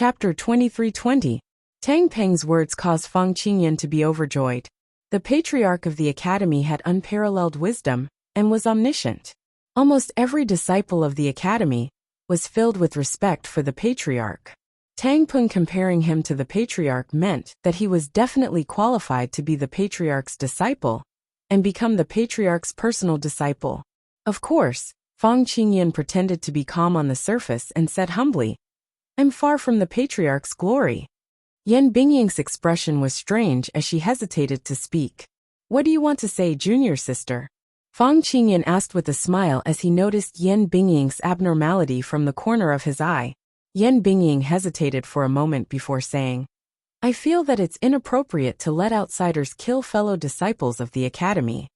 Chapter 2320. Tang Peng's words caused Fang Qingyan to be overjoyed. The patriarch of the academy had unparalleled wisdom and was omniscient. Almost every disciple of the academy was filled with respect for the patriarch. Tang Peng comparing him to the patriarch meant that he was definitely qualified to be the patriarch's disciple and become the patriarch's personal disciple. Of course, Fang Qingyan pretended to be calm on the surface and said humbly, "I'm far from the patriarch's glory." Yan Bingying's expression was strange as she hesitated to speak. "What do you want to say, junior sister?" Fang Qingyan asked with a smile as he noticed Yan Bingying's abnormality from the corner of his eye. Yan Bingying hesitated for a moment before saying, "I feel that it's inappropriate to let outsiders kill fellow disciples of the academy."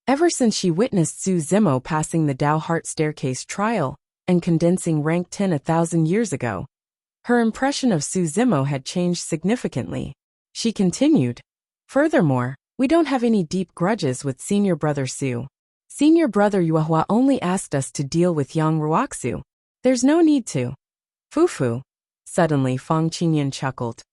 Ever since she witnessed Su Zimo passing the Dao Heart Staircase trial and condensing rank 10 1,000 years ago, her impression of Su Zimo had changed significantly. She continued, "Furthermore, we don't have any deep grudges with senior brother Su. Senior brother Yuehua only asked us to deal with young Ruoxu. There's no need to." "Fufu." Suddenly Fang Qingyan chuckled.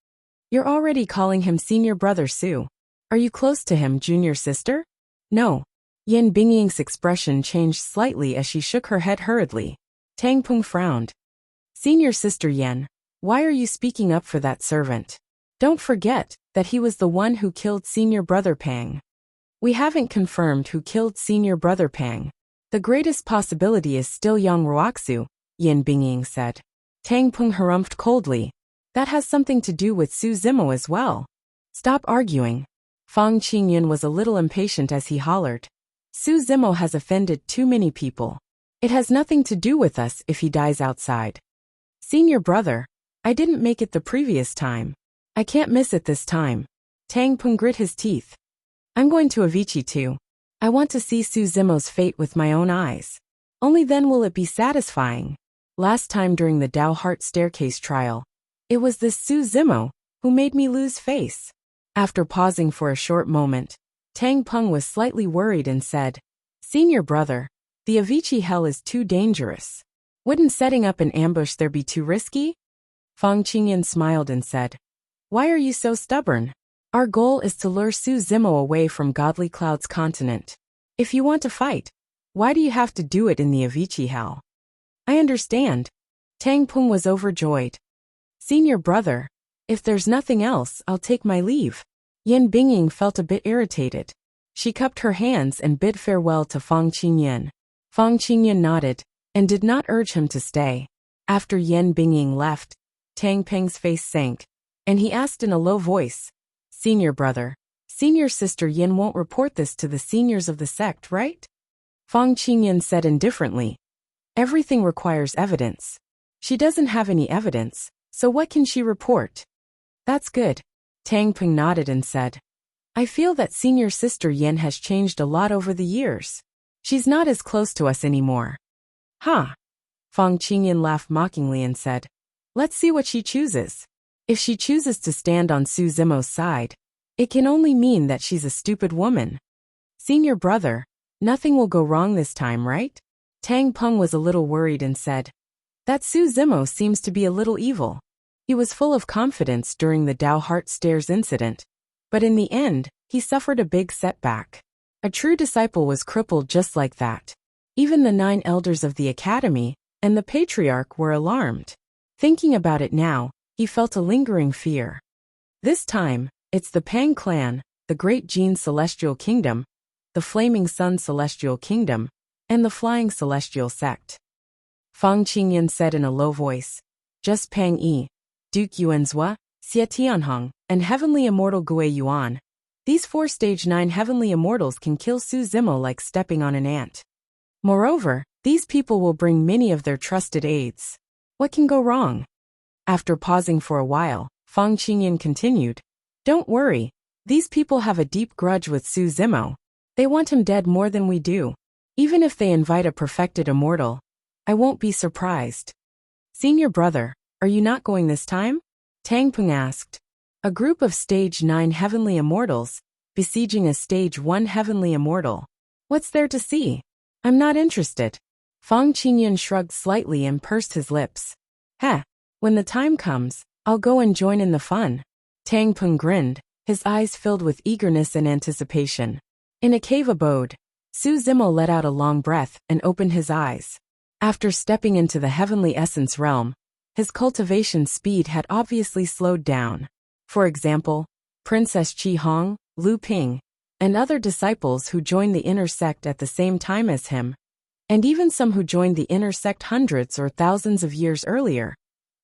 "You're already calling him senior brother Su. Are you close to him, junior sister?" "No." Yan Bingying's expression changed slightly as she shook her head hurriedly. Tang Peng frowned. "Senior sister Yan, why are you speaking up for that servant? Don't forget that he was the one who killed senior brother Pang." "We haven't confirmed who killed senior brother Pang. The greatest possibility is still young Ruoxu," Yan Bingying said. Tang Peng harumphed coldly. "That has something to do with Su Zimo as well." "Stop arguing." Fang Qingyan was a little impatient as he hollered. "Su Zimo has offended too many people. It has nothing to do with us if he dies outside. Senior brother, I didn't make it the previous time. I can't miss it this time." Tang Peng grit his teeth. "I'm going to Avicii too. I want to see Su Zimo's fate with my own eyes. Only then will it be satisfying. Last time during the Dao Heart Staircase trial, it was this Su Zimo who made me lose face." After pausing for a short moment, Tang Peng was slightly worried and said, "Senior brother, the Avicii hell is too dangerous. Wouldn't setting up an ambush there be too risky?" Fang Qingyan smiled and said, "Why are you so stubborn? Our goal is to lure Su Zimo away from Godly Cloud's continent. If you want to fight, why do you have to do it in the Avicii hell?" "I understand." Tang Peng was overjoyed. "Senior brother, if there's nothing else, I'll take my leave." Yan Bingying felt a bit irritated. She cupped her hands and bid farewell to Fang Qingyan. Fang Qingyan nodded and did not urge him to stay. After Yan Bingying left, Tang Peng's face sank, and he asked in a low voice, "Senior brother, senior sister Yan won't report this to the seniors of the sect, right?" Fang Qingyan said indifferently, "Everything requires evidence. She doesn't have any evidence, so what can she report?" "That's good." Tang Peng nodded and said, "I feel that senior sister Yan has changed a lot over the years. She's not as close to us anymore." "Huh?" Fang Qingyan laughed mockingly and said, "Let's see what she chooses. If she chooses to stand on Su Zimo's side, it can only mean that she's a stupid woman. Senior brother, nothing will go wrong this time, right?" Tang Peng was a little worried and said, "That Su Zimo seems to be a little evil. He was full of confidence during the Dao Heart Stairs incident, but in the end, he suffered a big setback. A true disciple was crippled just like that. Even the 9 elders of the academy and the patriarch were alarmed. Thinking about it now, he felt a lingering fear. This time, it's the Pang clan, the Great Gene Celestial Kingdom, the Flaming Sun Celestial Kingdom, and the Flying Celestial Sect." Fang Qingyan said in a low voice, "Just Pang Yi, Duke Yuanzhua, Xie Tianhong, and Heavenly Immortal Gui Yuan. These 4 Stage 9 Heavenly Immortals can kill Su Zimo like stepping on an ant. Moreover, these people will bring many of their trusted aides. What can go wrong?" After pausing for a while, Fang Qingyan continued, "Don't worry, these people have a deep grudge with Su Zimo. They want him dead more than we do. Even if they invite a perfected immortal, I won't be surprised." "Senior brother, are you not going this time?" Tang Peng asked. "A group of Stage 9 Heavenly Immortals, besieging a Stage 1 Heavenly Immortal. What's there to see? I'm not interested." Fang Qingyan shrugged slightly and pursed his lips. "Heh, when the time comes, I'll go and join in the fun. Tang Peng grinned, his eyes filled with eagerness and anticipation. In a cave abode, Su Zimo let out a long breath and opened his eyes. After stepping into the heavenly essence realm, his cultivation speed had obviously slowed down. For example, Princess Qi Hong, Lu Ping, and other disciples who joined the inner sect at the same time as him, and even some who joined the inner sect hundreds or thousands of years earlier,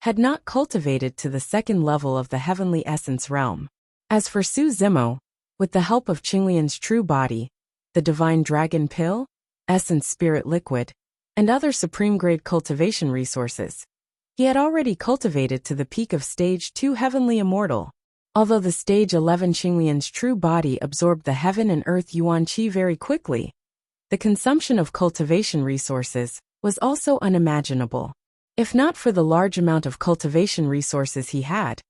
had not cultivated to the second level of the heavenly essence realm. As for Su Zimo, with the help of Qinglian's true body, the divine dragon pill, essence spirit liquid, and other supreme-grade cultivation resources, he had already cultivated to the peak of Stage 2 Heavenly Immortal. Although the Stage 11 Qinglian's true body absorbed the heaven and earth yuan qi very quickly, the consumption of cultivation resources was also unimaginable. If not for the large amount of cultivation resources he had,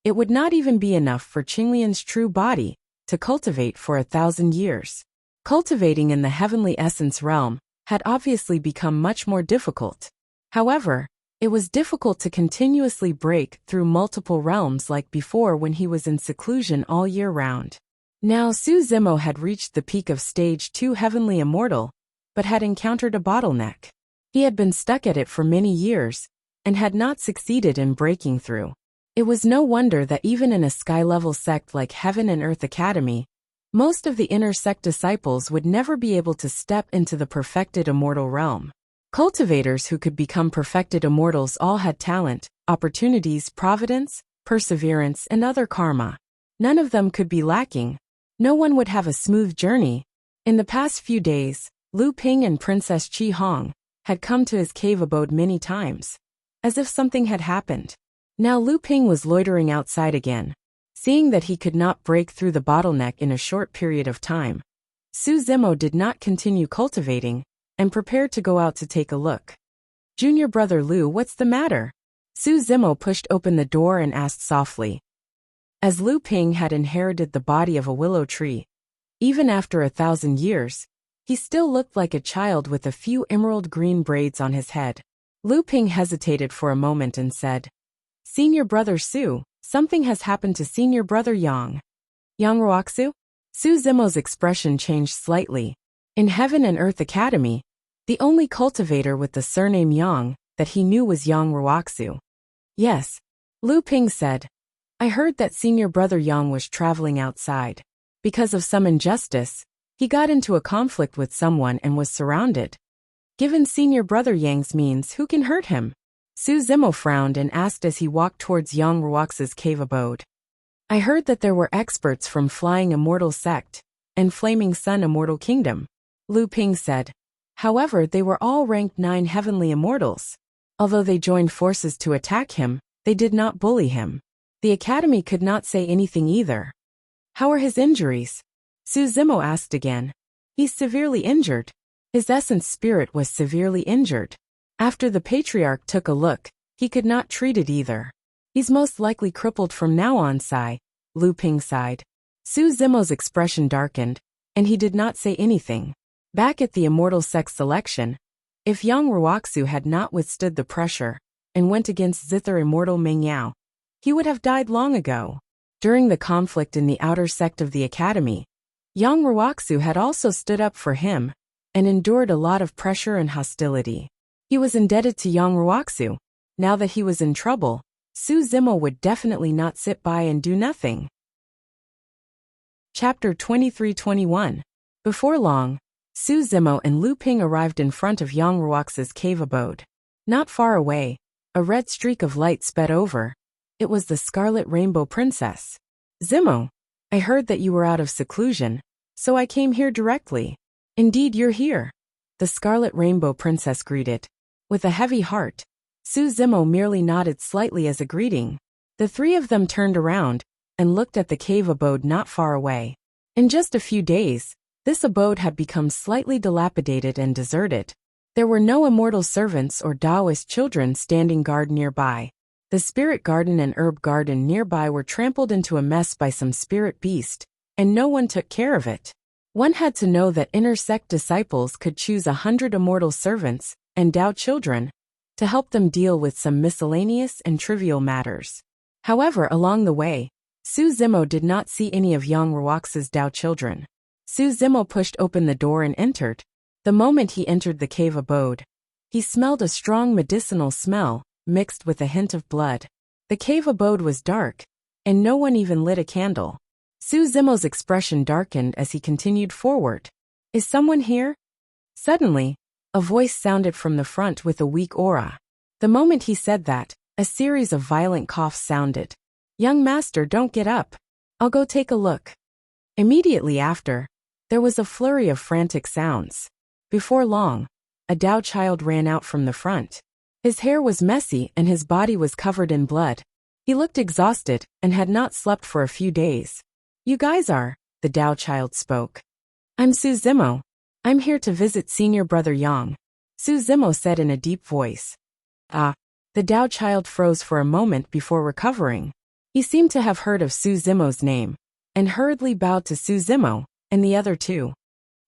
it would not even be enough for Qinglian's true body to cultivate for 1,000 years. Cultivating in the heavenly essence realm had obviously become much more difficult. However, it was difficult to continuously break through multiple realms like before when he was in seclusion all year round. Now Su Zimo had reached the peak of Stage 2 Heavenly Immortal, but had encountered a bottleneck. He had been stuck at it for many years, and had not succeeded in breaking through. It was no wonder that even in a sky-level sect like Heaven and Earth Academy, most of the inner sect disciples would never be able to step into the perfected immortal realm. Cultivators who could become perfected immortals all had talent, opportunities, providence, perseverance, and other karma. None of them could be lacking. No one would have a smooth journey. In the past few days, Lu Ping and Princess Qi Hong had come to his cave abode many times, as if something had happened. Now Lu Ping was loitering outside again. Seeing that he could not break through the bottleneck in a short period of time, Su Zimo did not continue cultivating, and prepared to go out to take a look. Junior brother Lu, what's the matter? Su Zimo pushed open the door and asked softly. As Lu Ping had inherited the body of a willow tree, even after 1,000 years, he still looked like a child with a few emerald green braids on his head. Lu Ping hesitated for a moment and said, Senior brother Su, something has happened to senior brother Yang. Yang Ruoxu? Su Zimo's expression changed slightly. In Heaven and Earth Academy, the only cultivator with the surname Yang that he knew was Yang Ruoxu. Yes, Lu Ping said. I heard that senior brother Yang was traveling outside. Because of some injustice, he got into a conflict with someone and was surrounded. Given senior brother Yang's means, who can hurt him? Su Zimo frowned and asked as he walked towards Yang Ruox's cave abode. I heard that there were experts from Flying Immortal Sect and Flaming Sun Immortal Kingdom, Lu Ping said. However, they were all ranked 9 heavenly immortals. Although they joined forces to attack him, they did not bully him. The academy could not say anything either. How are his injuries? Su Zimo asked again. He's severely injured. His essence spirit was severely injured. After the patriarch took a look, he could not treat it either. He's most likely crippled from now on, sigh. Lu Ping sighed. Su Zimo's expression darkened, and he did not say anything. Back at the immortal sex selection, if Yang Ruoxu had not withstood the pressure and went against zither immortal Meng Yao, he would have died long ago. During the conflict in the outer sect of the academy, Yang Ruoxu had also stood up for him and endured a lot of pressure and hostility. He was indebted to Yang Ruoxu. Now that he was in trouble, Su Zimo would definitely not sit by and do nothing. Chapter 23-21. Before long, Su Zimo and Lu Ping arrived in front of Yang Ruox's cave abode. Not far away, a red streak of light sped over. It was the Scarlet Rainbow Princess. Zimo, I heard that you were out of seclusion, so I came here directly. Indeed, you're here. The Scarlet Rainbow Princess greeted. With a heavy heart, Su Zimo merely nodded slightly as a greeting. The three of them turned around and looked at the cave abode not far away. In just a few days, this abode had become slightly dilapidated and deserted. There were no immortal servants or Taoist children standing guard nearby. The spirit garden and herb garden nearby were trampled into a mess by some spirit beast, and no one took care of it. One had to know that inner sect disciples could choose 100 immortal servants and Tao children to help them deal with some miscellaneous and trivial matters. However, along the way, Su Zimo did not see any of Yang Ruox's Dao children. Su Zimo pushed open the door and entered. The moment he entered the cave abode, he smelled a strong medicinal smell, mixed with a hint of blood. The cave abode was dark, and no one even lit a candle. Su Zimo's expression darkened as he continued forward. Is someone here? Suddenly, a voice sounded from the front with a weak aura. The moment he said that, a series of violent coughs sounded. Young master, don't get up. I'll go take a look. Immediately after, there was a flurry of frantic sounds. Before long, a Dao child ran out from the front. His hair was messy and his body was covered in blood. He looked exhausted and had not slept for a few days. You guys are, the Dao child spoke. I'm Su Zimo. I'm here to visit senior brother Yang, Su Zimo said in a deep voice. Ah, the Dao child froze for a moment before recovering. He seemed to have heard of Su Zimo's name, and hurriedly bowed to Su Zimo and the other two.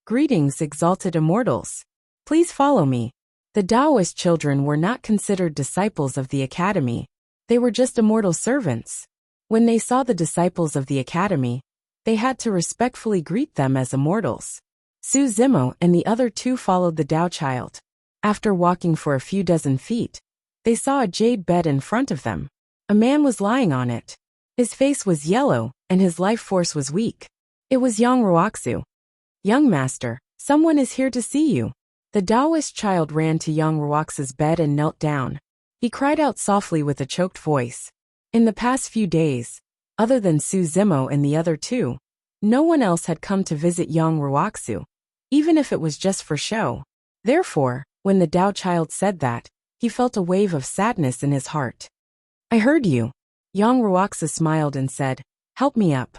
Greetings, exalted immortals. Please follow me. The Taoist children were not considered disciples of the academy. They were just immortal servants. When they saw the disciples of the academy, they had to respectfully greet them as immortals. Su Zimo and the other two followed the Dao child. After walking for a few dozen feet, they saw a jade bed in front of them. A man was lying on it. His face was yellow, and his life force was weak. It was Yang Ruoxu. Young master, someone is here to see you. The Taoist child ran to Yang Ruox's bed and knelt down. He cried out softly with a choked voice. In the past few days, other than Su Zimo and the other two, no one else had come to visit Yang Ruoxu, even if it was just for show. Therefore, when the Dao child said that, he felt a wave of sadness in his heart. I heard you. Yang Ruoxu smiled and said, help me up.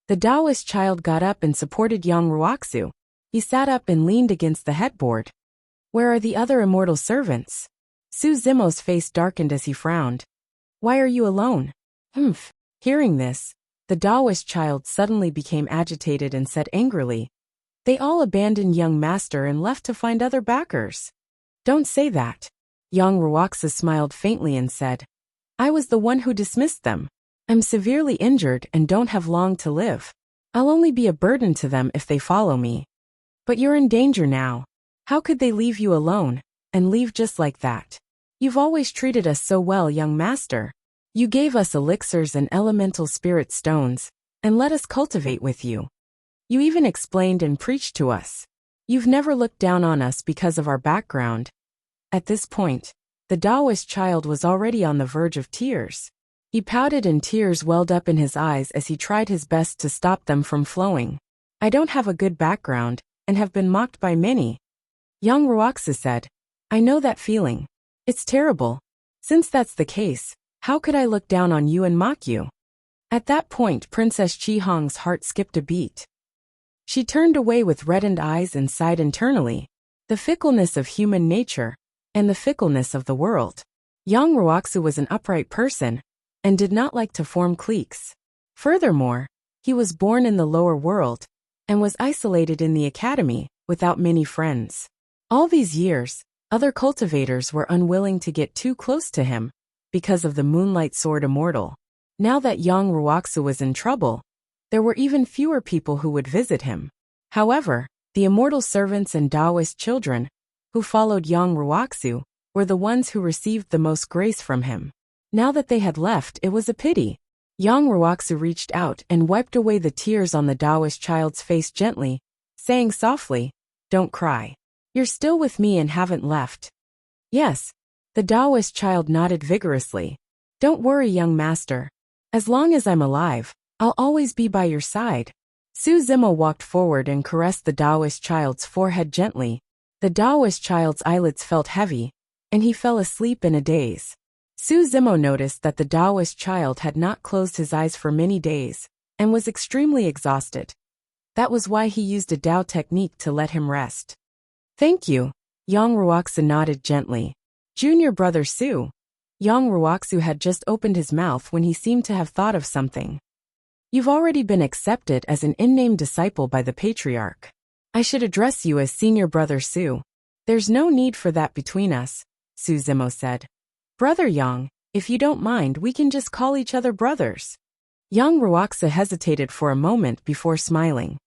The Taoist child got up and supported Yang Ruoxu. He sat up and leaned against the headboard. Where are the other immortal servants? Su Zimo's face darkened as he frowned. Why are you alone? Humph. Hearing this, the Taoist child suddenly became agitated and said angrily, they all abandoned young master and left to find other backers. Don't say that. Yang Ruoxu smiled faintly and said, I was the one who dismissed them. I'm severely injured and don't have long to live. I'll only be a burden to them if they follow me. But you're in danger now. How could they leave you alone, and leave just like that? You've always treated us so well, young master. You gave us elixirs and elemental spirit stones, and let us cultivate with you. You even explained and preached to us. You've never looked down on us because of our background. At this point, the Taoist child was already on the verge of tears. He pouted and tears welled up in his eyes as he tried his best to stop them from flowing. I don't have a good background, and have been mocked by many. Yang Ruoxu said, I know that feeling. It's terrible. Since that's the case, how could I look down on you and mock you? At that point, Princess Qihong's heart skipped a beat. She turned away with reddened eyes and sighed internally. The fickleness of human nature, and the fickleness of the world. Yang Ruoxu was an upright person, and did not like to form cliques. Furthermore, he was born in the lower world, and was isolated in the academy, without many friends. All these years, other cultivators were unwilling to get too close to him, because of the Moonlight Sword Immortal. Now that Yang Ruoxu was in trouble, there were even fewer people who would visit him. However, the immortal servants and Taoist children, who followed Yang Ruoxu, were the ones who received the most grace from him. Now that they had left, it was a pity. Yang Ruoxu reached out and wiped away the tears on the Taoist child's face gently, saying softly, Don't cry. You're still with me and haven't left. Yes. The Taoist child nodded vigorously. Don't worry, young master. As long as I'm alive, I'll always be by your side. Su Zimo walked forward and caressed the Taoist child's forehead gently. The Taoist child's eyelids felt heavy, and he fell asleep in a daze. Su Zimo noticed that the Taoist child had not closed his eyes for many days, and was extremely exhausted. That was why he used a Dao technique to let him rest. Thank you. Yang Ruoxu nodded gently. Junior brother Su. Yang Ruoxu had just opened his mouth when he seemed to have thought of something. You've already been accepted as an in-name disciple by the Patriarch. I should address you as senior brother Su. There's no need for that between us, Su Zimo said. Brother Yang, If you don't mind, we can just call each other brothers. Young Wuxia hesitated for a moment before smiling.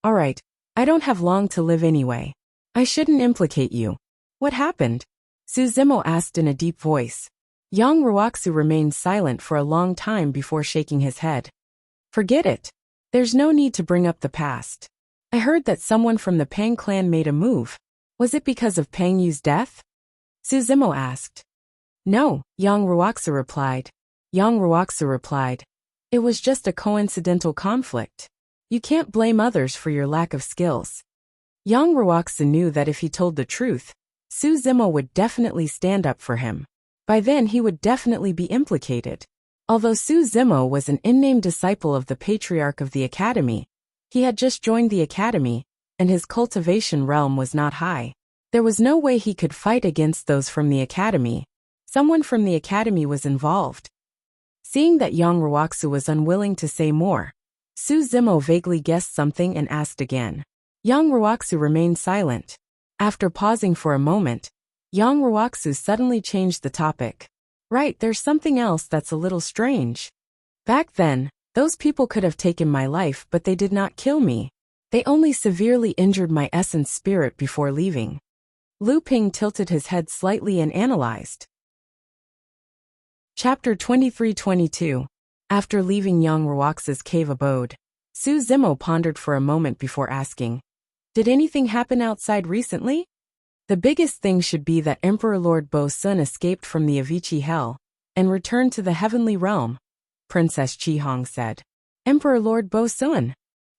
All right, I don't have long to live anyway. I shouldn't implicate you. What happened? Suzimo asked in a deep voice. Young Wuxia remained silent for a long time before shaking his head. Forget it. There's no need to bring up the past. I heard that someone from the Pang clan made a move. Was it because of Pang Yu's death? Suzimo asked. No, Young Wuxia replied. It was just a coincidental conflict. You can't blame others for your lack of skills. Young Wuxia knew that if he told the truth, Suzimo would definitely stand up for him. By then he would definitely be implicated. Although Suzimo was an unnamed disciple of the Patriarch of the Academy, he had just joined the Academy, and his cultivation realm was not high. There was no way he could fight against those from the Academy. Someone from the Academy was involved. Seeing that Young Wuxia was unwilling to say more, Suzimo vaguely guessed something and asked again. Young Wuxia remained silent. After pausing for a moment, Young Wuxia suddenly changed the topic. Right, there's something else that's a little strange. Back then, those people could have taken my life, but they did not kill me. They only severely injured my essence spirit before leaving. Lu Ping tilted his head slightly and analyzed. Chapter 23-22. After leaving Young Wuxia's cave abode, Suzimo pondered for a moment before asking, did anything happen outside recently? The biggest thing should be that Emperor Lord Bo Sun escaped from the Avicii Hell and returned to the heavenly realm, Princess Chi Hong said. Emperor Lord Bo Sun?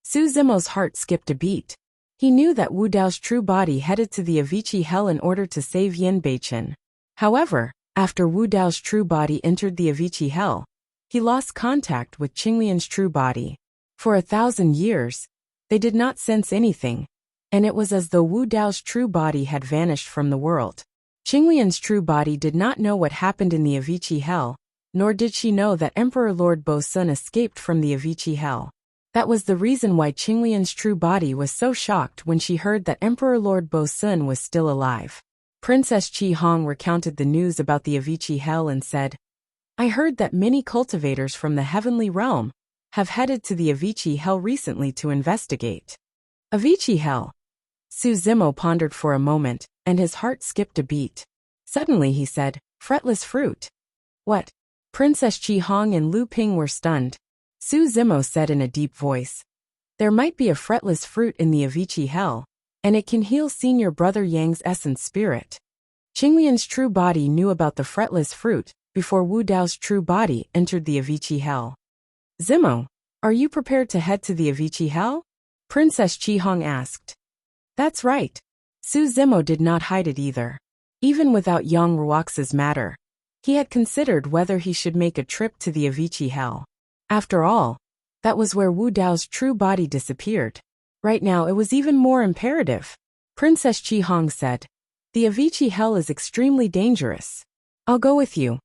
Suzimo's heart skipped a beat. He knew that Wu Dao's true body headed to the Avicii Hell in order to save Yin Beichen. However, after Wu Dao's true body entered the Avicii Hell, he lost contact with Qinglian's true body. For 1,000 years, they did not sense anything, and it was as though Wu Dao's true body had vanished from the world. Qinglian's true body did not know what happened in the Avicii Hell, nor did she know that Emperor Lord Bo Sun escaped from the Avicii Hell. That was the reason why Qinglian's true body was so shocked when she heard that Emperor Lord Bo Sun was still alive. Princess Chi Hong recounted the news about the Avicii Hell and said, I heard that many cultivators from the heavenly realm have headed to the Avicii Hell recently to investigate. Avicii Hell? Suzimo pondered for a moment, and his heart skipped a beat. Suddenly he said, fretless fruit. What? Princess Chi Hong and Lu Ping were stunned. Suzimo said in a deep voice, there might be a fretless fruit in the Avicii Hell, and it can heal senior brother Yang's essence spirit. Qinglian's true body knew about the fretless fruit before Wu Dao's true body entered the Avicii Hell. Zimo, are you prepared to head to the Avicii Hell? Princess Chi Hong asked. That's right. Suzimo did not hide it either. Even without Young Wuxia's matter, he had considered whether he should make a trip to the Avicii Hell. After all, that was where Wu Dao's true body disappeared. Right now it was even more imperative. Princess Chi Hong said, the Avicii Hell is extremely dangerous. I'll go with you.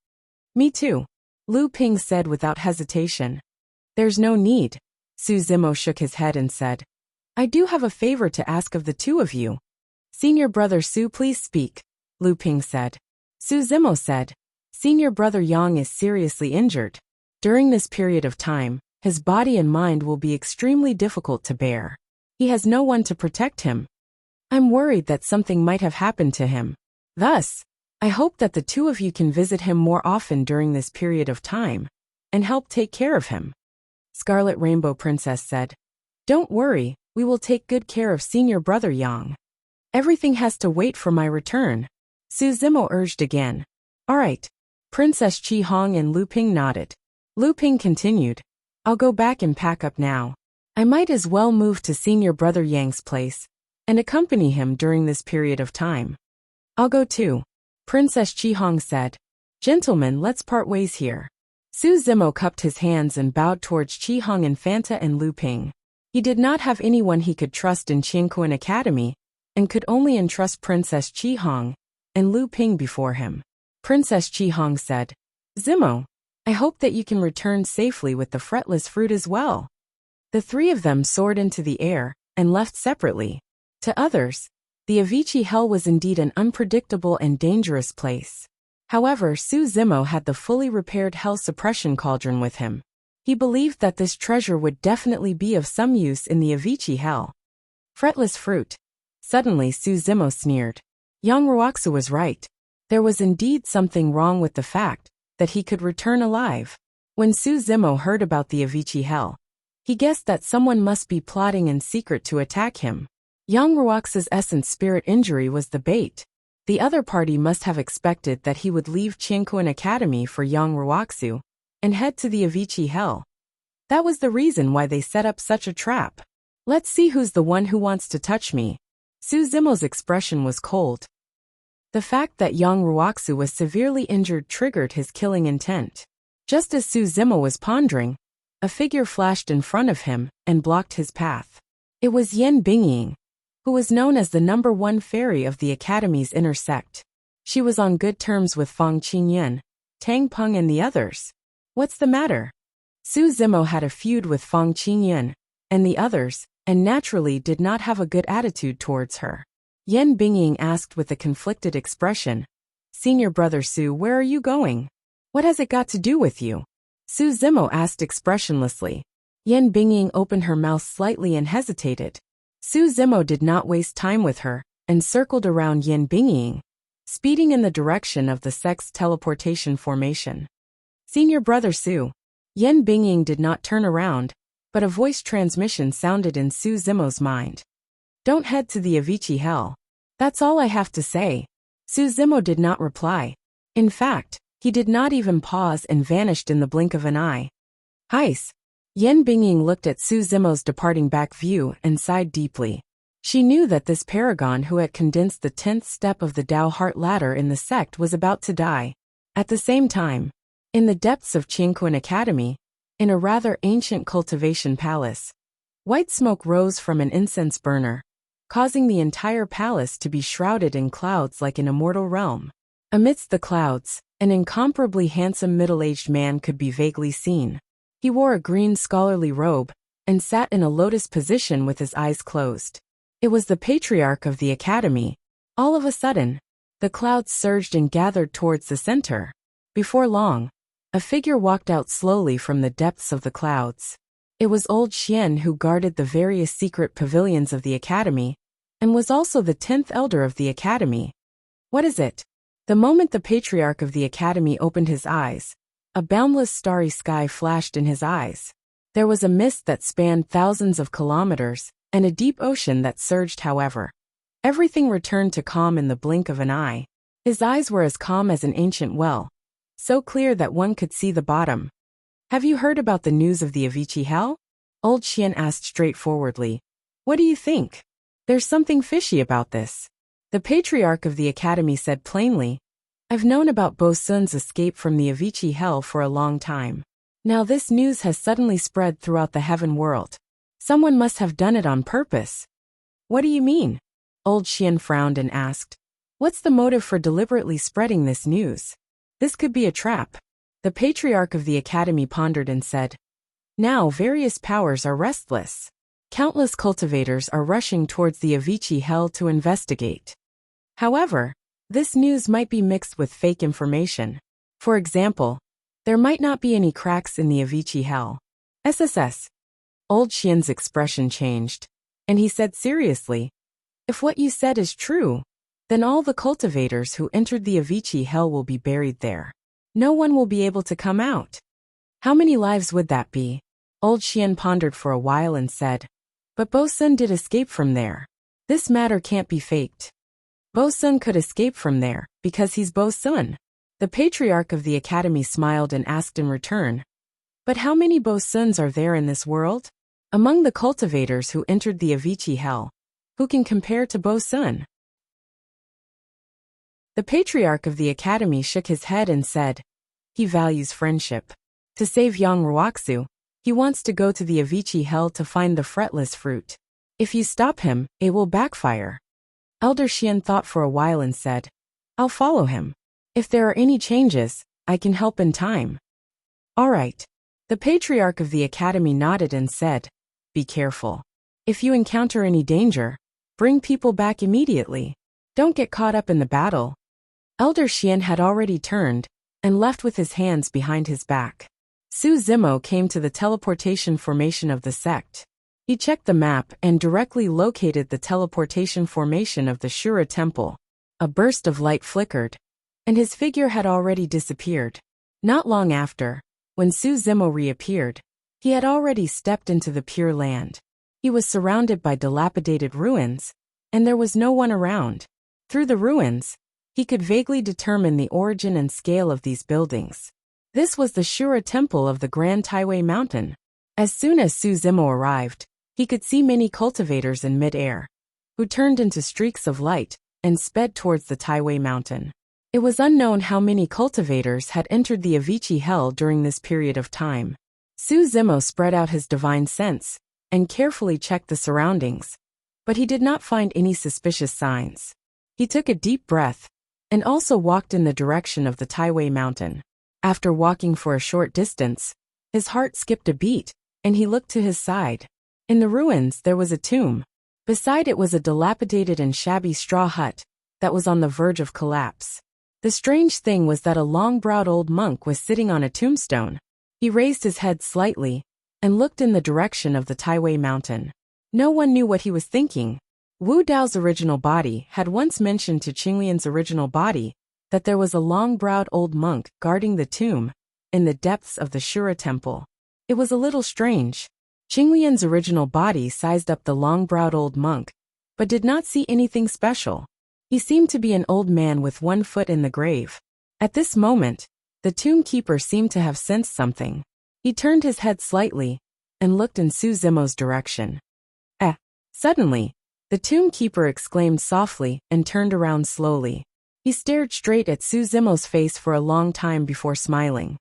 Me too. Lu Ping said without hesitation. There's no need. Suzimo shook his head and said, I do have a favor to ask of the two of you. Senior brother Su, please speak, Lu Ping said. Suzimo said, Senior brother Yang is seriously injured. During this period of time, his body and mind will be extremely difficult to bear. He has no one to protect him. I'm worried that something might have happened to him. Thus, I hope that the two of you can visit him more often during this period of time and help take care of him. Scarlet Rainbow Princess said, Don't worry, we will take good care of senior brother Yang. Everything has to wait for my return. Suzimo urged again. All right. Princess Chi Hong and Lu Ping nodded. Lu Ping continued, I'll go back and pack up now. I might as well move to senior brother Yang's place and accompany him during this period of time. I'll go too. Princess Chi Hong said, Gentlemen, let's part ways here. Suzimo cupped his hands and bowed towards Chi Hong Infanta and Lu Ping. He did not have anyone he could trust in Qianquan Academy and could only entrust Princess Chi Hong and Lu Ping before him. Princess Chi Hong said, Zimo, I hope that you can return safely with the fretless fruit as well. The three of them soared into the air and left separately. To others, the Avicii Hell was indeed an unpredictable and dangerous place. However, Su Zimo had the fully repaired hell suppression cauldron with him. He believed that this treasure would definitely be of some use in the Avicii hell. Fretless fruit. Suddenly Su Zimo sneered. Young Ruoxu was right. There was indeed something wrong with the fact that he could return alive. When Su Zimo heard about the Avicii hell, he guessed that someone must be plotting in secret to attack him. Young Ruoxu's essence spirit injury was the bait. The other party must have expected that he would leave Qingquan Academy for Young Ruoxu and head to the Avicii hell. That was the reason why they set up such a trap. Let's see who's the one who wants to touch me. Su Zimo's expression was cold. The fact that Young Ruoxu was severely injured triggered his killing intent. Just as Su Zimo was pondering, a figure flashed in front of him and blocked his path. It was Yan Bingying, who was known as the #1 fairy of the Academy's inner sect. She was on good terms with Fang Qingyun, Tang Peng and the others. What's the matter? Su Zimo had a feud with Fang Qingyun and the others, and naturally did not have a good attitude towards her. Yan Bingying asked with a conflicted expression, "Senior brother Su, where are you going? What has it got to do with you?" Su Zimo asked expressionlessly. Yan Bingying opened her mouth slightly and hesitated. Su Zimo did not waste time with her, and circled around Yan Bingying, speeding in the direction of the sect's teleportation formation. "Senior brother Su." Yan Bingying did not turn around, but a voice transmission sounded in Su Zimo's mind. "Don't head to the Avicii hell. That's all I have to say." Su Zimo did not reply. In fact, he did not even pause and vanished in the blink of an eye. Heis. Yan Bingying looked at Su Zimo's departing back view and sighed deeply. She knew that this paragon who had condensed the 10th step of the Tao Heart ladder in the sect was about to die. At the same time, in the depths of Qingquan Academy, in a rather ancient cultivation palace, white smoke rose from an incense burner, causing the entire palace to be shrouded in clouds like an immortal realm. Amidst the clouds, an incomparably handsome middle-aged man could be vaguely seen. He wore a green scholarly robe and sat in a lotus position with his eyes closed. It was the patriarch of the academy. All of a sudden, the clouds surged and gathered towards the center. Before long, a figure walked out slowly from the depths of the clouds. It was old Xian, who guarded the various secret pavilions of the academy, and was also the 10th elder of the academy. "What is it?" The moment the patriarch of the academy opened his eyes, a boundless starry sky flashed in his eyes. There was a mist that spanned thousands of kilometers, and a deep ocean that surged. However, everything returned to calm in the blink of an eye. His eyes were as calm as an ancient well, so clear that one could see the bottom. "Have you heard about the news of the Avicii hell?" Old Xian asked straightforwardly. "What do you think? There's something fishy about this." The patriarch of the academy said plainly, "I've known about Bo Sun's escape from the Avicii hell for a long time. Now this news has suddenly spread throughout the heaven world. Someone must have done it on purpose." "What do you mean?" Old Xian frowned and asked. "What's the motive for deliberately spreading this news? This could be a trap." The patriarch of the academy pondered and said, "Now various powers are restless. Countless cultivators are rushing towards the Avicii hell to investigate. However, this news might be mixed with fake information. For example, there might not be any cracks in the Avicii hell. SSS." Old Xian's expression changed, and he said seriously, "If what you said is true, then all the cultivators who entered the Avicii hell will be buried there. No one will be able to come out. How many lives would that be?" Old Xian pondered for a while and said, "But Bo Sun did escape from there. This matter can't be faked. Bo Sun could escape from there, because he's Bo Sun." The patriarch of the academy smiled and asked in return, "But how many Bo Suns are there in this world? Among the cultivators who entered the Avicii hell, who can compare to Bo Sun?" The patriarch of the academy shook his head and said, "He values friendship. To save young Ruoxu, he wants to go to the Avicii hell to find the fretless fruit. If you stop him, it will backfire." Elder Xian thought for a while and said, "I'll follow him. If there are any changes, I can help in time." "All right." The patriarch of the academy nodded and said, "Be careful. If you encounter any danger, bring people back immediately. Don't get caught up in the battle." Elder Xian had already turned and left with his hands behind his back. Su Zimo came to the teleportation formation of the sect. He checked the map and directly located the teleportation formation of the Shura temple. A burst of light flickered, and his figure had already disappeared. Not long after, when Su Zimo reappeared, he had already stepped into the Pure Land. He was surrounded by dilapidated ruins, and there was no one around. Through the ruins, he could vaguely determine the origin and scale of these buildings. This was the Shura temple of the Grand Taiwei Mountain. As soon as Su Zimo arrived, he could see many cultivators in mid-air, who turned into streaks of light and sped towards the Taiwei Mountain. It was unknown how many cultivators had entered the Avicii Hell during this period of time. Su Zimo spread out his divine sense and carefully checked the surroundings, but he did not find any suspicious signs. He took a deep breath and also walked in the direction of the Taiwei Mountain. After walking for a short distance, his heart skipped a beat, and he looked to his side. In the ruins there was a tomb. Beside it was a dilapidated and shabby straw hut that was on the verge of collapse. The strange thing was that a long-browed old monk was sitting on a tombstone. He raised his head slightly and looked in the direction of the Taiwei Mountain. No one knew what he was thinking. Wu Dao's original body had once mentioned to Qinglian's original body that there was a long-browed old monk guarding the tomb in the depths of the Shura temple. It was a little strange. Qinglian's original body sized up the long-browed old monk, but did not see anything special. He seemed to be an old man with one foot in the grave. At this moment, the tomb keeper seemed to have sensed something. He turned his head slightly and looked in Su Zimo's direction. Suddenly, the tomb keeper exclaimed softly and turned around slowly. He stared straight at Su Zimo's face for a long time before smiling.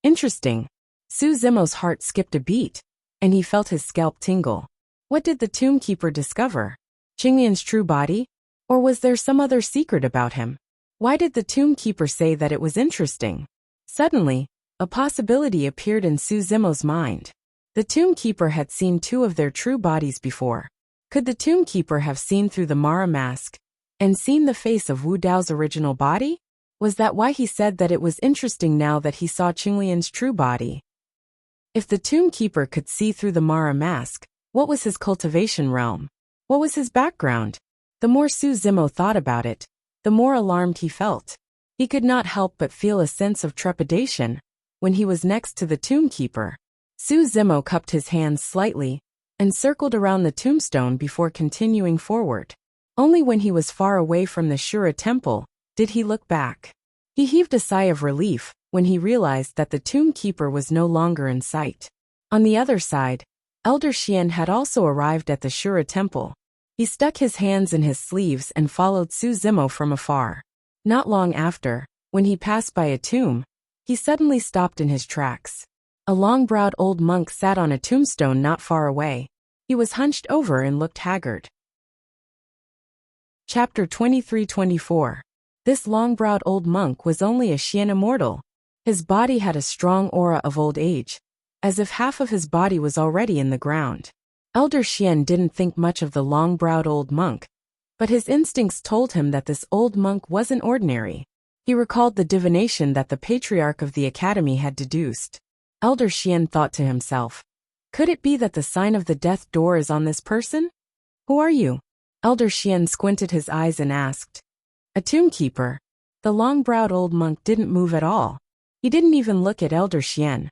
Interesting. Su Zimo's heart skipped a beat, and he felt his scalp tingle. What did the tomb keeper discover? Qinglian's true body? Or was there some other secret about him? Why did the tomb keeper say that it was interesting? Suddenly, a possibility appeared in Su Zimo's mind. The tomb keeper had seen two of their true bodies before. Could the tomb keeper have seen through the Mara mask and seen the face of Wu Dao's original body? Was that why he said that it was interesting now that he saw Qinglian's true body? If the tomb keeper could see through the Mara mask, what was his cultivation realm? What was his background? The more Su Zimo thought about it, the more alarmed he felt. He could not help but feel a sense of trepidation when he was next to the tomb keeper. Su Zimo cupped his hands slightly and circled around the tombstone before continuing forward. Only when he was far away from the Shura temple did he look back. He heaved a sigh of relief when he realized that the tomb keeper was no longer in sight. On the other side, Elder Xian had also arrived at the Shura temple. He stuck his hands in his sleeves and followed Su Zimo from afar. Not long after, when he passed by a tomb, he suddenly stopped in his tracks. A long-browed old monk sat on a tombstone not far away. He was hunched over and looked haggard. Chapter 23-24. This long-browed old monk was only a Xian immortal. His body had a strong aura of old age, as if half of his body was already in the ground. Elder Xian didn't think much of the long-browed old monk, but his instincts told him that this old monk wasn't ordinary. He recalled the divination that the patriarch of the academy had deduced. Elder Xian thought to himself, could it be that the sign of the death door is on this person? Who are you? Elder Xian squinted his eyes and asked. A tomb keeper. The long-browed old monk didn't move at all. He didn't even look at Elder Xian.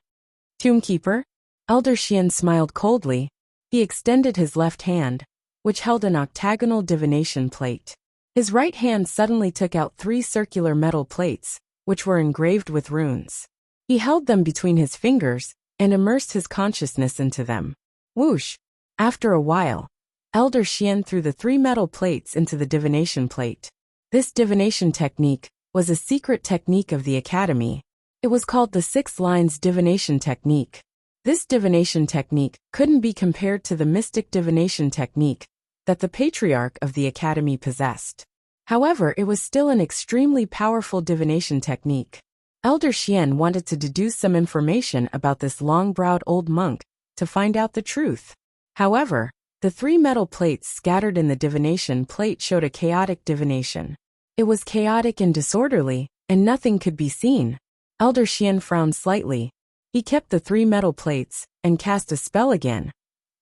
Tomb keeper? Elder Xian smiled coldly. He extended his left hand, which held an octagonal divination plate. His right hand suddenly took out 3 circular metal plates, which were engraved with runes. He held them between his fingers and immersed his consciousness into them. Whoosh! After a while, Elder Xian threw the 3 metal plates into the divination plate. This divination technique was a secret technique of the academy. It was called the 6 lines divination technique. This divination technique couldn't be compared to the mystic divination technique that the patriarch of the academy possessed. However, it was still an extremely powerful divination technique. Elder Xian wanted to deduce some information about this long-browed old monk to find out the truth. However, the 3 metal plates scattered in the divination plate showed a chaotic divination. It was chaotic and disorderly, and nothing could be seen. Elder Xian frowned slightly. He kept the 3 metal plates, and cast a spell again,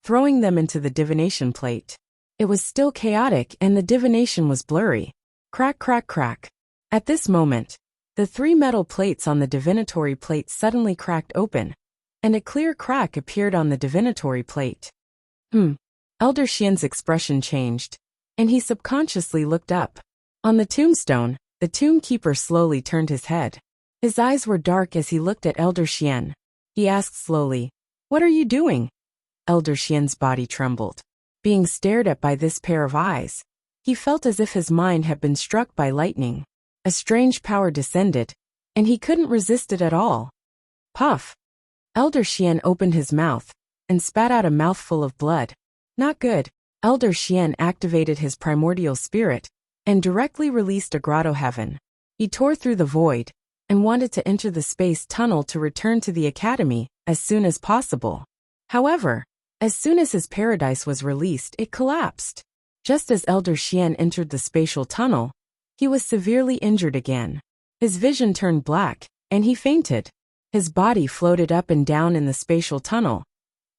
throwing them into the divination plate. It was still chaotic and the divination was blurry. Crack, crack, crack. At this moment, the 3 metal plates on the divinatory plate suddenly cracked open, and a clear crack appeared on the divinatory plate. Elder Xian's expression changed, and he subconsciously looked up. On the tombstone, the tombkeeper slowly turned his head. His eyes were dark as he looked at Elder Xian. He asked slowly, "What are you doing?" Elder Xian's body trembled. Being stared at by this pair of eyes, he felt as if his mind had been struck by lightning. A strange power descended, and he couldn't resist it at all. Puff! Elder Xian opened his mouth and spat out a mouthful of blood. Not good. Elder Xian activated his primordial spirit and directly released a grotto heaven. He tore through the void and wanted to enter the space tunnel to return to the academy as soon as possible. However, as soon as his paradise was released, it collapsed. Just as Elder Xian entered the spatial tunnel, he was severely injured again. His vision turned black, and he fainted. His body floated up and down in the spatial tunnel,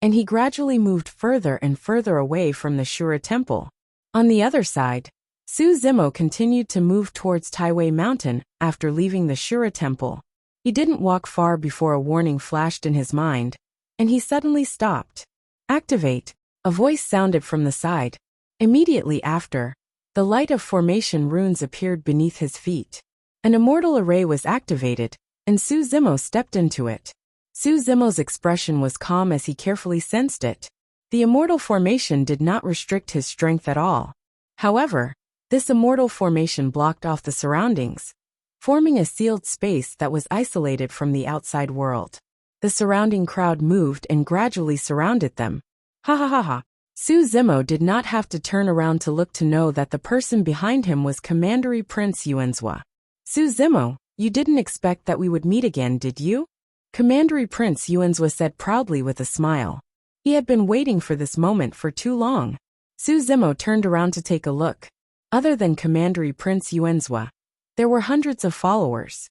and he gradually moved further and further away from the Shura temple. On the other side, Su Zimo continued to move towards Taiwei Mountain after leaving the Shura temple. He didn't walk far before a warning flashed in his mind, and he suddenly stopped. Activate! A voice sounded from the side. Immediately after, the light of formation runes appeared beneath his feet. An immortal array was activated, and Su Zimo stepped into it. Su Zimo's expression was calm as he carefully sensed it. The immortal formation did not restrict his strength at all. However, this immortal formation blocked off the surroundings, forming a sealed space that was isolated from the outside world. The surrounding crowd moved and gradually surrounded them. Ha ha ha ha. Su Zimo did not have to turn around to look to know that the person behind him was Commandery Prince Yuanzhua. Su Zimo, you didn't expect that we would meet again, did you? Commandery Prince Yuanzhua said proudly with a smile. He had been waiting for this moment for too long. Su Zimo turned around to take a look. Other than Commandery Prince Yuanzhua, there were hundreds of followers.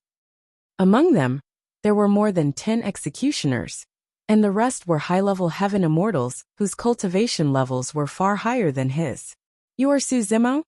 Among them, there were more than 10 executioners, and the rest were high-level heaven immortals whose cultivation levels were far higher than his. You are Su Zimo?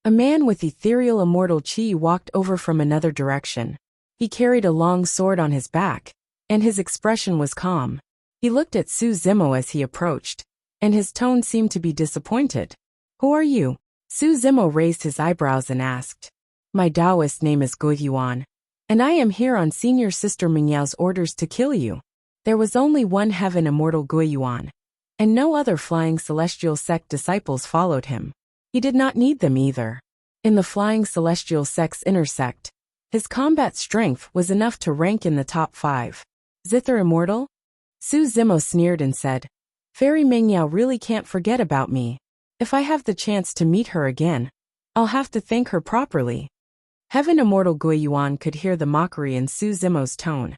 A man with ethereal immortal chi walked over from another direction. He carried a long sword on his back, and his expression was calm. He looked at Su Zimo as he approached, and his tone seemed to be disappointed. Who are you? Su Zimo raised his eyebrows and asked. My Taoist name is Gu Yuan, and I am here on Senior Sister Mingyao's orders to kill you. There was only one heaven immortal Gu Yuan, and no other flying celestial sect disciples followed him. He did not need them either. In the flying celestial sect's inner sect, his combat strength was enough to rank in the top 5. Zither immortal? Su Zimo sneered and said, Fairy Mingyao really can't forget about me. If I have the chance to meet her again, I'll have to thank her properly. Heaven immortal Gu Yuan could hear the mockery in Su Zimo's tone,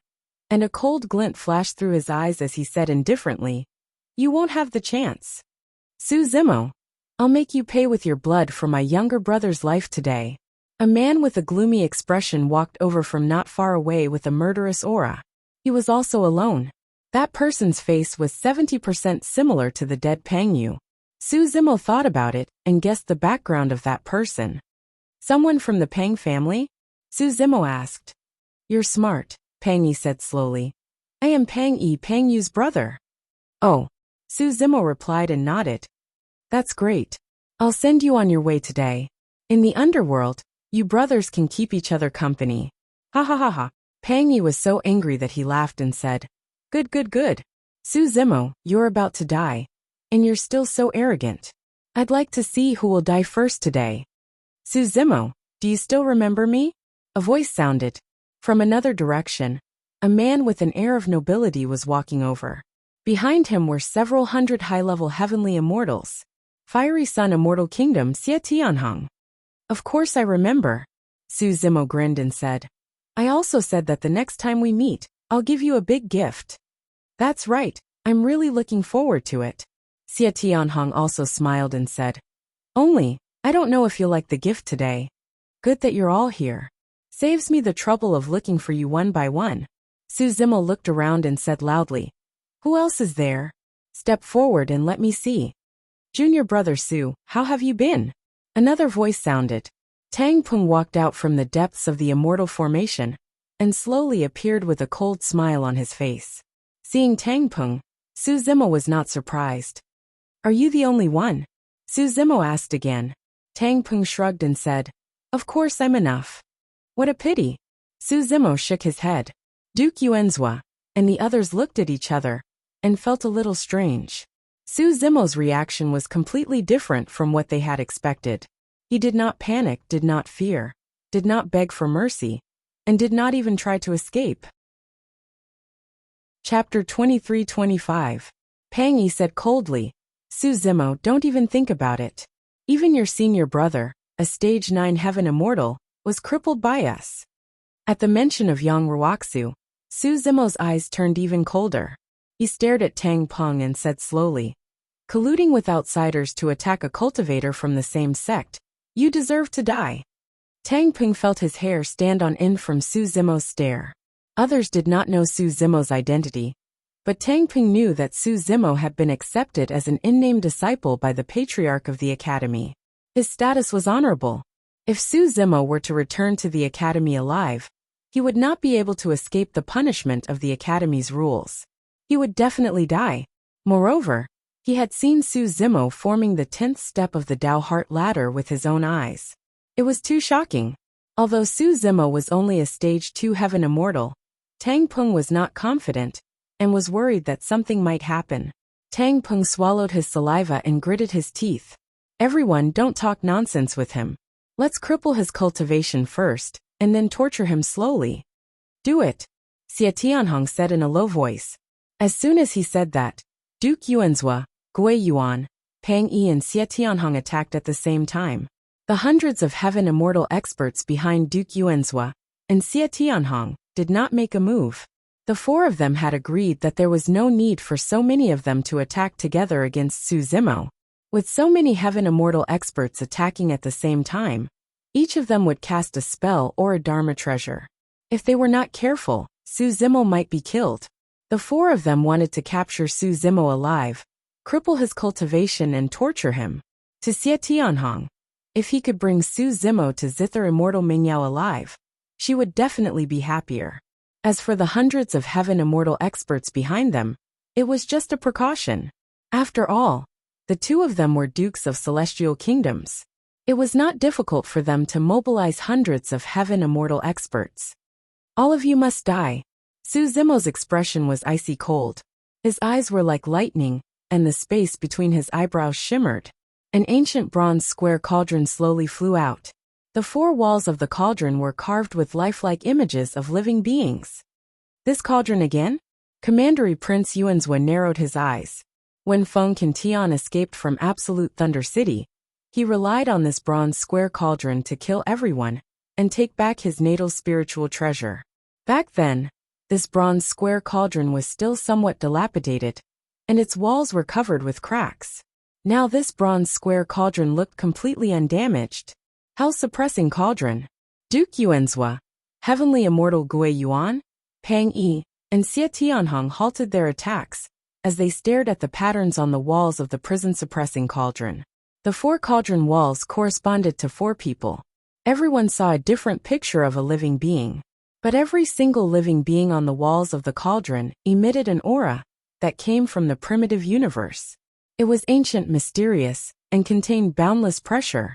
and a cold glint flashed through his eyes as he said indifferently, You won't have the chance. Su Zimo, I'll make you pay with your blood for my younger brother's life today. A man with a gloomy expression walked over from not far away with a murderous aura. He was also alone. That person's face was 70% similar to the dead Pang Yu. Su Zimo thought about it and guessed the background of that person. Someone from the Pang family? Su Zimo asked. You're smart, Pang Yi said slowly. I am Pang Yi, Pang Yu's brother. Oh, Su Zimo replied and nodded. That's great. I'll send you on your way today. In the underworld, you brothers can keep each other company. Ha ha ha ha. Pang Yi was so angry that he laughed and said, Good, good, good. Su Zimo, you're about to die. And you're still so arrogant. I'd like to see who will die first today. Su Zimo, do you still remember me? A voice sounded. From another direction, a man with an air of nobility was walking over. Behind him were several hundred high-level heavenly immortals. Fiery Sun Immortal Kingdom Xie Tianheng. Of course I remember. Su Zimo grinned and said. I also said that the next time we meet, I'll give you a big gift. That's right, I'm really looking forward to it. Xie Tianheng also smiled and said. Only, I don't know if you'll like the gift today. Good that you're all here. Saves me the trouble of looking for you one by one. Su Zimo looked around and said loudly, "Who else is there? Step forward and let me see." "Junior brother Su, how have you been?" Another voice sounded. Tang Peng walked out from the depths of the immortal formation and slowly appeared with a cold smile on his face. Seeing Tang Peng, Su Zimo was not surprised. "Are you the only one?" Su Zimo asked again. Tang Peng shrugged and said, "Of course I'm enough." "What a pity." Su Zimo shook his head. Duke Yuanzhua and the others looked at each other and felt a little strange. Su Zimo's reaction was completely different from what they had expected. He did not panic, did not fear, did not beg for mercy, and did not even try to escape. Chapter 23-25. Pang Yi said coldly, "Su Zimo, don't even think about it. Even your senior brother, a stage 9 heaven immortal, was crippled by us." At the mention of Yang Ruoxu, Su Zimo's eyes turned even colder. He stared at Tang Peng and said slowly, "Colluding with outsiders to attack a cultivator from the same sect, you deserve to die." Tang Peng felt his hair stand on end from Su Zimo's stare. Others did not know Su Zimo's identity, but Tang Peng knew that Su Zimo had been accepted as an unnamed disciple by the patriarch of the academy. His status was honorable. If Su Zimo were to return to the academy alive, he would not be able to escape the punishment of the academy's rules. He would definitely die. Moreover, he had seen Su Zimo forming the 10th step of the Dao Heart ladder with his own eyes. It was too shocking. Although Su Zimo was only a stage 2 heaven immortal, Tang Peng was not confident and was worried that something might happen. Tang Peng swallowed his saliva and gritted his teeth. "Everyone, don't talk nonsense with him. Let's cripple his cultivation first, and then torture him slowly." "Do it," Xie Tianhong said in a low voice. As soon as he said that, Duke Yuanzhua, Gui Yuan, Pang Yi and Xie Tianhong attacked at the same time. The hundreds of heaven immortal experts behind Duke Yuanzhua and Xie Tianhong did not make a move. The four of them had agreed that there was no need for so many of them to attack together against Su Zimo. With so many heaven immortal experts attacking at the same time, each of them would cast a spell or a dharma treasure. If they were not careful, Su Zimo might be killed. The four of them wanted to capture Su Zimo alive, cripple his cultivation and torture him. To Xie Tianhong, if he could bring Su Zimo to Zither Immortal Mingyao alive, she would definitely be happier. As for the hundreds of heaven immortal experts behind them, it was just a precaution. After all, the two of them were dukes of celestial kingdoms. It was not difficult for them to mobilize hundreds of heaven immortal experts. "All of you must die." Su Zimo's expression was icy cold. His eyes were like lightning, and the space between his eyebrows shimmered. An ancient bronze square cauldron slowly flew out. The four walls of the cauldron were carved with lifelike images of living beings. "This cauldron again?" Commandery Prince Yuanzhua narrowed his eyes. When Feng Qintian escaped from Absolute Thunder City, he relied on this bronze square cauldron to kill everyone and take back his natal spiritual treasure. Back then, this bronze square cauldron was still somewhat dilapidated, and its walls were covered with cracks. Now this bronze square cauldron looked completely undamaged. Hell-suppressing cauldron. Duke Yuanzhua, Heavenly Immortal Gui Yuan, Pang Yi, and Xie Tianhong halted their attacks as they stared at the patterns on the walls of the prison-suppressing cauldron. The four cauldron walls corresponded to four people. Everyone saw a different picture of a living being. But every single living being on the walls of the cauldron emitted an aura that came from the primitive universe. It was ancient, mysterious, and contained boundless pressure.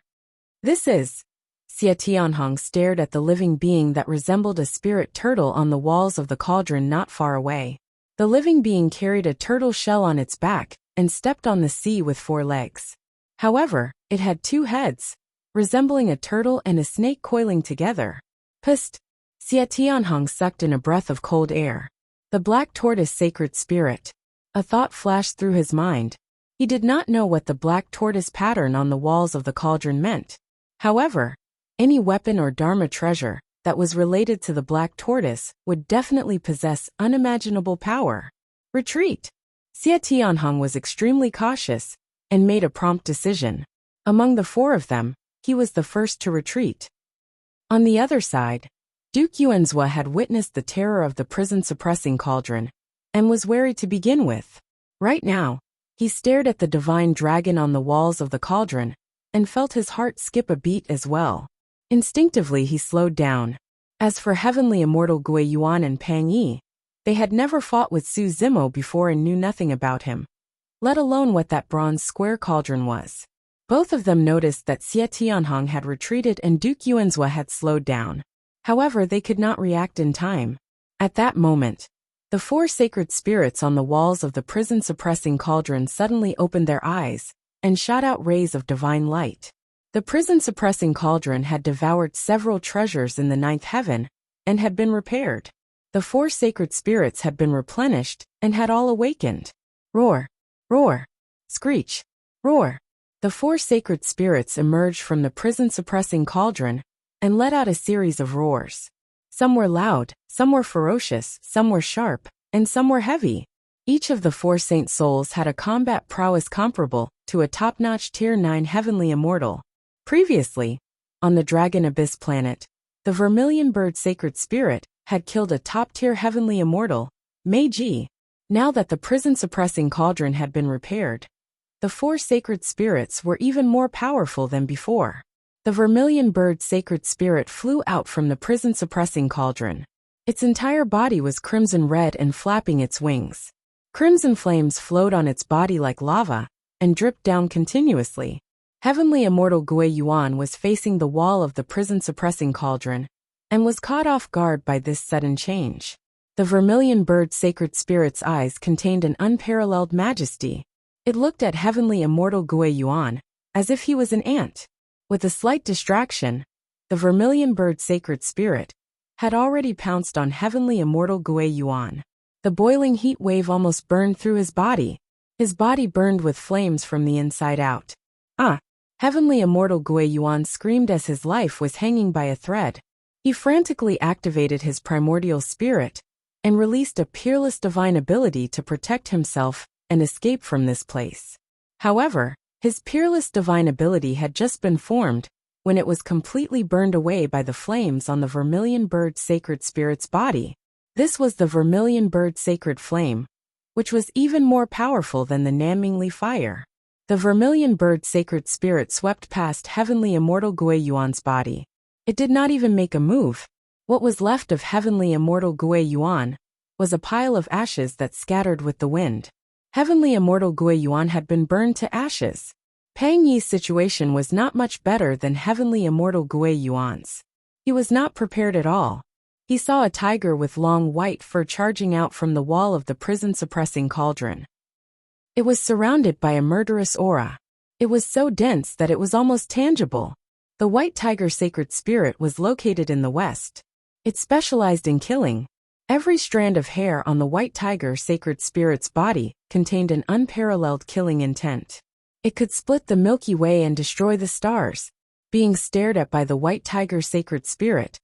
"This is..." Xie Tianhong stared at the living being that resembled a spirit turtle on the walls of the cauldron not far away. The living being carried a turtle shell on its back and stepped on the sea with four legs. However, it had two heads, resembling a turtle and a snake coiling together. "Psst!" Xie Tianhong sucked in a breath of cold air. The black tortoise sacred spirit. A thought flashed through his mind. He did not know what the black tortoise pattern on the walls of the cauldron meant. However, any weapon or dharma treasure that was related to the black tortoise would definitely possess unimaginable power. "Retreat!" Xie Tianhong was extremely cautious and made a prompt decision. Among the four of them, he was the first to retreat. On the other side, Duke Yuanzhua had witnessed the terror of the prison-suppressing cauldron and was wary to begin with. Right now, he stared at the divine dragon on the walls of the cauldron and felt his heart skip a beat as well. Instinctively he slowed down. As for heavenly immortal Gui Yuan and Pang Yi, they had never fought with Su Zimo before and knew nothing about him, let alone what that bronze square cauldron was. Both of them noticed that Xie Tianhong had retreated and Duke Yuanzhua had slowed down. However, they could not react in time. At that moment, the 4 sacred spirits on the walls of the prison-suppressing cauldron suddenly opened their eyes and shot out rays of divine light. The prison-suppressing cauldron had devoured several treasures in the 9th heaven and had been repaired. The 4 sacred spirits had been replenished and had all awakened. Roar! Roar! Screech! Roar! The 4 sacred spirits emerged from the prison-suppressing cauldron and let out a series of roars. Some were loud, some were ferocious, some were sharp, and some were heavy. Each of the 4 saint souls had a combat prowess comparable to a top-notch Tier 9 heavenly immortal. Previously, on the Dragon Abyss planet, the Vermilion Bird Sacred Spirit had killed a top-tier heavenly immortal, Mei Ji. Now that the prison-suppressing cauldron had been repaired, the 4 sacred spirits were even more powerful than before. The Vermilion Bird Sacred Spirit flew out from the prison-suppressing cauldron. Its entire body was crimson red and flapping its wings. Crimson flames flowed on its body like lava and dripped down continuously. Heavenly immortal Gui Yuan was facing the wall of the prison-suppressing cauldron and was caught off guard by this sudden change. The Vermilion Bird Sacred Spirit's eyes contained an unparalleled majesty. It looked at heavenly immortal Gui Yuan as if he was an ant. With a slight distraction, the Vermilion Bird Sacred Spirit had already pounced on heavenly immortal Gui Yuan. The boiling heat wave almost burned through his body. His body burned with flames from the inside out. Ah! Heavenly immortal Gui Yuan screamed as his life was hanging by a thread. He frantically activated his primordial spirit and released a peerless divine ability to protect himself and escape from this place. However, his peerless divine ability had just been formed when it was completely burned away by the flames on the Vermilion Bird Sacred Spirit's body. This was the Vermilion Bird Sacred Flame, which was even more powerful than the Nanmingli fire. The Vermilion Bird Sacred Spirit swept past heavenly immortal Gui Yuan's body. It did not even make a move. What was left of heavenly immortal Gui Yuan was a pile of ashes that scattered with the wind. Heavenly immortal Gui Yuan had been burned to ashes. Pang Yi's situation was not much better than heavenly immortal Gui Yuan's. He was not prepared at all. He saw a tiger with long white fur charging out from the wall of the prison-suppressing cauldron. It was surrounded by a murderous aura. It was so dense that it was almost tangible. The White Tiger Sacred Spirit was located in the west. It specialized in killing. Every strand of hair on the White Tiger Sacred Spirit's body contained an unparalleled killing intent. It could split the Milky Way and destroy the stars. Being stared at by the White Tiger Sacred Spirit,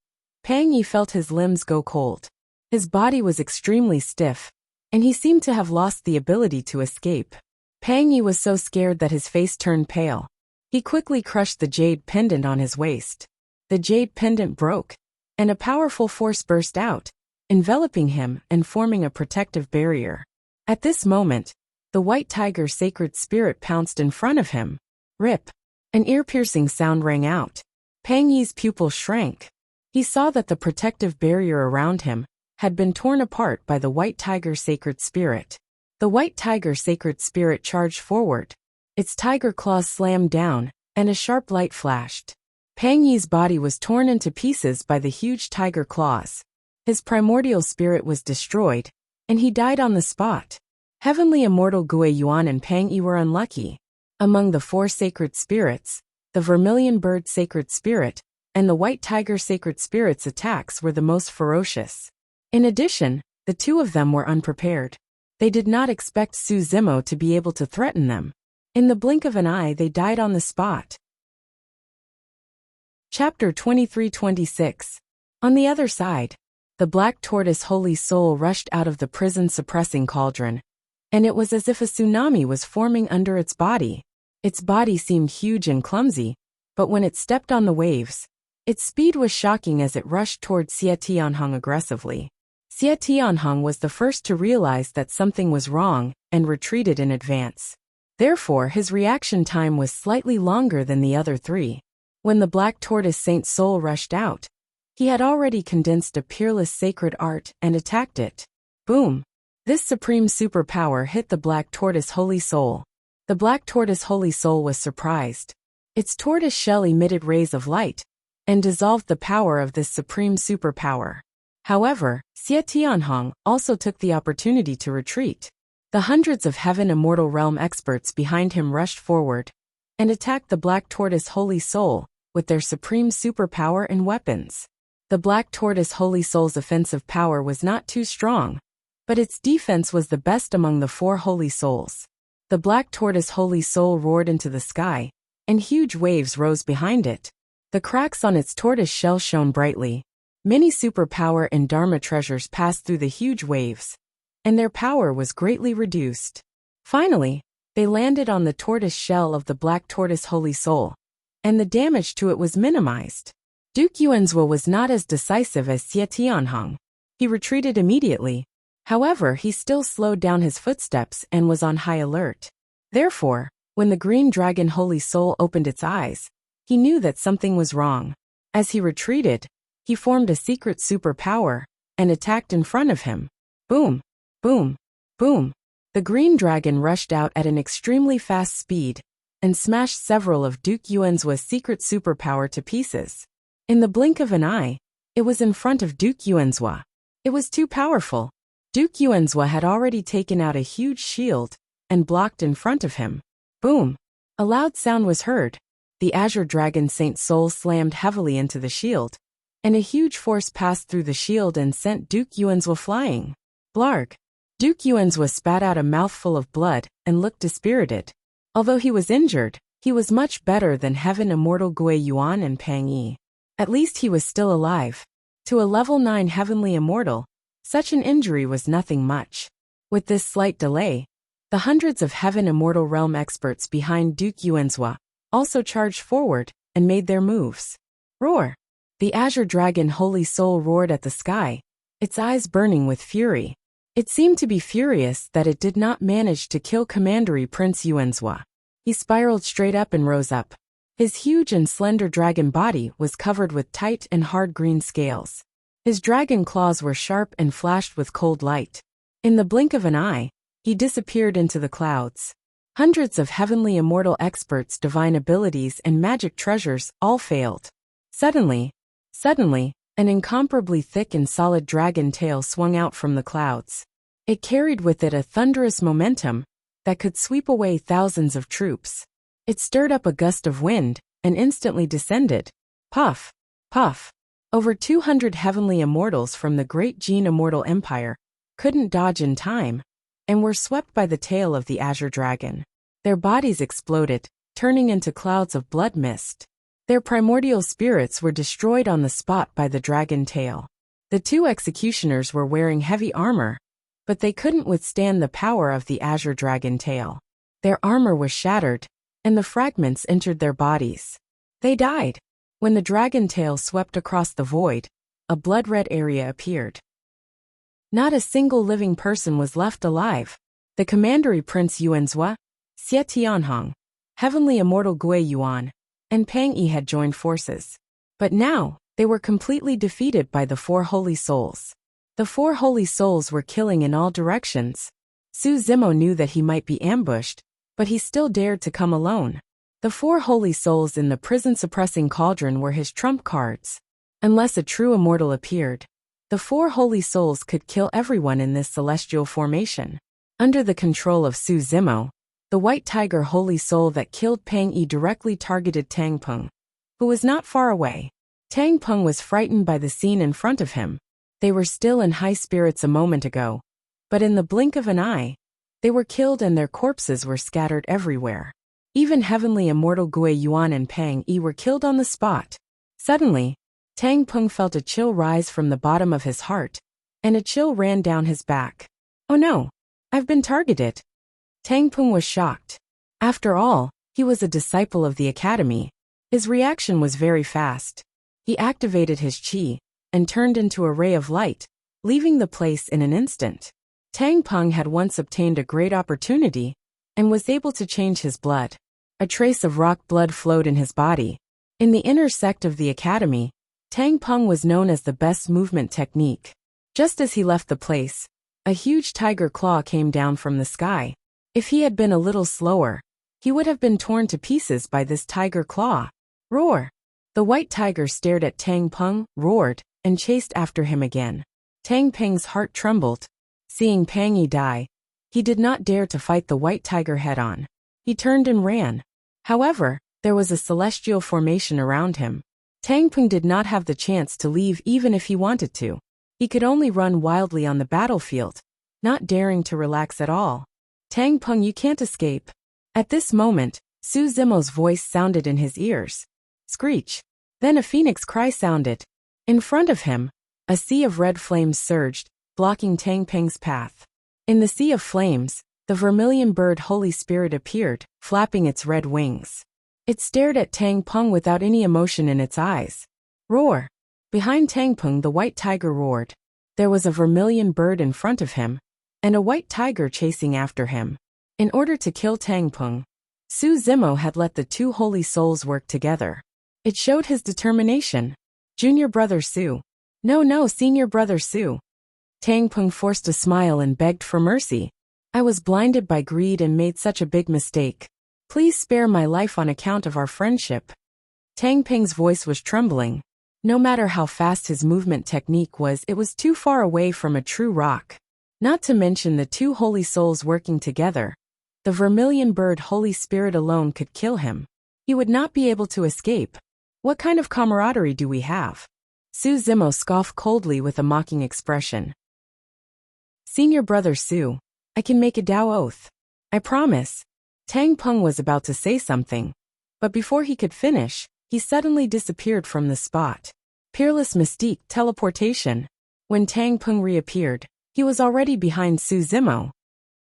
Pang Yi felt his limbs go cold. His body was extremely stiff, and he seemed to have lost the ability to escape. Pang Yi was so scared that his face turned pale. He quickly crushed the jade pendant on his waist. The jade pendant broke, and a powerful force burst out, enveloping him and forming a protective barrier. At this moment, the White Tiger Sacred Spirit pounced in front of him. Rip! An ear-piercing sound rang out. Pang Yi's pupils shrank. He saw that the protective barrier around him had been torn apart by the White Tiger Sacred Spirit. The White Tiger Sacred Spirit charged forward. Its tiger claws slammed down, and a sharp light flashed. Pang Yi's body was torn into pieces by the huge tiger claws. His primordial spirit was destroyed, and he died on the spot. Heavenly immortal Gui Yuan and Pang Yi were unlucky. Among the 4 sacred spirits, the Vermilion Bird Sacred Spirit and the White Tiger Sacred Spirit's attacks were the most ferocious. In addition, the 2 of them were unprepared. They did not expect Su Zimo to be able to threaten them. In the blink of an eye, they died on the spot. Chapter 23-26. On the other side, the Black Tortoise Holy Soul rushed out of the prison-suppressing cauldron, and it was as if a tsunami was forming under its body. Its body seemed huge and clumsy, but when it stepped on the waves, Its speed was shocking as it rushed toward Xie Tianhong aggressively. Xie Tianhong was the first to realize that something was wrong and retreated in advance. Therefore, his reaction time was slightly longer than the other three. When the Black Tortoise Saint Soul rushed out, he had already condensed a peerless sacred art and attacked it. Boom! This supreme superpower hit the Black Tortoise Holy Soul. The Black Tortoise Holy Soul was surprised. Its tortoise shell emitted rays of light and dissolved the power of this supreme superpower. However, Xie Tianhong also took the opportunity to retreat. The hundreds of Heaven Immortal Realm experts behind him rushed forward and attacked the Black Tortoise Holy Soul with their supreme superpower and weapons. The Black Tortoise Holy Soul's offensive power was not too strong, but its defense was the best among the four Holy Souls. The Black Tortoise Holy Soul roared into the sky, and huge waves rose behind it. The cracks on its tortoise shell shone brightly. Many superpower and Dharma treasures passed through the huge waves, and their power was greatly reduced. Finally, they landed on the tortoise shell of the Black Tortoise Holy Soul, and the damage to it was minimized. Duke Yuanzhua was not as decisive as Xie Tianhong. He retreated immediately. However, he still slowed down his footsteps and was on high alert. Therefore, when the Green Dragon Holy Soul opened its eyes, he knew that something was wrong. As he retreated, he formed a secret superpower and attacked in front of him. Boom! Boom! Boom! The Green Dragon rushed out at an extremely fast speed and smashed several of Duke Yuanzhua's secret superpower to pieces. In the blink of an eye, it was in front of Duke Yuanzhua. It was too powerful. Duke Yuanzhua had already taken out a huge shield and blocked in front of him. Boom! A loud sound was heard. The Azure Dragon Saint Soul slammed heavily into the shield, and a huge force passed through the shield and sent Duke Yuanzhua flying. Blarg! Duke Yuanzhua spat out a mouthful of blood and looked dispirited. Although he was injured, he was much better than Heaven Immortal Gui Yuan and Pang Yi. At least he was still alive. To a level 9 Heavenly Immortal, such an injury was nothing much. With this slight delay, the hundreds of Heaven Immortal Realm experts behind Duke Yuanzhua also charged forward and made their moves. Roar! The Azure Dragon Holy Soul roared at the sky, its eyes burning with fury. It seemed to be furious that it did not manage to kill Commandery Prince Yuanzhua. He spiraled straight up and rose up. His huge and slender dragon body was covered with tight and hard green scales. His dragon claws were sharp and flashed with cold light. In the blink of an eye, he disappeared into the clouds. Hundreds of Heavenly Immortal experts' divine abilities and magic treasures all failed. Suddenly, an incomparably thick and solid dragon tail swung out from the clouds. It carried with it a thunderous momentum that could sweep away thousands of troops. It stirred up a gust of wind and instantly descended. Puff! Puff! Over 200 Heavenly Immortals from the Great Jin Immortal Empire couldn't dodge in time and were swept by the tail of the Azure Dragon. Their bodies exploded, turning into clouds of blood mist. Their primordial spirits were destroyed on the spot by the dragon tail. The two executioners were wearing heavy armor, but they couldn't withstand the power of the Azure Dragon tail. Their armor was shattered, and the fragments entered their bodies. They died. When the dragon tail swept across the void, a blood-red area appeared. Not a single living person was left alive. The Commandery Prince Yuanzhua, Xie Tianhong, Heavenly Immortal Gui Yuan, and Pang Yi had joined forces. But now, they were completely defeated by the four Holy Souls. The four Holy Souls were killing in all directions. Su Zimo knew that he might be ambushed, but he still dared to come alone. The four Holy Souls in the prison-suppressing cauldron were his trump cards. Unless a true immortal appeared, the four Holy Souls could kill everyone in this celestial formation. Under the control of Su Zimo, the White Tiger Holy Soul that killed Pang Yi directly targeted Tang Peng, who was not far away. Tang Peng was frightened by the scene in front of him. They were still in high spirits a moment ago, but in the blink of an eye, they were killed and their corpses were scattered everywhere. Even Heavenly Immortal Gui Yuan and Pang Yi were killed on the spot. Suddenly, Tang Peng felt a chill rise from the bottom of his heart, and a chill ran down his back. Oh no, I've been targeted. Tang Peng was shocked. After all, he was a disciple of the academy. His reaction was very fast. He activated his qi and turned into a ray of light, leaving the place in an instant. Tang Peng had once obtained a great opportunity and was able to change his blood. A trace of rock blood flowed in his body. In the inner sect of the academy, Tang Peng was known as the best movement technique. Just as he left the place, a huge tiger claw came down from the sky. If he had been a little slower, he would have been torn to pieces by this tiger claw. Roar! The white tiger stared at Tang Peng, roared, and chased after him again. Tang Peng's heart trembled. Seeing Pang Yi die, he did not dare to fight the white tiger head-on. He turned and ran. However, there was a celestial formation around him. Tang Peng did not have the chance to leave even if he wanted to. He could only run wildly on the battlefield, not daring to relax at all. Tang Peng, you can't escape. At this moment, Su Zimo's voice sounded in his ears. Screech. Then a phoenix cry sounded. In front of him, a sea of red flames surged, blocking Tang Peng's path. In the sea of flames, the vermilion bird Holy Spirit appeared, flapping its red wings. It stared at Tang Peng without any emotion in its eyes. Roar! Behind Tang Peng, the white tiger roared. There was a vermilion bird in front of him, and a white tiger chasing after him. In order to kill Tang Peng, Su Zimo had let the two holy souls work together. It showed his determination. Junior brother Su. No, senior brother Su. Tang Peng forced a smile and begged for mercy. I was blinded by greed and made such a big mistake. Please spare my life on account of our friendship. Tang Peng's voice was trembling. No matter how fast his movement technique was, it was too far away from a true rock. Not to mention the two holy souls working together. The vermilion bird Holy Spirit alone could kill him. He would not be able to escape. What kind of camaraderie do we have? Su Zimo scoffed coldly with a mocking expression. Senior brother Su, I can make a Dao oath. I promise. Tang Peng was about to say something, but before he could finish, he suddenly disappeared from the spot. Peerless mystique teleportation. When Tang Peng reappeared, he was already behind Su Zimo.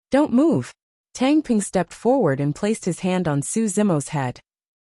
Don't move. Tang Peng stepped forward and placed his hand on Su Zimo's head.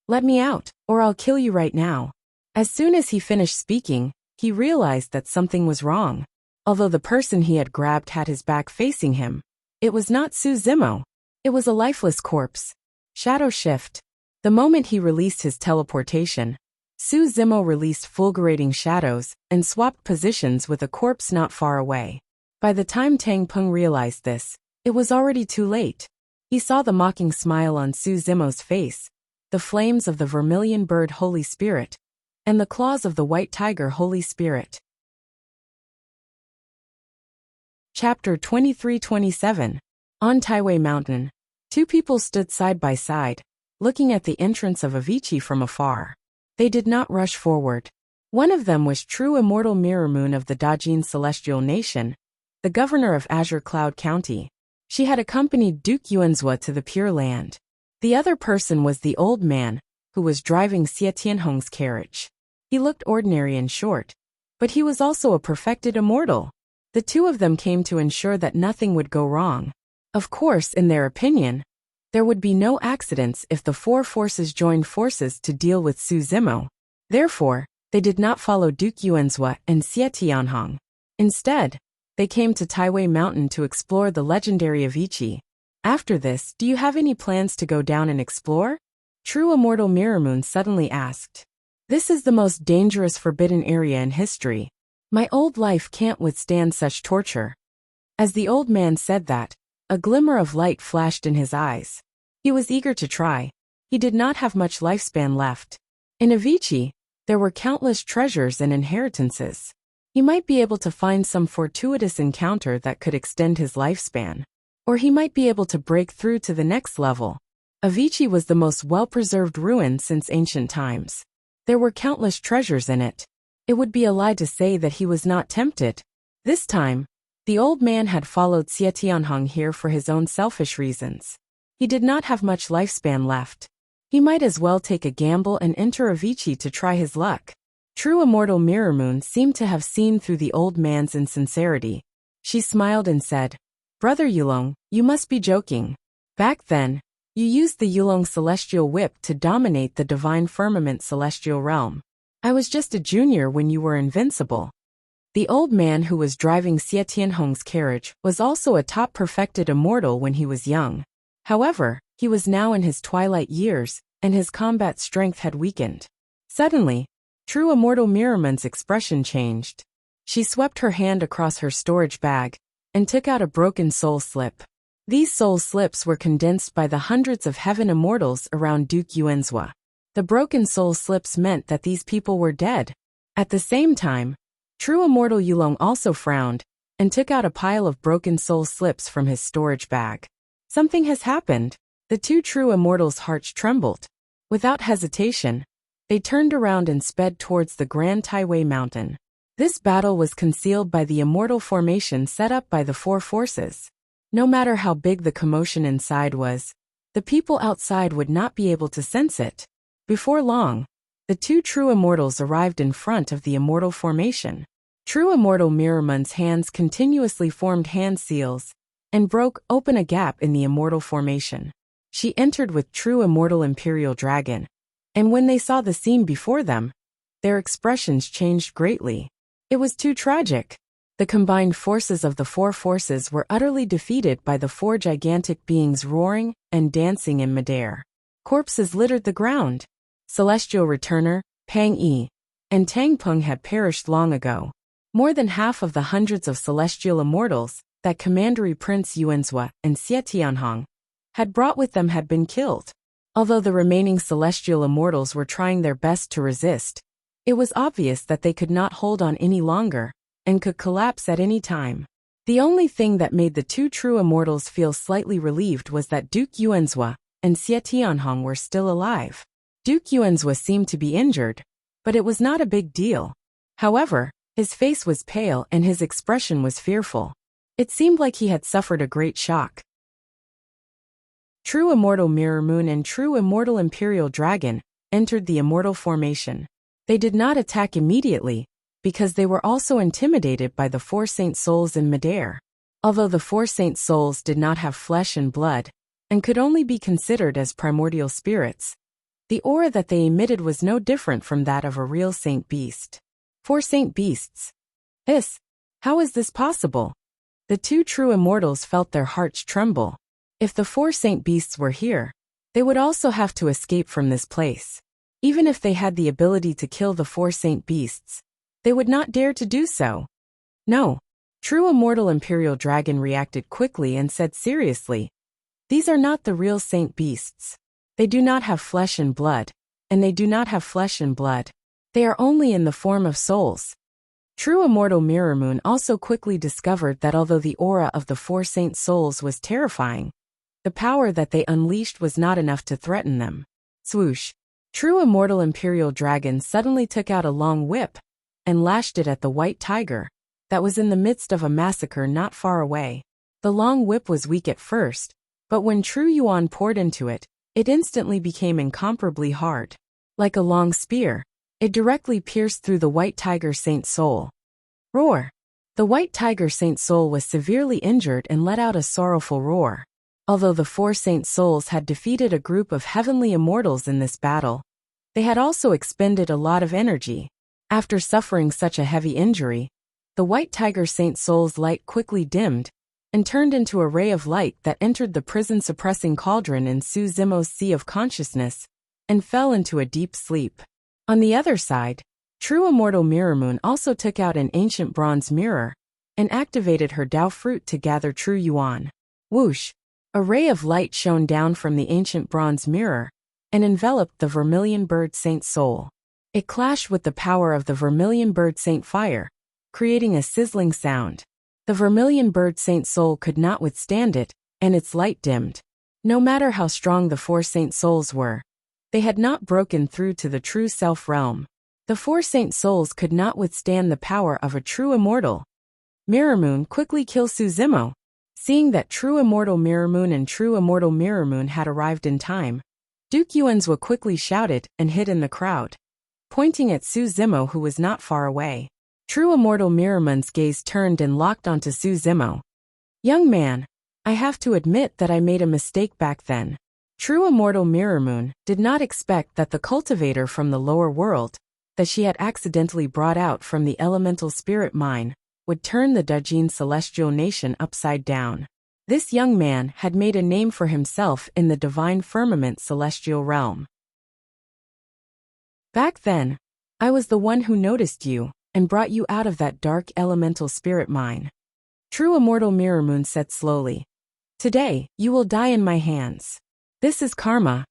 Let me out, or I'll kill you right now. As soon as he finished speaking, he realized that something was wrong. Although the person he had grabbed had his back facing him, it was not Su Zimo. It was a lifeless corpse. Shadow shift. The moment he released his teleportation, Su Zimo released fulgurating shadows and swapped positions with a corpse not far away. By the time Tang Peng realized this, it was already too late. He saw the mocking smile on Su Zimo's face, the flames of the vermilion bird Holy Spirit, and the claws of the white tiger Holy Spirit. Chapter 23-27. On Taiwei Mountain, two people stood side by side, looking at the entrance of Avicii from afar. They did not rush forward. One of them was true immortal Mirror Moon of the Dajin Celestial Nation, the governor of Azure Cloud County. She had accompanied Duke Yuanzhua to the Pure Land. The other person was the old man, who was driving Xie Tianhong's carriage. He looked ordinary and short, but he was also a perfected immortal. The two of them came to ensure that nothing would go wrong. Of course, in their opinion, there would be no accidents if the four forces joined forces to deal with Su Zimo. Therefore, they did not follow Duke Yuanzhua and Xie Tianhong. Instead, they came to Taiwei Mountain to explore the legendary Avicii. After this, do you have any plans to go down and explore? True Immortal Mirror Moon suddenly asked. This is the most dangerous forbidden area in history. My old life can't withstand such torture. As the old man said that, a glimmer of light flashed in his eyes. He was eager to try. He did not have much lifespan left. In Avicii, there were countless treasures and inheritances. He might be able to find some fortuitous encounter that could extend his lifespan. Or he might be able to break through to the next level. Avicii was the most well-preserved ruin since ancient times. There were countless treasures in it. It would be a lie to say that he was not tempted. This time, the old man had followed Xie Tianhong here for his own selfish reasons. He did not have much lifespan left. He might as well take a gamble and enter Avicii to try his luck. True Immortal Mirror Moon seemed to have seen through the old man's insincerity. She smiled and said, Brother Yulong, you must be joking. Back then, you used the Yulong Celestial Whip to dominate the Divine Firmament Celestial Realm. I was just a junior when you were invincible. The old man who was driving Xie Tianhong's carriage was also a top-perfected immortal when he was young. However, he was now in his twilight years, and his combat strength had weakened. Suddenly, true immortal Miramon's expression changed. She swept her hand across her storage bag and took out a broken soul slip. These soul slips were condensed by the hundreds of heaven immortals around Duke Yuanzhua. The broken soul slips meant that these people were dead. At the same time, true immortal Yulong also frowned and took out a pile of broken soul slips from his storage bag. Something has happened. The two true immortals' hearts trembled. Without hesitation, they turned around and sped towards the Grand Taiwei Mountain. This battle was concealed by the immortal formation set up by the four forces. No matter how big the commotion inside was, the people outside would not be able to sense it. Before long, the two true immortals arrived in front of the immortal formation. True immortal Miramon's hands continuously formed hand seals and broke open a gap in the immortal formation. She entered with true immortal imperial dragon, and when they saw the scene before them, their expressions changed greatly. It was too tragic. The combined forces of the four forces were utterly defeated by the four gigantic beings roaring and dancing in midair. Corpses littered the ground. Celestial Returner, Pang Yi, and Tang Peng had perished long ago. More than half of the hundreds of celestial immortals that Commandery Prince Yuanzhua and Xie Tianhong had brought with them had been killed. Although the remaining celestial immortals were trying their best to resist, it was obvious that they could not hold on any longer and could collapse at any time. The only thing that made the two true immortals feel slightly relieved was that Duke Yuanzhua and Xie Tianhong were still alive. Duke Yuanzhua seemed to be injured, but it was not a big deal. However, his face was pale and his expression was fearful. It seemed like he had suffered a great shock. True immortal Mirror Moon and true immortal Imperial Dragon entered the immortal formation. They did not attack immediately, because they were also intimidated by the four saint souls in midair. Although the four saint souls did not have flesh and blood, and could only be considered as primordial spirits, the aura that they emitted was no different from that of a real saint beast. Four saint beasts. How is this possible? The two true immortals felt their hearts tremble. If the four saint beasts were here, they would also have to escape from this place. Even if they had the ability to kill the four saint beasts, they would not dare to do so. No. True immortal Imperial Dragon reacted quickly and said seriously, "These are not the real saint beasts. They do not have flesh and blood, and they do not have flesh and blood. They are only in the form of souls." True immortal Mirror Moon also quickly discovered that although the aura of the four saint souls was terrifying, the power that they unleashed was not enough to threaten them. Swoosh! True immortal Imperial Dragon suddenly took out a long whip and lashed it at the white tiger that was in the midst of a massacre not far away. The long whip was weak at first, but when True Yuan poured into it, it instantly became incomparably hard. Like a long spear, it directly pierced through the white tiger saint soul. Roar! The white tiger saint soul was severely injured and let out a sorrowful roar. Although the four saint souls had defeated a group of heavenly immortals in this battle, they had also expended a lot of energy. After suffering such a heavy injury, the white tiger saint soul's light quickly dimmed and turned into a ray of light that entered the prison-suppressing cauldron in Su Zimo's sea of consciousness and fell into a deep sleep. On the other side, true immortal Mirror Moon also took out an ancient bronze mirror and activated her Dao fruit to gather True Yuan. Whoosh! A ray of light shone down from the ancient bronze mirror and enveloped the vermilion bird saint soul. It clashed with the power of the vermilion bird saint fire, creating a sizzling sound. The vermilion bird saint soul could not withstand it, and its light dimmed. No matter how strong the four saint souls were, they had not broken through to the true self realm. The four saint souls could not withstand the power of a true immortal. Mirror Moon quickly killed Su Zimo. Seeing that true immortal Mirror Moon and true immortal Mirror Moon had arrived in time, Duke Yuanzhua quickly shouted and hid in the crowd, pointing at Su Zimo who was not far away. True immortal Mirror Moon's gaze turned and locked onto Su Zimo. "Young man, I have to admit that I made a mistake back then." True immortal Mirror Moon did not expect that the cultivator from the lower world that she had accidentally brought out from the elemental spirit mine would turn the Dajin celestial nation upside down. This young man had made a name for himself in the divine firmament celestial realm. Back then, I was the one who noticed you and brought you out of that dark elemental spirit mine. True immortal Mirror Moon said slowly. Today, you will die in my hands. This is karma.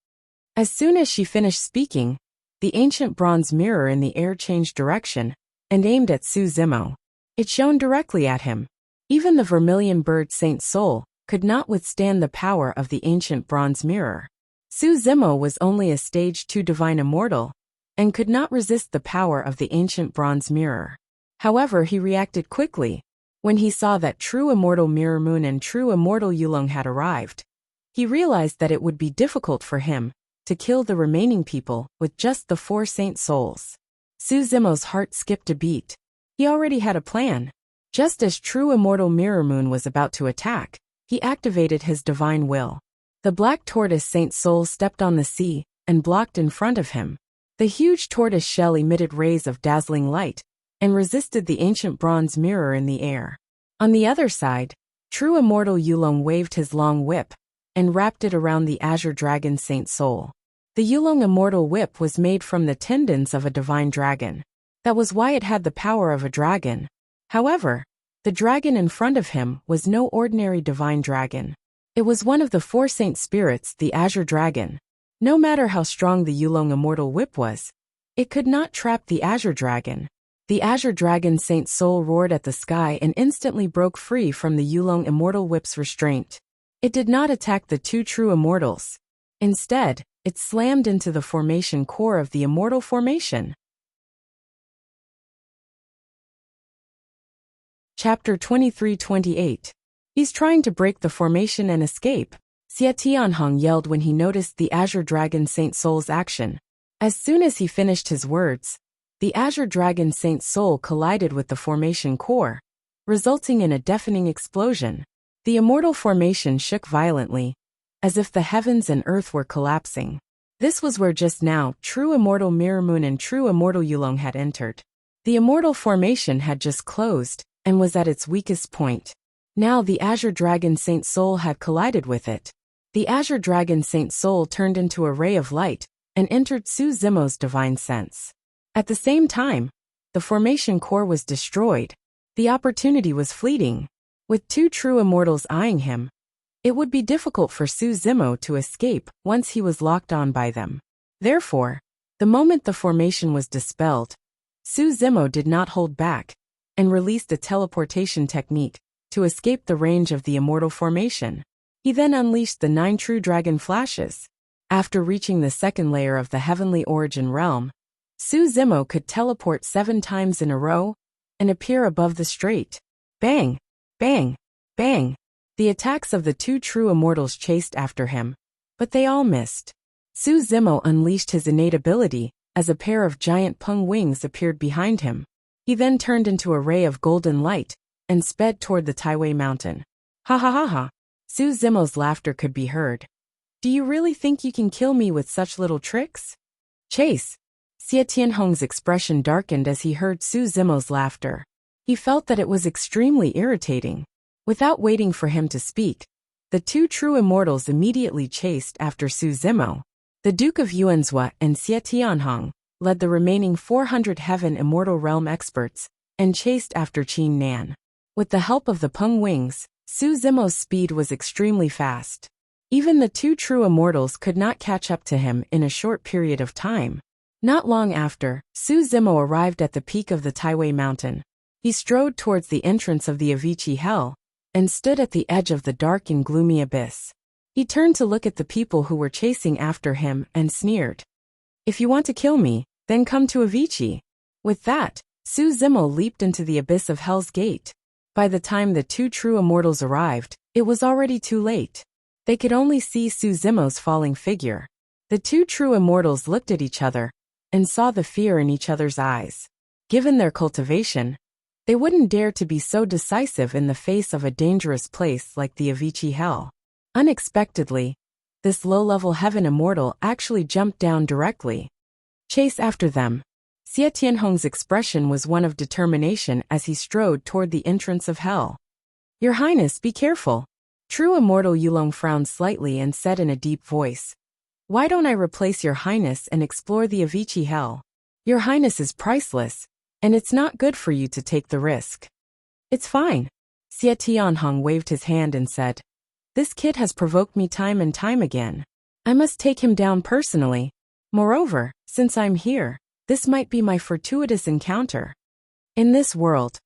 As soon as she finished speaking, the ancient bronze mirror in the air changed direction and aimed at Su Zimo. It shone directly at him. Even the vermilion bird Saint Soul could not withstand the power of the ancient bronze mirror. Su Zimo was only a stage 2 divine immortal and could not resist the power of the ancient bronze mirror. However, he reacted quickly when he saw that true immortal Mirror Moon and true immortal Yulong had arrived. He realized that it would be difficult for him to kill the remaining people with just the 4 Saint Souls. Su Zimo's heart skipped a beat. He already had a plan. Just as true immortal Mirror Moon was about to attack, he activated his divine will. The black tortoise Saint Soul stepped on the sea and blocked in front of him. The huge tortoise shell emitted rays of dazzling light and resisted the ancient bronze mirror in the air. On the other side, true immortal Yulong waved his long whip and wrapped it around the azure dragon Saint Soul. The Yulong immortal whip was made from the tendons of a divine dragon. That was why it had the power of a dragon. However, the dragon in front of him was no ordinary divine dragon. It was one of the 4 saint spirits, the azure dragon. No matter how strong the Yulong immortal whip was, it could not trap the azure dragon. The azure dragon Saint Soul roared at the sky and instantly broke free from the Yulong immortal whip's restraint. It did not attack the 2 true immortals. Instead, it slammed into the formation core of the immortal formation. Chapter 23-28. He's trying to break the formation and escape, Xie Tianhong yelled when he noticed the azure dragon Saint Soul's action. As soon as he finished his words, the azure dragon Saint Soul collided with the formation core, resulting in a deafening explosion. The immortal formation shook violently, as if the heavens and earth were collapsing. This was where just now true immortal Mirror Moon and true immortal Yulong had entered. The immortal formation had just closed and was at its weakest point. Now the azure dragon Saint Soul had collided with it. The azure dragon Saint Soul turned into a ray of light and entered Su Zimo's divine sense. At the same time, the formation core was destroyed. The opportunity was fleeting. With 2 true immortals eyeing him, it would be difficult for Su Zimo to escape once he was locked on by them. Therefore, the moment the formation was dispelled, Su Zimo did not hold back and released a teleportation technique to escape the range of the immortal formation. He then unleashed the 9 true dragon flashes. After reaching the second layer of the heavenly origin realm, Su Zimo could teleport 7 times in a row and appear above the strait. Bang! Bang! Bang! The attacks of the 2 true immortals chased after him, but they all missed. Su Zimo unleashed his innate ability as a pair of giant pung wings appeared behind him. He then turned into a ray of golden light and sped toward the Taiwei mountain. Ha ha ha ha! Su Zimo's laughter could be heard. Do you really think you can kill me with such little tricks? Chase! Xie Tianhong's expression darkened as he heard Su Zimo's laughter. He felt that it was extremely irritating. Without waiting for him to speak, the 2 true immortals immediately chased after Su Zimo. The Duke of Yuanzhua and Xie Tianhong led the remaining 400 Heaven Immortal Realm experts and chased after Qin Nan. With the help of the Peng Wings, Su Zimo's speed was extremely fast. Even the 2 true immortals could not catch up to him in a short period of time. Not long after, Su Zimo arrived at the peak of the Taiwei mountain. He strode towards the entrance of the Avicii Hell and stood at the edge of the dark and gloomy abyss. He turned to look at the people who were chasing after him and sneered. If you want to kill me, then come to Avicii. With that, Su Zimo leaped into the abyss of Hell's Gate. By the time the 2 true immortals arrived, it was already too late. They could only see Su Zimo's falling figure. The 2 true immortals looked at each other and saw the fear in each other's eyes. Given their cultivation, they wouldn't dare to be so decisive in the face of a dangerous place like the Avicii Hell. Unexpectedly, this low-level heaven immortal actually jumped down directly. Chase after them. Xie Tianhong's expression was one of determination as he strode toward the entrance of hell. Your Highness, be careful. True Immortal Yulong frowned slightly and said in a deep voice, Why don't I replace Your Highness and explore the Avicii hell? Your Highness is priceless, and it's not good for you to take the risk. It's fine. Xie Tianhong waved his hand and said, This kid has provoked me time and time again. I must take him down personally. Moreover, since I'm here, this might be my fortuitous encounter. In this world,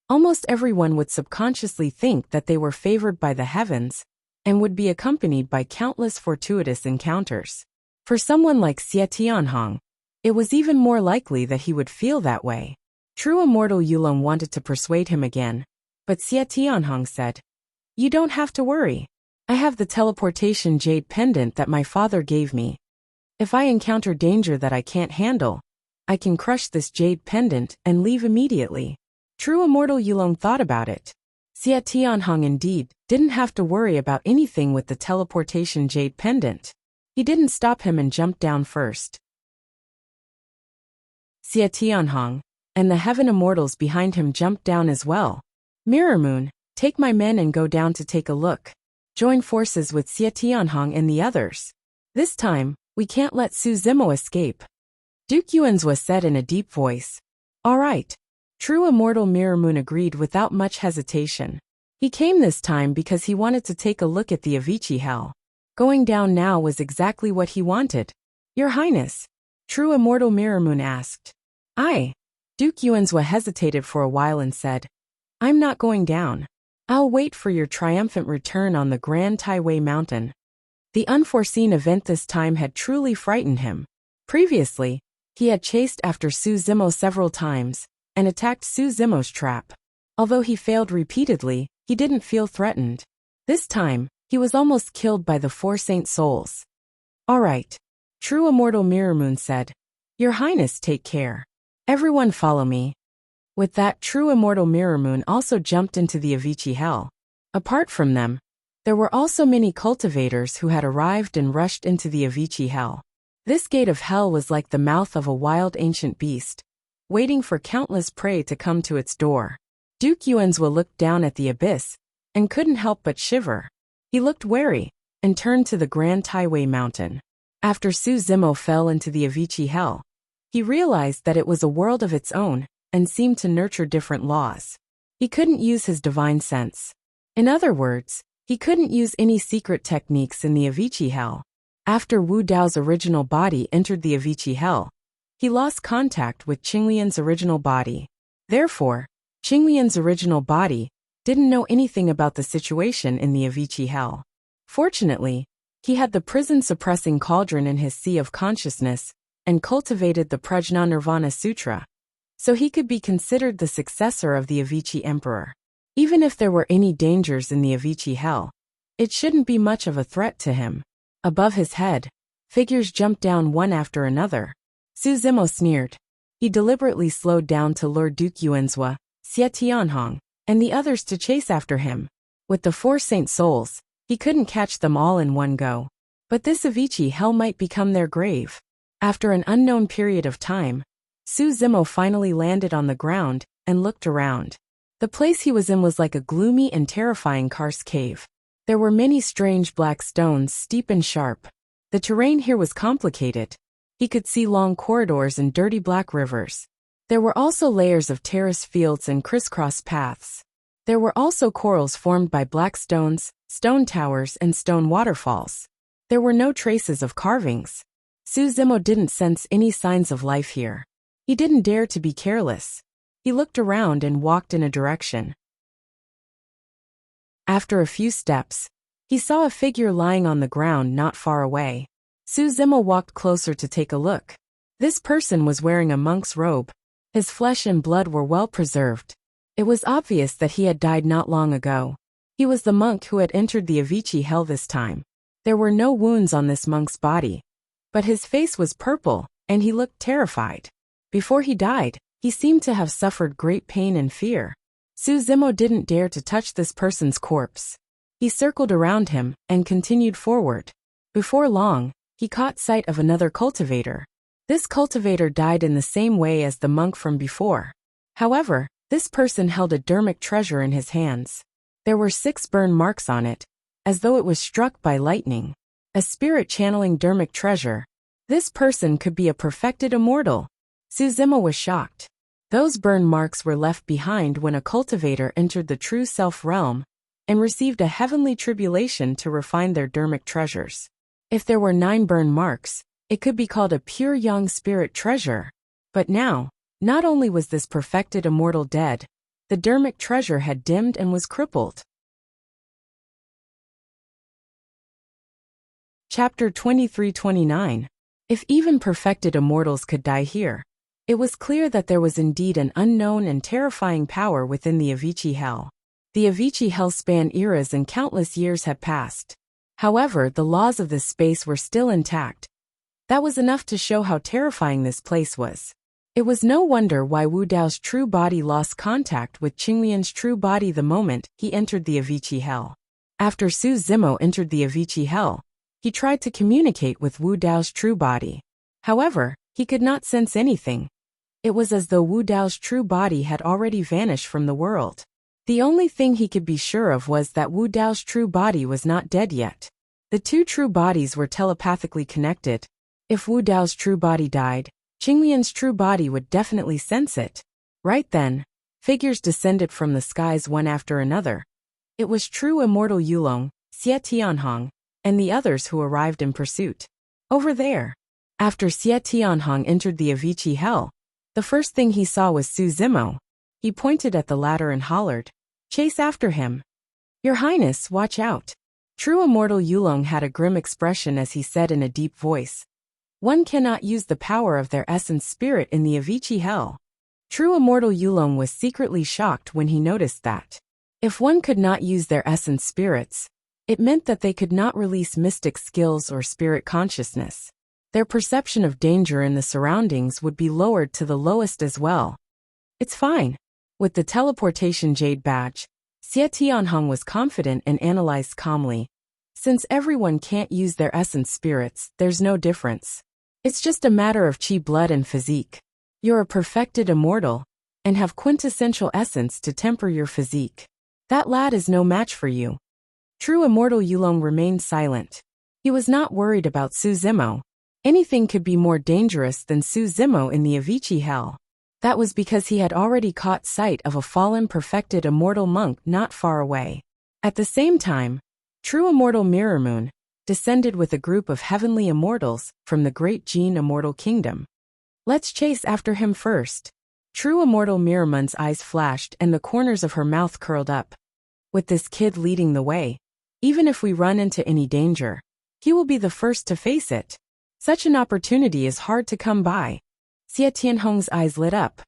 almost everyone would subconsciously think that they were favored by the heavens and would be accompanied by countless fortuitous encounters. For someone like Xie Tianhong, it was even more likely that he would feel that way. True Immortal Yulong wanted to persuade him again, but Xie Tianhong said, You don't have to worry. I have the teleportation jade pendant that my father gave me. If I encounter danger that I can't handle, I can crush this jade pendant and leave immediately. True Immortal Yulong thought about it. Xie Tianhong indeed didn't have to worry about anything with the teleportation jade pendant. He didn't stop him and jumped down first. Xie Tianhong and the heaven immortals behind him jumped down as well. Mirror Moon, take my men and go down to take a look. Join forces with Xie Tianhong and the others. This time, we can't let Su Zimo escape. Duke Yuanzhua said in a deep voice. All right. True Immortal Mirror Moon agreed without much hesitation. He came this time because he wanted to take a look at the Avicii hell. Going down now was exactly what he wanted. Your Highness, True Immortal Mirror Moon asked. Duke Yuanzhua hesitated for a while and said, I'm not going down. I'll wait for your triumphant return on the Grand Taiwei Mountain. The unforeseen event this time had truly frightened him. Previously, he had chased after Su Zimo several times and attacked Su Zimo's trap. Although he failed repeatedly, he didn't feel threatened. This time, he was almost killed by the 4 Saint Souls. All right. True Immortal Mirror Moon said, Your Highness, take care. Everyone follow me. With that, True Immortal Mirror Moon also jumped into the Avicii hell. Apart from them, there were also many cultivators who had arrived and rushed into the Avicii hell. This gate of hell was like the mouth of a wild ancient beast, waiting for countless prey to come to its door. Duke Yuanzhua looked down at the abyss and couldn't help but shiver. He looked wary and turned to the Grand Taiwei Mountain. After Su Zimo fell into the Avicii hell, he realized that it was a world of its own and seemed to nurture different laws. He couldn't use his divine sense. In other words, he couldn't use any secret techniques in the Avicii hell. After Wu Dao's original body entered the Avicii hell, he lost contact with Qinglian's original body. Therefore, Qinglian's original body didn't know anything about the situation in the Avicii hell. Fortunately, he had the prison-suppressing cauldron in his sea of consciousness and cultivated the Prajna Nirvana Sutra, so he could be considered the successor of the Avicii Emperor. Even if there were any dangers in the Avicii hell, it shouldn't be much of a threat to him. Above his head, figures jumped down one after another. Su Zimo sneered. He deliberately slowed down to lure Duke Yuanzhua, Xie Tianhong, and the others to chase after him. With the 4 Saint Souls, he couldn't catch them all in one go. But this Avicii hell might become their grave. After an unknown period of time, Su Zimo finally landed on the ground and looked around. The place he was in was like a gloomy and terrifying karst cave. There were many strange black stones, steep and sharp. The terrain here was complicated. He could see long corridors and dirty black rivers. There were also layers of terrace fields and crisscross paths. There were also corals formed by black stones, stone towers, and stone waterfalls. There were no traces of carvings. Su Zimo didn't sense any signs of life here. He didn't dare to be careless. He looked around and walked in a direction. After a few steps, he saw a figure lying on the ground not far away. Su Zimo walked closer to take a look. This person was wearing a monk's robe. His flesh and blood were well preserved. It was obvious that he had died not long ago. He was the monk who had entered the Avicii hell this time. There were no wounds on this monk's body, but his face was purple, and he looked terrified. Before he died, he seemed to have suffered great pain and fear. Su Zimo didn't dare to touch this person's corpse. He circled around him and continued forward. Before long, he caught sight of another cultivator. This cultivator died in the same way as the monk from before. However, this person held a dermic treasure in his hands. There were 6 burn marks on it, as though it was struck by lightning. A spirit channeling dermic treasure. This person could be a perfected immortal. Suzimo was shocked. Those burn marks were left behind when a cultivator entered the true self realm and received a heavenly tribulation to refine their dermic treasures. If there were 9 burn marks, it could be called a pure young spirit treasure. But now, not only was this perfected immortal dead, the dermic treasure had dimmed and was crippled. Chapter 23-29. If even perfected immortals could die here, it was clear that there was indeed an unknown and terrifying power within the Avicii Hell. The Avicii Hell span eras and countless years had passed. However, the laws of this space were still intact. That was enough to show how terrifying this place was. It was no wonder why Wu Dao's true body lost contact with Qinglian's true body the moment he entered the Avicii Hell. After Su Zimo entered the Avicii Hell, he tried to communicate with Wu Dao's true body. However, he could not sense anything. It was as though Wu Dao's true body had already vanished from the world. The only thing he could be sure of was that Wu Dao's true body was not dead yet. The 2 true bodies were telepathically connected. If Wu Dao's true body died, Qinglian's true body would definitely sense it. Right then, figures descended from the skies one after another. It was true immortal Yulong, Xie Tianhong, and the others who arrived in pursuit. Over there. After Xie Tianhong entered the Avicii Hell, the first thing he saw was Su Zimo. He pointed at the latter and hollered, "Chase after him. Your Highness, watch out." True immortal Yulong had a grim expression as he said in a deep voice, "One cannot use the power of their essence spirit in the Avicii Hell." True immortal Yulong was secretly shocked when he noticed that. If one could not use their essence spirits, it meant that they could not release mystic skills or spirit consciousness. Their perception of danger in the surroundings would be lowered to the lowest as well. It's fine. With the teleportation jade badge, Xie Tianhong was confident and analyzed calmly. Since everyone can't use their essence spirits, there's no difference. It's just a matter of chi blood and physique. You're a perfected immortal, and have quintessential essence to temper your physique. That lad is no match for you. True immortal Yulong remained silent. He was not worried about Su Zimo. Anything could be more dangerous than Su Zimo in the Avicii Hell. That was because he had already caught sight of a fallen perfected immortal monk not far away. At the same time, true immortal Mirror Moon descended with a group of heavenly immortals from the great Jin immortal kingdom. Let's chase after him first. True immortal Mirror Moon's eyes flashed and the corners of her mouth curled up. With this kid leading the way, even if we run into any danger, he will be the first to face it. Such an opportunity is hard to come by. Xie Tianhong's eyes lit up.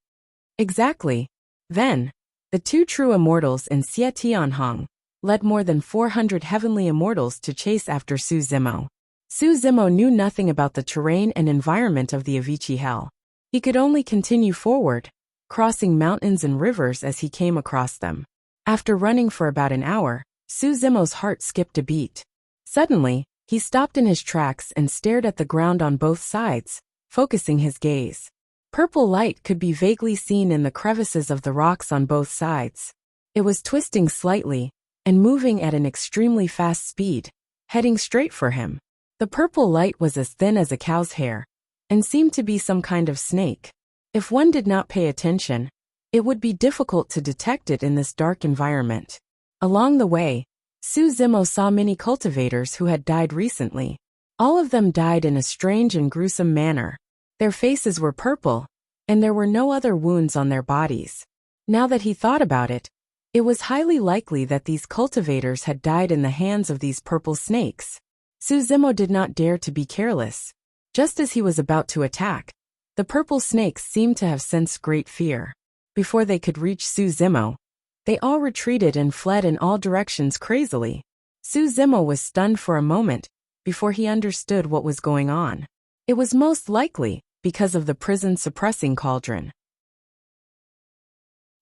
Exactly. Then, the 2 true immortals and Xie Tianhong led more than 400 heavenly immortals to chase after Su Zimo. Su Zimo knew nothing about the terrain and environment of the Avicii Hell. He could only continue forward, crossing mountains and rivers as he came across them. After running for about an hour, Su Zimo's heart skipped a beat. Suddenly, he stopped in his tracks and stared at the ground on both sides, focusing his gaze. Purple light could be vaguely seen in the crevices of the rocks on both sides. It was twisting slightly and moving at an extremely fast speed, heading straight for him. The purple light was as thin as a cow's hair and seemed to be some kind of snake. If one did not pay attention, it would be difficult to detect it in this dark environment. Along the way, Su Zimo saw many cultivators who had died recently. All of them died in a strange and gruesome manner. Their faces were purple, and there were no other wounds on their bodies. Now that he thought about it, it was highly likely that these cultivators had died in the hands of these purple snakes. Su Zimo did not dare to be careless. Just as he was about to attack, the purple snakes seemed to have sensed great fear. Before they could reach Su Zimo, they all retreated and fled in all directions crazily. Su Zimo was stunned for a moment before he understood what was going on. It was most likely because of the prison-suppressing cauldron.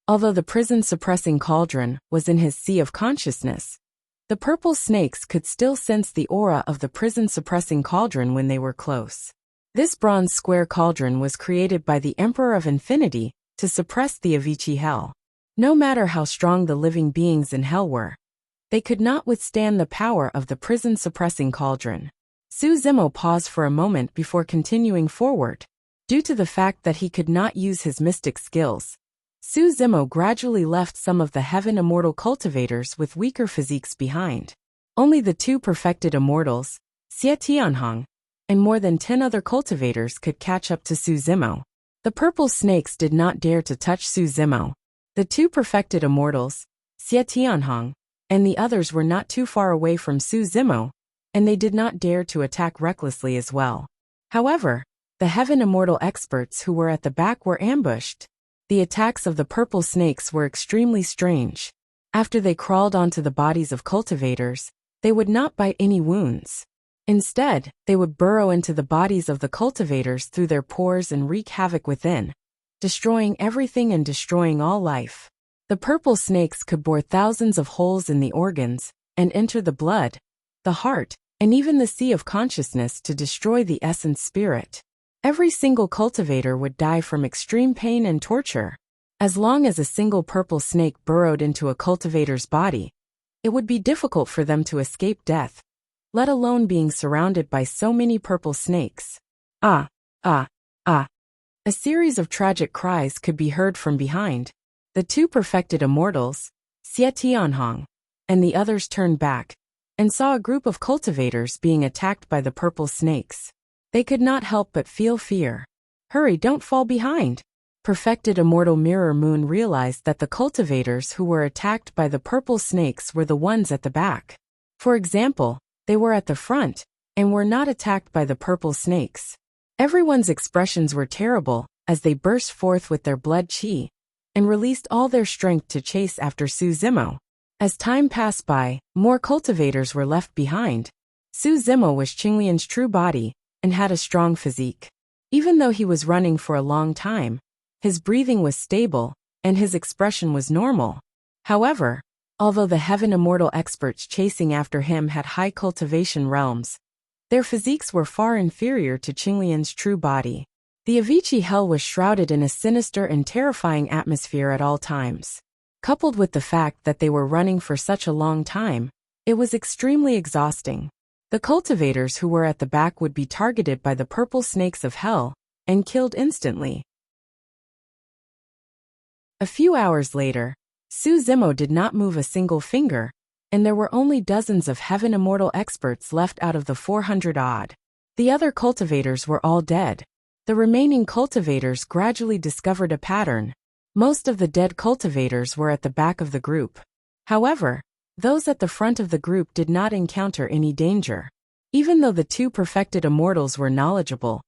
Although the prison-suppressing cauldron was in his sea of consciousness, the purple snakes could still sense the aura of the prison-suppressing cauldron when they were close. This bronze square cauldron was created by the Emperor of Infinity to suppress the Avicii hell. No matter how strong the living beings in hell were, they could not withstand the power of the prison-suppressing cauldron. Su Zimo paused for a moment before continuing forward. Due to the fact that he could not use his mystic skills, Su Zimo gradually left some of the heaven immortal cultivators with weaker physiques behind. Only the 2 perfected immortals, Xie Tianhong, and more than 10 other cultivators could catch up to Su Zimo. The purple snakes did not dare to touch Su Zimo. The 2 perfected immortals, Xie Tianhong, and the others were not too far away from Su Zimo, and they did not dare to attack recklessly as well. However, the heaven immortal experts who were at the back were ambushed. The attacks of the purple snakes were extremely strange. After they crawled onto the bodies of cultivators, they would not bite any wounds. Instead, they would burrow into the bodies of the cultivators through their pores and wreak havoc within, destroying everything and destroying all life. The purple snakes could bore thousands of holes in the organs and enter the blood, the heart, and even the sea of consciousness to destroy the essence spirit. Every single cultivator would die from extreme pain and torture. As long as a single purple snake burrowed into a cultivator's body, it would be difficult for them to escape death, let alone being surrounded by so many purple snakes. Ah, ah, ah. A series of tragic cries could be heard from behind. The 2 perfected immortals, Xie Tianhong, and the others turned back and saw a group of cultivators being attacked by the purple snakes. They could not help but feel fear. Hurry, don't fall behind. Perfected immortal Mirror Moon realized that the cultivators who were attacked by the purple snakes were the ones at the back. For example, they were at the front and were not attacked by the purple snakes. Everyone's expressions were terrible as they burst forth with their blood qi and released all their strength to chase after Su Zimo. As time passed by, more cultivators were left behind. Su Zimo was Qinglian's true body and had a strong physique. Even though he was running for a long time, his breathing was stable and his expression was normal. However, although the heaven immortal experts chasing after him had high cultivation realms, their physiques were far inferior to Qinglian's true body. The Avicii hell was shrouded in a sinister and terrifying atmosphere at all times. Coupled with the fact that they were running for such a long time, it was extremely exhausting. The cultivators who were at the back would be targeted by the purple snakes of hell and killed instantly. A few hours later, Su Zimo did not move a single finger, and there were only dozens of heaven immortal experts left out of the 400-odd. The other cultivators were all dead. The remaining cultivators gradually discovered a pattern. Most of the dead cultivators were at the back of the group. However, those at the front of the group did not encounter any danger. Even though the 2 perfected immortals were knowledgeable,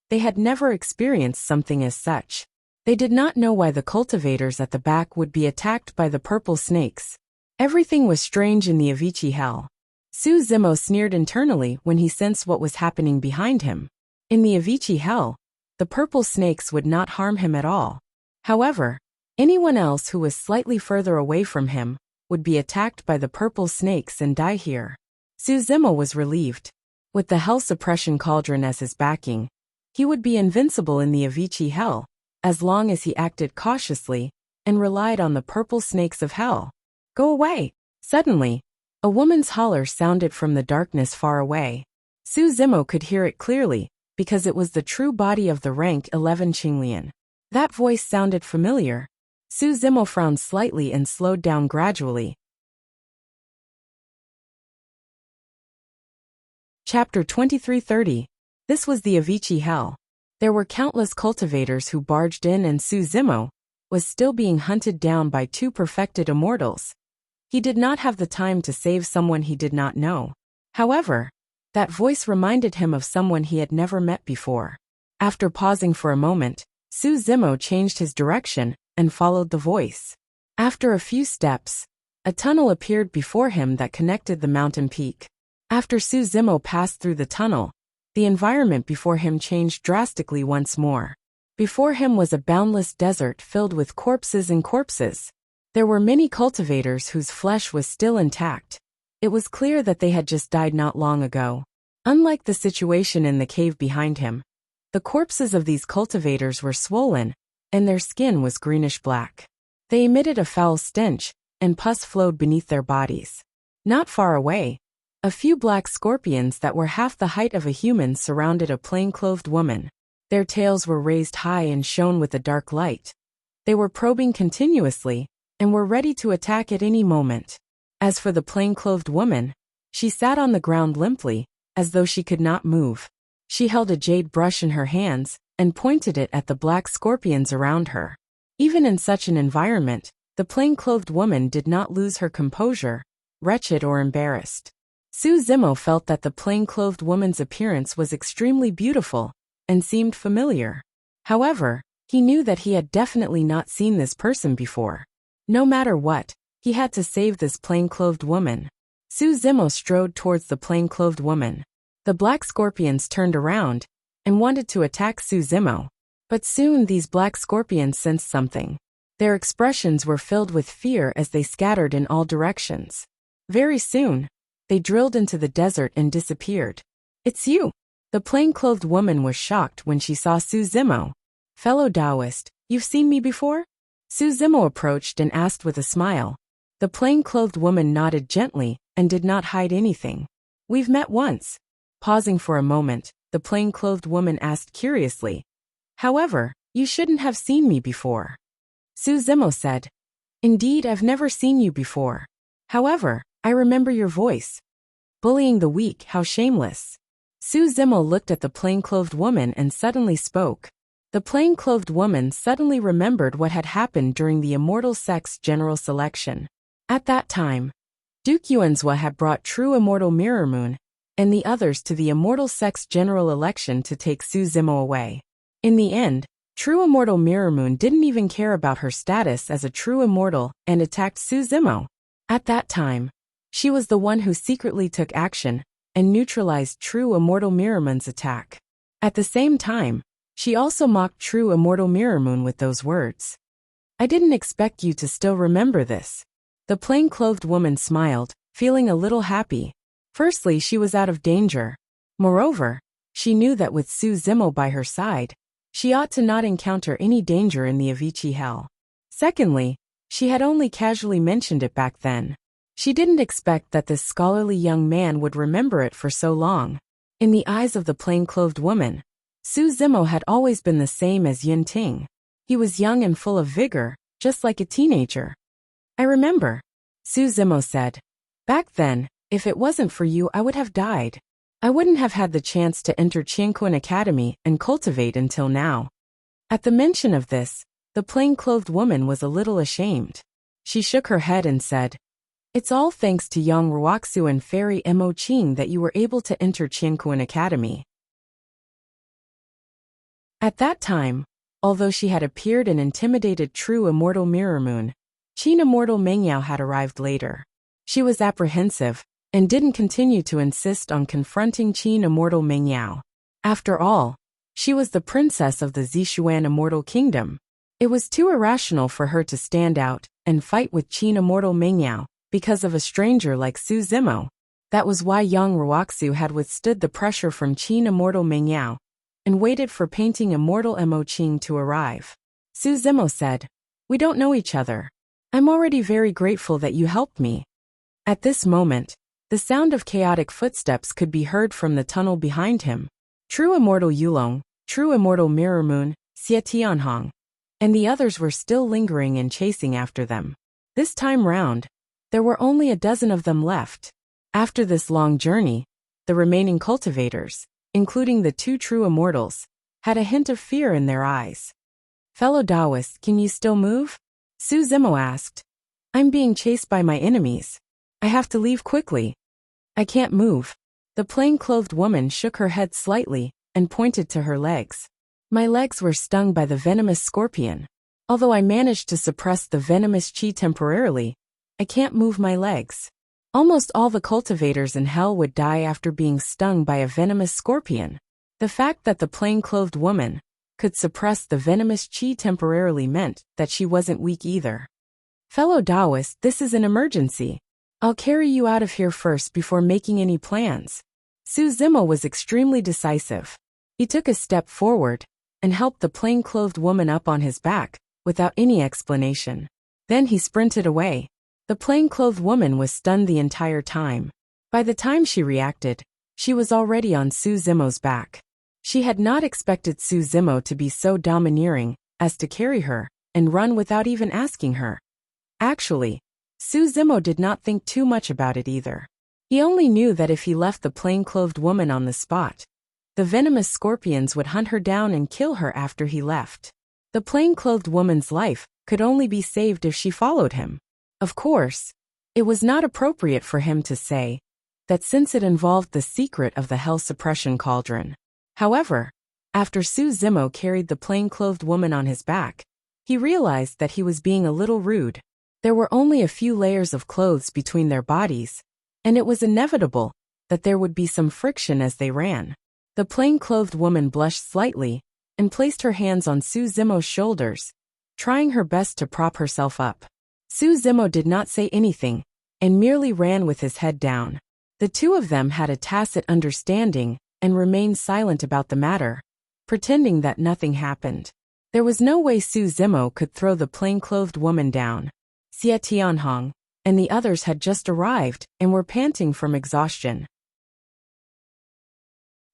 they had never experienced something as such. They did not know why the cultivators at the back would be attacked by the purple snakes. Everything was strange in the Avicii hell. Su Zimo sneered internally when he sensed what was happening behind him. In the Avicii hell, the purple snakes would not harm him at all. However, anyone else who was slightly further away from him would be attacked by the purple snakes and die here. Su Zimo was relieved. With the hell suppression cauldron as his backing, he would be invincible in the Avicii hell, as long as he acted cautiously and relied on the purple snakes of hell. Go away! Suddenly, a woman's holler sounded from the darkness far away. Su Zimo could hear it clearly, because it was the true body of the rank 11 Qinglian. That voice sounded familiar. Su Zimo frowned slightly and slowed down gradually. Chapter 2330. This was the Avicii hell. There were countless cultivators who barged in, and Su Zimo was still being hunted down by 2 perfected immortals. He did not have the time to save someone he did not know. However, that voice reminded him of someone he had never met before. After pausing for a moment, Su Zimo changed his direction and followed the voice. After a few steps, a tunnel appeared before him that connected the mountain peak. After Su Zimo passed through the tunnel, the environment before him changed drastically once more. Before him was a boundless desert filled with corpses and corpses. There were many cultivators whose flesh was still intact. It was clear that they had just died not long ago. Unlike the situation in the cave behind him, The corpses of these cultivators were swollen, and their skin was greenish-black. They emitted a foul stench, and pus flowed beneath their bodies. Not far away, a few black scorpions that were half the height of a human surrounded a plain-clothed woman. Their tails were raised high and shone with a dark light. They were probing continuously, and were ready to attack at any moment. As for the plain-clothed woman, she sat on the ground limply, as though she could not move. She held a jade brush in her hands, and pointed it at the black scorpions around her. Even in such an environment, the plain-clothed woman did not lose her composure, wretched or embarrassed. Su Zimo felt that the plain-clothed woman's appearance was extremely beautiful, and seemed familiar. However, he knew that he had definitely not seen this person before. No matter what, he had to save this plain-clothed woman. Su Zimo strode towards the plain-clothed woman. The black scorpions turned around, and wanted to attack Su Zimo. But soon these black scorpions sensed something. Their expressions were filled with fear as they scattered in all directions. Very soon, they drilled into the desert and disappeared. "It's you!" The plain-clothed woman was shocked when she saw Su Zimo. "Fellow Taoist, you've seen me before?" Su Zimo approached and asked with a smile. The plain-clothed woman nodded gently, and did not hide anything. "We've met once." Pausing for a moment, the plain-clothed woman asked curiously, "However, you shouldn't have seen me before." Su Zimo said, "Indeed, I've never seen you before. However, I remember your voice. Bullying the weak, how shameless." Su Zimo looked at the plain-clothed woman and suddenly spoke. The plain-clothed woman suddenly remembered what had happened during the Immortal Sect's general selection. At that time, Duke Yuanzhua had brought True Immortal Mirror Moon and the others to the Immortal Sect's general election to take Su Zimo away. In the end, True Immortal Mirror Moon didn't even care about her status as a true immortal and attacked Su Zimo. At that time, she was the one who secretly took action and neutralized True Immortal Mirror Moon's attack. At the same time, she also mocked True Immortal Mirror Moon with those words. "I didn't expect you to still remember this." The plain-clothed woman smiled, feeling a little happy. Firstly, she was out of danger. Moreover, she knew that with Su Zimo by her side, she ought to not encounter any danger in the Avicii Hell. Secondly, she had only casually mentioned it back then. She didn't expect that this scholarly young man would remember it for so long. In the eyes of the plain-clothed woman, Su Zimo had always been the same as Yin Ting. He was young and full of vigor, just like a teenager. "I remember," Su Zimo said. "Back then, if it wasn't for you, I would have died. I wouldn't have had the chance to enter Qianquan Academy and cultivate until now." At the mention of this, the plain-clothed woman was a little ashamed. She shook her head and said, "It's all thanks to Yang Ruoxu and Fairy Mo Qing that you were able to enter Qianquan Academy." At that time, although she had appeared and intimidated True Immortal Mirror Moon, Qin Immortal Mengyao had arrived later. She was apprehensive, and didn't continue to insist on confronting Qin Immortal Mengyao. After all, she was the princess of the Zishuan Immortal Kingdom. It was too irrational for her to stand out and fight with Qin Immortal Mengyao because of a stranger like Su Zimo. That was why Yang Ruoxu had withstood the pressure from Qin Immortal Mengyao and waited for Painting Immortal Mo Qing to arrive. Su Zimo said, "We don't know each other. I'm already very grateful that you helped me." At this moment, the sound of chaotic footsteps could be heard from the tunnel behind him. True Immortal Yulong, True Immortal Mirror Moon, Xie Tianhong, and the others were still lingering and chasing after them. This time round, there were only a dozen of them left. After this long journey, the remaining cultivators, including the two true immortals, had a hint of fear in their eyes. "Fellow Taoist, can you still move?" Su Zimo asked. "I'm being chased by my enemies. I have to leave quickly." "I can't move." The plain-clothed woman shook her head slightly and pointed to her legs. "My legs were stung by the venomous scorpion. Although I managed to suppress the venomous qi temporarily, I can't move my legs." Almost all the cultivators in hell would die after being stung by a venomous scorpion. The fact that the plain-clothed woman could suppress the venomous qi temporarily meant that she wasn't weak either. "Fellow Taoist, this is an emergency. I'll carry you out of here first before making any plans." Su Zimo was extremely decisive. He took a step forward and helped the plain-clothed woman up on his back, without any explanation. Then he sprinted away. The plain-clothed woman was stunned the entire time. By the time she reacted, she was already on Su Zimo's back. She had not expected Su Zimo to be so domineering as to carry her and run without even asking her. Actually, Su Zimo did not think too much about it either. He only knew that if he left the plain-clothed woman on the spot, the venomous scorpions would hunt her down and kill her after he left. The plain-clothed woman's life could only be saved if she followed him. Of course, it was not appropriate for him to say that since it involved the secret of the hell suppression cauldron. However, after Su Zimo carried the plain-clothed woman on his back, he realized that he was being a little rude. There were only a few layers of clothes between their bodies, and it was inevitable that there would be some friction as they ran. The plain-clothed woman blushed slightly and placed her hands on Su Zimo's shoulders, trying her best to prop herself up. Su Zimo did not say anything and merely ran with his head down. The two of them had a tacit understanding and remained silent about the matter, pretending that nothing happened. There was no way Su Zimo could throw the plain-clothed woman down. Xie Tianhong and the others had just arrived and were panting from exhaustion.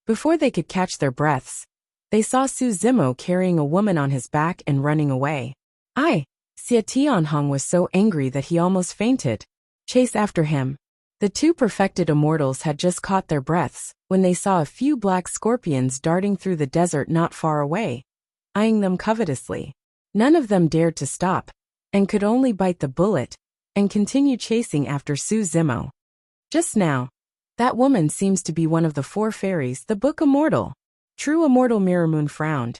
Before they could catch their breaths, they saw Su Zimo carrying a woman on his back and running away. Xie Tianhong was so angry that he almost fainted. Chase after him. The two perfected immortals had just caught their breaths when they saw a few black scorpions darting through the desert not far away, eyeing them covetously. None of them dared to stop, and could only bite the bullet and continue chasing after Su Zimo. Just now, that woman seems to be one of the four fairies, the Book Immortal. True Immortal Mirrormoon frowned.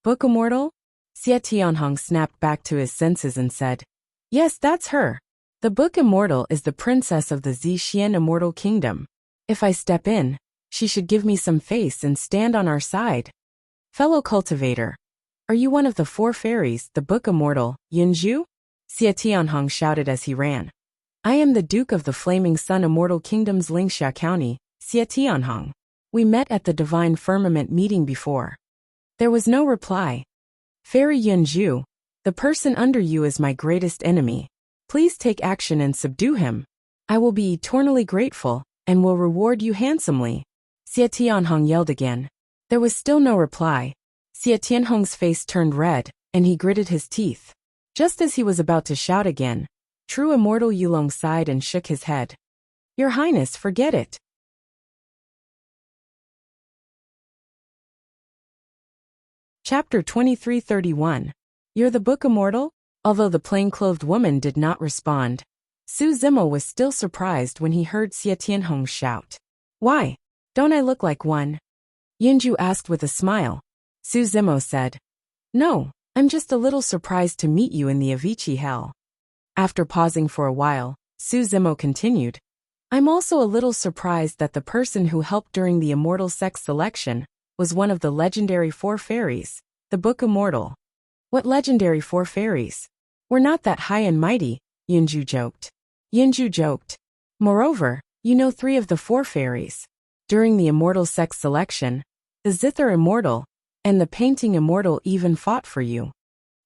Book Immortal? Xie Tianhong snapped back to his senses and said, Yes, that's her. The Book Immortal is the princess of the Zhixian Immortal Kingdom. If I step in, she should give me some face and stand on our side. Fellow cultivator, are you one of the four fairies, the Book Immortal, Yunju? Xie Tianhong shouted as he ran. I am the Duke of the Flaming Sun Immortal Kingdom's Lingxia County, Xie Tianhong. We met at the Divine Firmament meeting before. There was no reply. Fairy Yunju, the person under you is my greatest enemy. Please take action and subdue him. I will be eternally grateful, and will reward you handsomely. Xie Tianhong yelled again. There was still no reply. Xie Tianhong's face turned red, and he gritted his teeth. Just as he was about to shout again, True Immortal Yulong sighed and shook his head. Your Highness, forget it. Chapter 2331. You're the Book Immortal? Although the plain-clothed woman did not respond, Su Zimo was still surprised when he heard Xie Tianhong shout. Why? Don't I look like one? Yunju asked with a smile. Su Zimo said, No, I'm just a little surprised to meet you in the Avicii Hell. After pausing for a while, Su Zimo continued, I'm also a little surprised that the person who helped during the immortal sex selection was one of the legendary four fairies, the Book Immortal. What legendary four fairies? We're not that high and mighty, Yunju joked. Moreover, you know three of the four fairies. During the immortal sex selection, the Zither Immortal and the Painting Immortal even fought for you.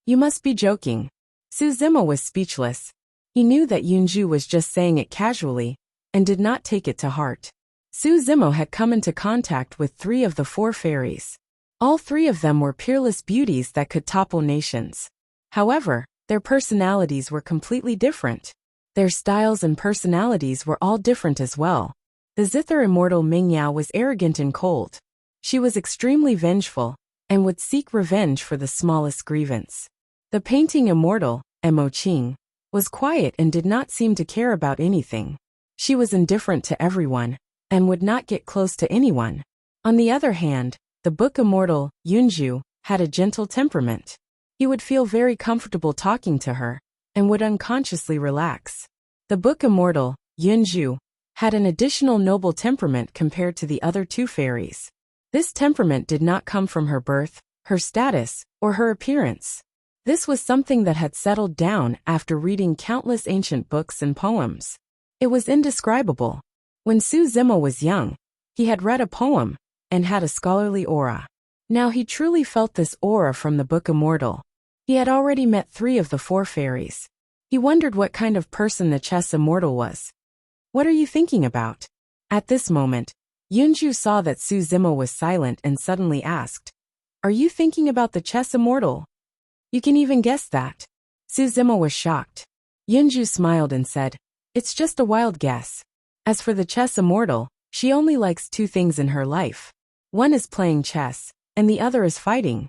You must be joking. Su Zimo was speechless. He knew that Yunju was just saying it casually, and did not take it to heart. Su Zimo had come into contact with three of the four fairies. All three of them were peerless beauties that could topple nations. However, their personalities were completely different. Their styles and personalities were all different as well. The Zither Immortal Mingyao was arrogant and cold. She was extremely vengeful, and would seek revenge for the smallest grievance. The Painting Immortal, Mo Qing, was quiet and did not seem to care about anything. She was indifferent to everyone, and would not get close to anyone. On the other hand, the Book Immortal, Yunju, had a gentle temperament. He would feel very comfortable talking to her, and would unconsciously relax. The Book Immortal, Yunju, had an additional noble temperament compared to the other two fairies. This temperament did not come from her birth, her status, or her appearance. This was something that had settled down after reading countless ancient books and poems. It was indescribable. When Su Zimo was young, he had read a poem, and had a scholarly aura. Now he truly felt this aura from the book Immortal. He had already met 3 of the 4 fairies. He wondered what kind of person the chess immortal was. What are you thinking about? At this moment, Yunju saw that Su Zimo was silent and suddenly asked, Are you thinking about the chess immortal? You can even guess that. Su Zimo was shocked. Yunju smiled and said, It's just a wild guess. As for the chess immortal, she only likes 2 things in her life. One is playing chess, and the other is fighting.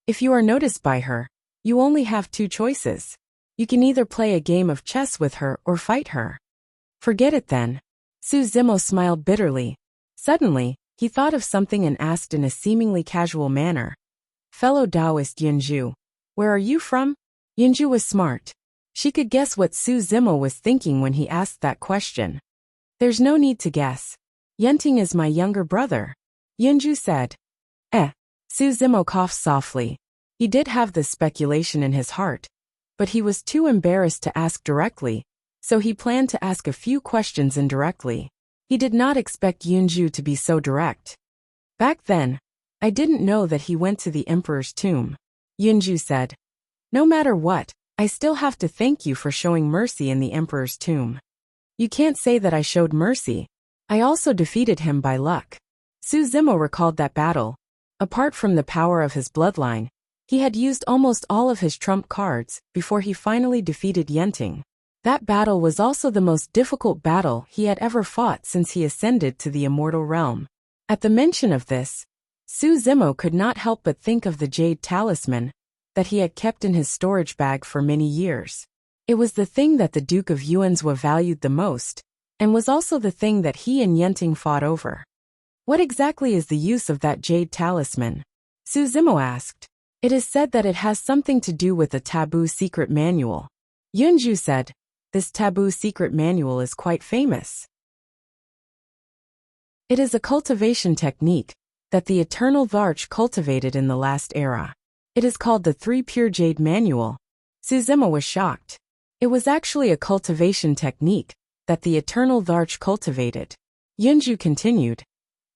If you are noticed by her, you only have 2 choices. You can either play a game of chess with her or fight her. Forget it then. Su Zimo smiled bitterly. Suddenly, he thought of something and asked in a seemingly casual manner, Fellow Taoist Yunju, where are you from? Yunju was smart. She could guess what Su Zimo was thinking when he asked that question. There's no need to guess. Yenting is my younger brother. Yunju said. Su Zimo coughed softly. He did have this speculation in his heart, but he was too embarrassed to ask directly, so he planned to ask a few questions indirectly. He did not expect Yunju to be so direct. Back then, I didn't know that he went to the emperor's tomb. Yunju said. No matter what, I still have to thank you for showing mercy in the emperor's tomb. You can't say that I showed mercy. I also defeated him by luck. Su Zimo recalled that battle. Apart from the power of his bloodline, he had used almost all of his trump cards before he finally defeated Yenting. That battle was also the most difficult battle he had ever fought since he ascended to the immortal realm. At the mention of this, Su Zimo could not help but think of the jade talisman that he had kept in his storage bag for many years. It was the thing that the Duke of Yuanzhou valued the most, and was also the thing that he and Yenting fought over. What exactly is the use of that jade talisman? Su Zimo asked. It is said that it has something to do with a taboo secret manual. Yunju said. This taboo secret manual is quite famous. It is a cultivation technique that the Eternal Varch cultivated in the last era. It is called the 3 Pure Jade Manual. Su Zimo was shocked. It was actually a cultivation technique that the Eternal Varch cultivated. Yunju continued.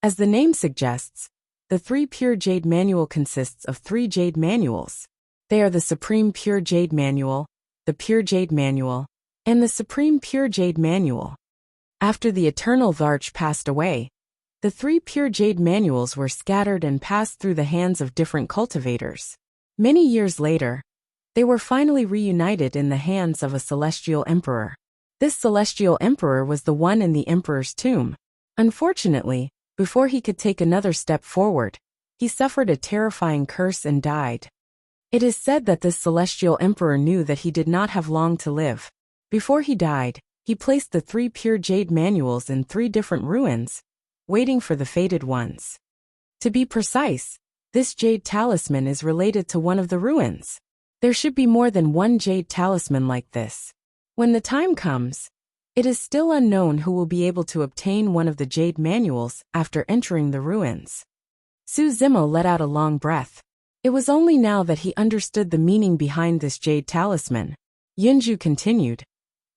As the name suggests, the 3 Pure Jade Manual consists of 3 Jade Manuals. They are the Supreme Pure Jade Manual, the Pure Jade Manual, and the Supreme Pure Jade Manual. After the Eternal Varch passed away, the 3 Pure Jade Manuals were scattered and passed through the hands of different cultivators. Many years later, they were finally reunited in the hands of a celestial emperor. This celestial emperor was the one in the emperor's tomb. Unfortunately, before he could take another step forward, he suffered a terrifying curse and died. It is said that this celestial emperor knew that he did not have long to live. Before he died, he placed the 3 Pure Jade Manuals in 3 different ruins, waiting for the fated ones. To be precise, this jade talisman is related to one of the ruins. There should be more than one jade talisman like this. When the time comes, it is still unknown who will be able to obtain one of the jade manuals after entering the ruins. Su Zimo let out a long breath. It was only now that he understood the meaning behind this jade talisman. Yunju continued.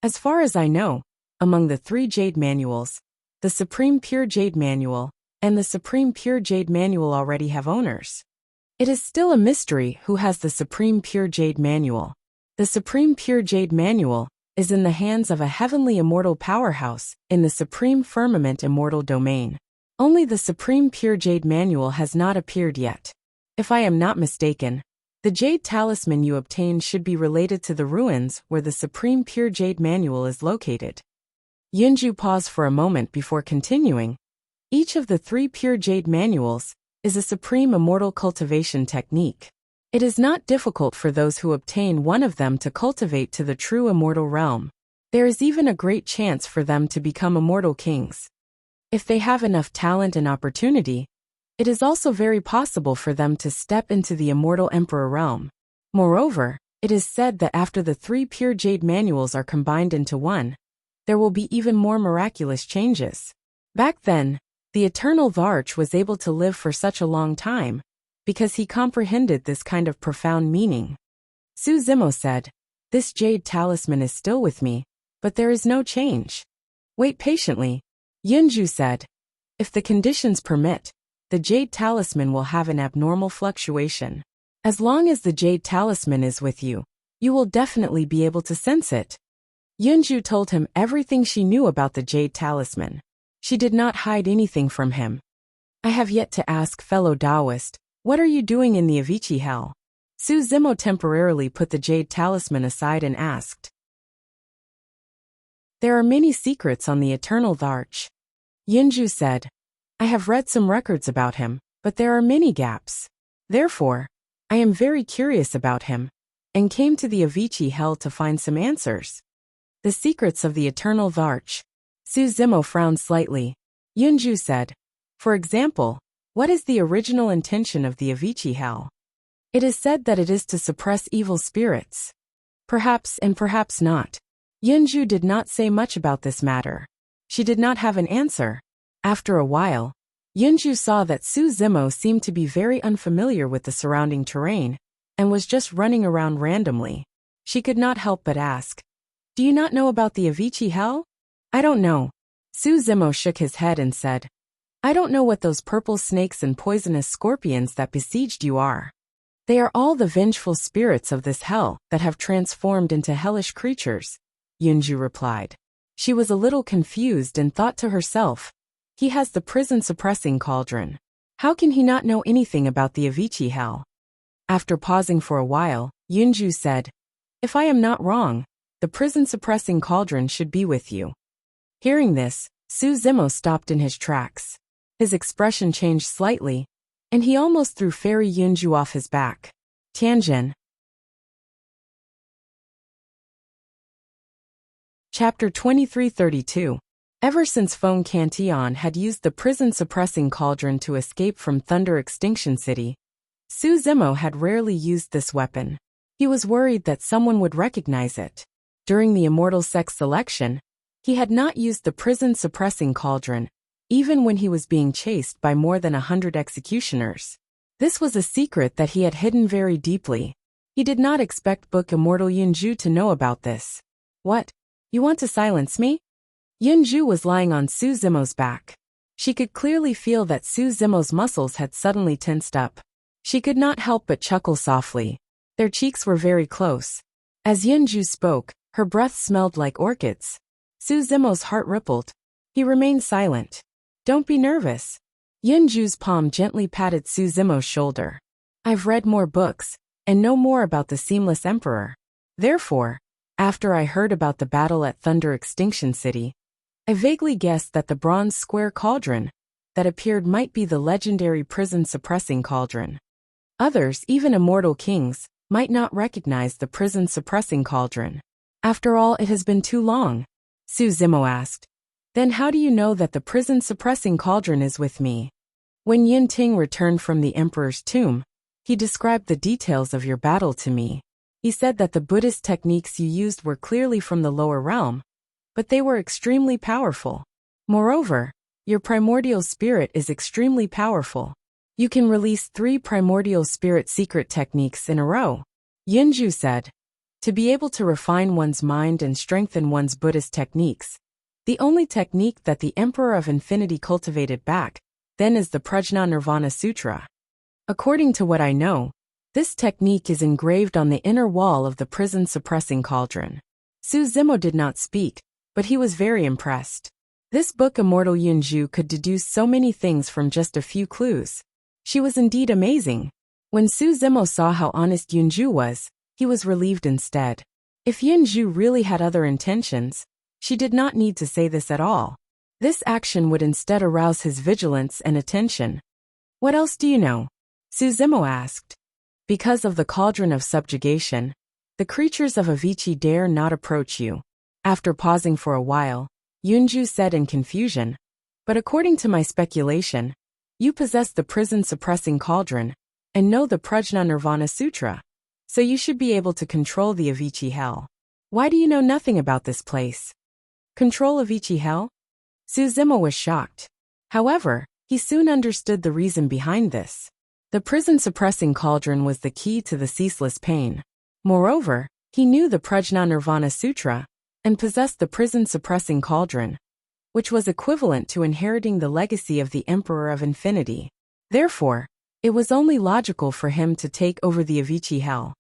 As far as I know, among the 3 jade manuals, the Supreme Pure Jade Manual and the Supreme Pure Jade Manual already have owners. It is still a mystery who has the Supreme Pure Jade Manual. The Supreme Pure Jade Manual is in the hands of a heavenly immortal powerhouse in the Supreme Firmament Immortal Domain. Only the Supreme Pure Jade Manual has not appeared yet. If I am not mistaken, the jade talisman you obtained should be related to the ruins where the Supreme Pure Jade Manual is located. Yunju paused for a moment before continuing. Each of the 3 Pure Jade Manuals is a supreme immortal cultivation technique. It is not difficult for those who obtain one of them to cultivate to the true immortal realm. There is even a great chance for them to become immortal kings. If they have enough talent and opportunity, it is also very possible for them to step into the immortal emperor realm. Moreover, it is said that after the 3 Pure Jade Manuals are combined into one, there will be even more miraculous changes. Back then, the Eternal Varch was able to live for such a long time, because he comprehended this kind of profound meaning. Su Zimo said, This jade talisman is still with me, but there is no change. Wait patiently. Yunju said, If the conditions permit, the jade talisman will have an abnormal fluctuation. As long as the jade talisman is with you, you will definitely be able to sense it. Yunju told him everything she knew about the jade talisman. She did not hide anything from him. I have yet to ask, fellow Taoist, what are you doing in the Avicii hell? Su Zimo temporarily put the jade talisman aside and asked. There are many secrets on the Eternal Arch. Yunju said. I have read some records about him, but there are many gaps. Therefore, I am very curious about him, and came to the Avicii hell to find some answers. The secrets of the Eternal Arch. Su Zimo frowned slightly. Yunju said. For example, what is the original intention of the Avicii hell? It is said that it is to suppress evil spirits. Perhaps and perhaps not. Yunju did not say much about this matter. She did not have an answer. After a while, Yunju saw that Su Zimo seemed to be very unfamiliar with the surrounding terrain, and was just running around randomly. She could not help but ask, Do you not know about the Avicii hell? I don't know. Su Zimo shook his head and said, I don't know what those purple snakes and poisonous scorpions that besieged you are. They are all the vengeful spirits of this hell that have transformed into hellish creatures, Yunju replied. She was a little confused and thought to herself, he has the prison-suppressing cauldron. How can he not know anything about the Avicii hell? After pausing for a while, Yunju said, If I am not wrong, the prison-suppressing cauldron should be with you. Hearing this, Su Zimo stopped in his tracks. His expression changed slightly, and he almost threw Fairy Yunju off his back. Tianjin. Chapter 2332. Ever since Feng Cantillon had used the prison-suppressing cauldron to escape from Thunder Extinction City, Su Zimo had rarely used this weapon. He was worried that someone would recognize it. During the immortal sex selection, he had not used the prison-suppressing cauldron, even when he was being chased by more than 100 executioners. This was a secret that he had hidden very deeply. He did not expect Book Immortal Yunju to know about this. What? You want to silence me? Yunju was lying on Su Zimo's back. She could clearly feel that Su Zimo's muscles had suddenly tensed up. She could not help but chuckle softly. Their cheeks were very close. As Yunju spoke, her breath smelled like orchids. Su Zimo's heart rippled. He remained silent. Don't be nervous. Yunju's palm gently patted Su Zimo's shoulder. I've read more books, and know more about the Seamless Emperor. Therefore, after I heard about the battle at Thunder Extinction City, I vaguely guessed that the bronze square cauldron that appeared might be the legendary prison-suppressing cauldron. Others, even immortal kings, might not recognize the prison-suppressing cauldron. After all, it has been too long. Su Zimo asked. Then how do you know that the prison-suppressing cauldron is with me? When Yin Ting returned from the emperor's tomb, he described the details of your battle to me. He said that the Buddhist techniques you used were clearly from the lower realm, but they were extremely powerful. Moreover, your primordial spirit is extremely powerful. You can release 3 primordial spirit secret techniques in a row. Yunju said. To be able to refine one's mind and strengthen one's Buddhist techniques, the only technique that the Emperor of Infinity cultivated back then is the Prajna Nirvana Sutra. According to what I know, this technique is engraved on the inner wall of the prison-suppressing cauldron. Su Zimo did not speak, but he was very impressed. This book Immortal Yunju could deduce so many things from just a few clues. She was indeed amazing. When Su Zimo saw how honest Yunju was, he was relieved instead. If Yunju really had other intentions, she did not need to say this at all. This action would instead arouse his vigilance and attention. What else do you know? Su Zimo asked. Because of the cauldron of subjugation, the creatures of Avicii dare not approach you. After pausing for a while, Yunju said in confusion, but according to my speculation, you possess the prison-suppressing cauldron, and know the Prajna Nirvana Sutra, so you should be able to control the Avicii hell. Why do you know nothing about this place? Control Avicii hell? Su Zimo was shocked. However, he soon understood the reason behind this. The prison-suppressing cauldron was the key to the ceaseless pain. Moreover, he knew the Prajna Nirvana Sutra, and possessed the prison-suppressing cauldron, which was equivalent to inheriting the legacy of the Emperor of Infinity. Therefore, it was only logical for him to take over the Avicii hell.